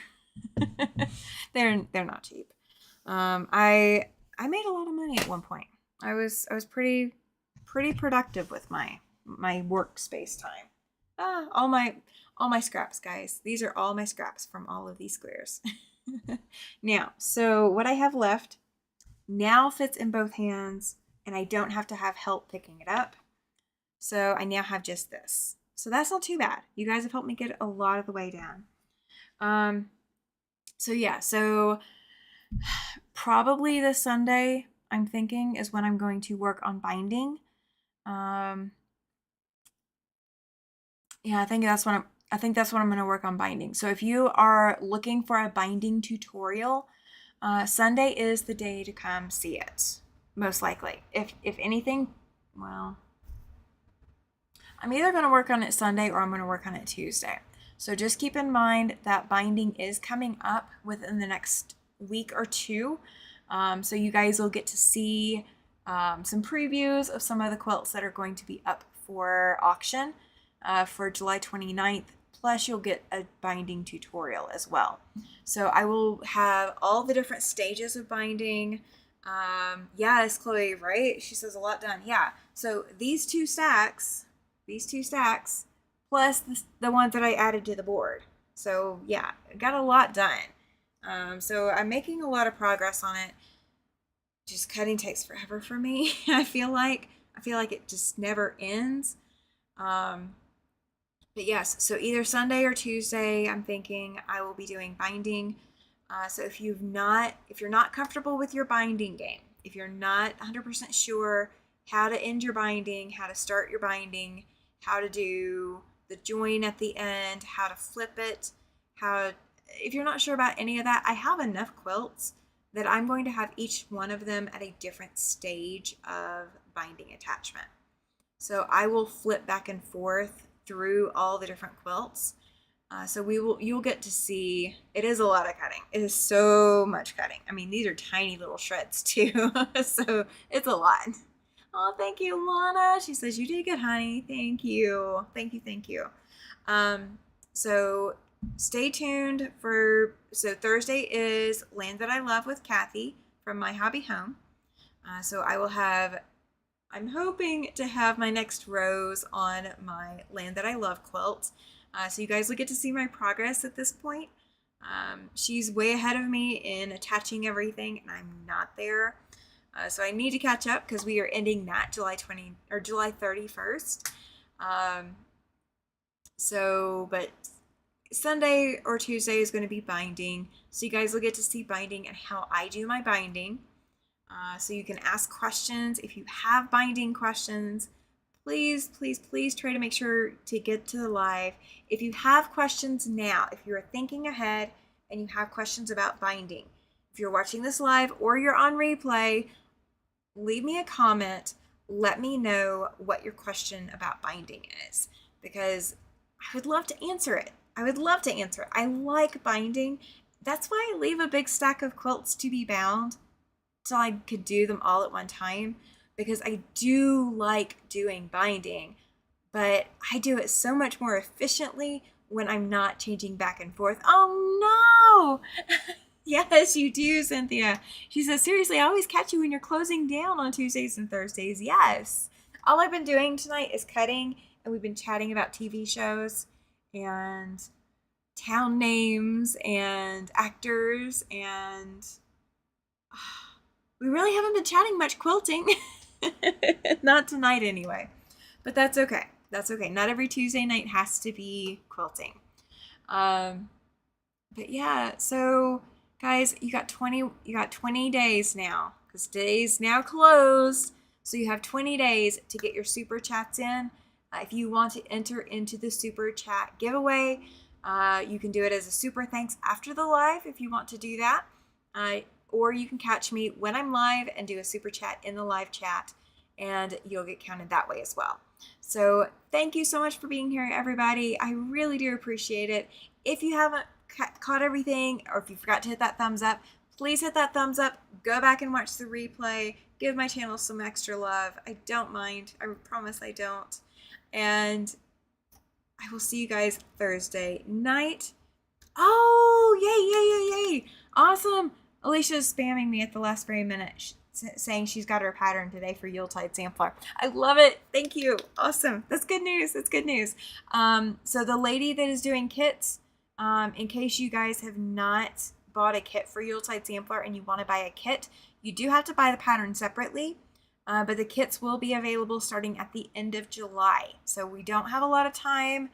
they're not cheap. I made a lot of money at one point. I was pretty productive with my workspace time. All my scraps, guys. These are all my scraps from all of these squares. Now, so what I have left now fits in both hands, and I don't have to have help picking it up. So I now have just this. So that's not too bad. You guys have helped me get a lot of the way down. So probably this Sunday, I'm thinking, is when I'm going to work on binding. I think that's when I'm going to work on binding. So if you are looking for a binding tutorial, Sunday is the day to come see it, most likely. If anything, well, I'm either going to work on it Sunday or I'm going to work on it Tuesday. So just keep in mind that binding is coming up within the next week or two. So you guys will get to see some previews of some of the quilts that are going to be up for auction for July 29th. Plus, you'll get a binding tutorial as well. So I will have all the different stages of binding. Yes, Chloe, right? She says a lot done. Yeah. So these two stacks, plus the ones that I added to the board. So yeah, got a lot done. So I'm making a lot of progress on it. Just cutting takes forever for me. I feel like it just never ends. But yes, so either Sunday or Tuesday, I'm thinking I will be doing binding. So if you're not comfortable with your binding game, if you're not 100% sure how to end your binding, how to start your binding, how to do the join at the end, how to flip it, if you're not sure about any of that, I have enough quilts that I'm going to have each one of them at a different stage of binding attachment. So I will flip back and forth through all the different quilts. So you'll get to see, it is a lot of cutting. It is so much cutting. I mean, these are tiny little shreds too. So it's a lot. Oh, thank you, Lana. She says, you did good, honey. Thank you. Thank you. So stay tuned so Thursday is Land That I Love with Kathy from My Hobby Home. So I'm hoping to have my next rows on my Land That I Love quilt. So you guys will get to see my progress at this point. She's way ahead of me in attaching everything, and I'm not there. So I need to catch up because we are ending that July 31st. But Sunday or Tuesday is going to be binding. So you guys will get to see binding and how I do my binding. So you can ask questions. If you have binding questions, please try to make sure to get to the live. If you have questions now, if you're thinking ahead and you have questions about binding, if you're watching this live or you're on replay, leave me a comment. Let me know what your question about binding is, because I would love to answer it. I like binding. That's why I leave a big stack of quilts to be bound till I could do them all at one time, because I do like doing binding, but I do it so much more efficiently when I'm not changing back and forth. Oh no! Yes, you do, Cynthia. She says, seriously, I always catch you when you're closing down on Tuesdays and Thursdays. Yes. All I've been doing tonight is cutting, and we've been chatting about TV shows and town names and actors, and we really haven't been chatting much quilting. Not tonight anyway. But that's okay. Not every Tuesday night has to be quilting. But yeah, so guys, you got 20 days now, because today's now closed. So you have 20 days to get your super chats in. If you want to enter into the super chat giveaway, you can do it as a super thanks after the live if you want to do that. Or you can catch me when I'm live and do a super chat in the live chat, and you'll get counted that way as well. So thank you so much for being here, everybody. I really do appreciate it. If you haven't caught everything, or if you forgot to hit that thumbs up, please hit that thumbs up. Go back and watch the replay. Give my channel some extra love. I don't mind. I promise I don't. And I will see you guys Thursday night. Oh, yay. Awesome. Alicia's spamming me at the last very minute, saying she's got her pattern today for Yuletide Sampler. I love it. Thank you. Awesome. That's good news. So the lady that is doing kits, in case you guys have not bought a kit for Yuletide Sampler and you want to buy a kit, you do have to buy the pattern separately. But the kits will be available starting at the end of July. So we don't have a lot of time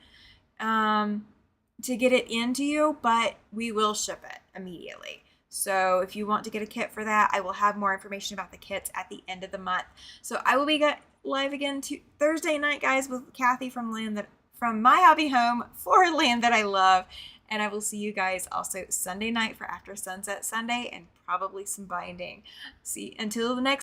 to get it into you, but we will ship it immediately. So if you want to get a kit for that, I will have more information about the kits at the end of the month. So I will be live again Thursday night, guys, with Kathy from My Hobby Home for Land That I Love. And I will see you guys also Sunday night for After Sunset Sunday and probably some binding. See, until the next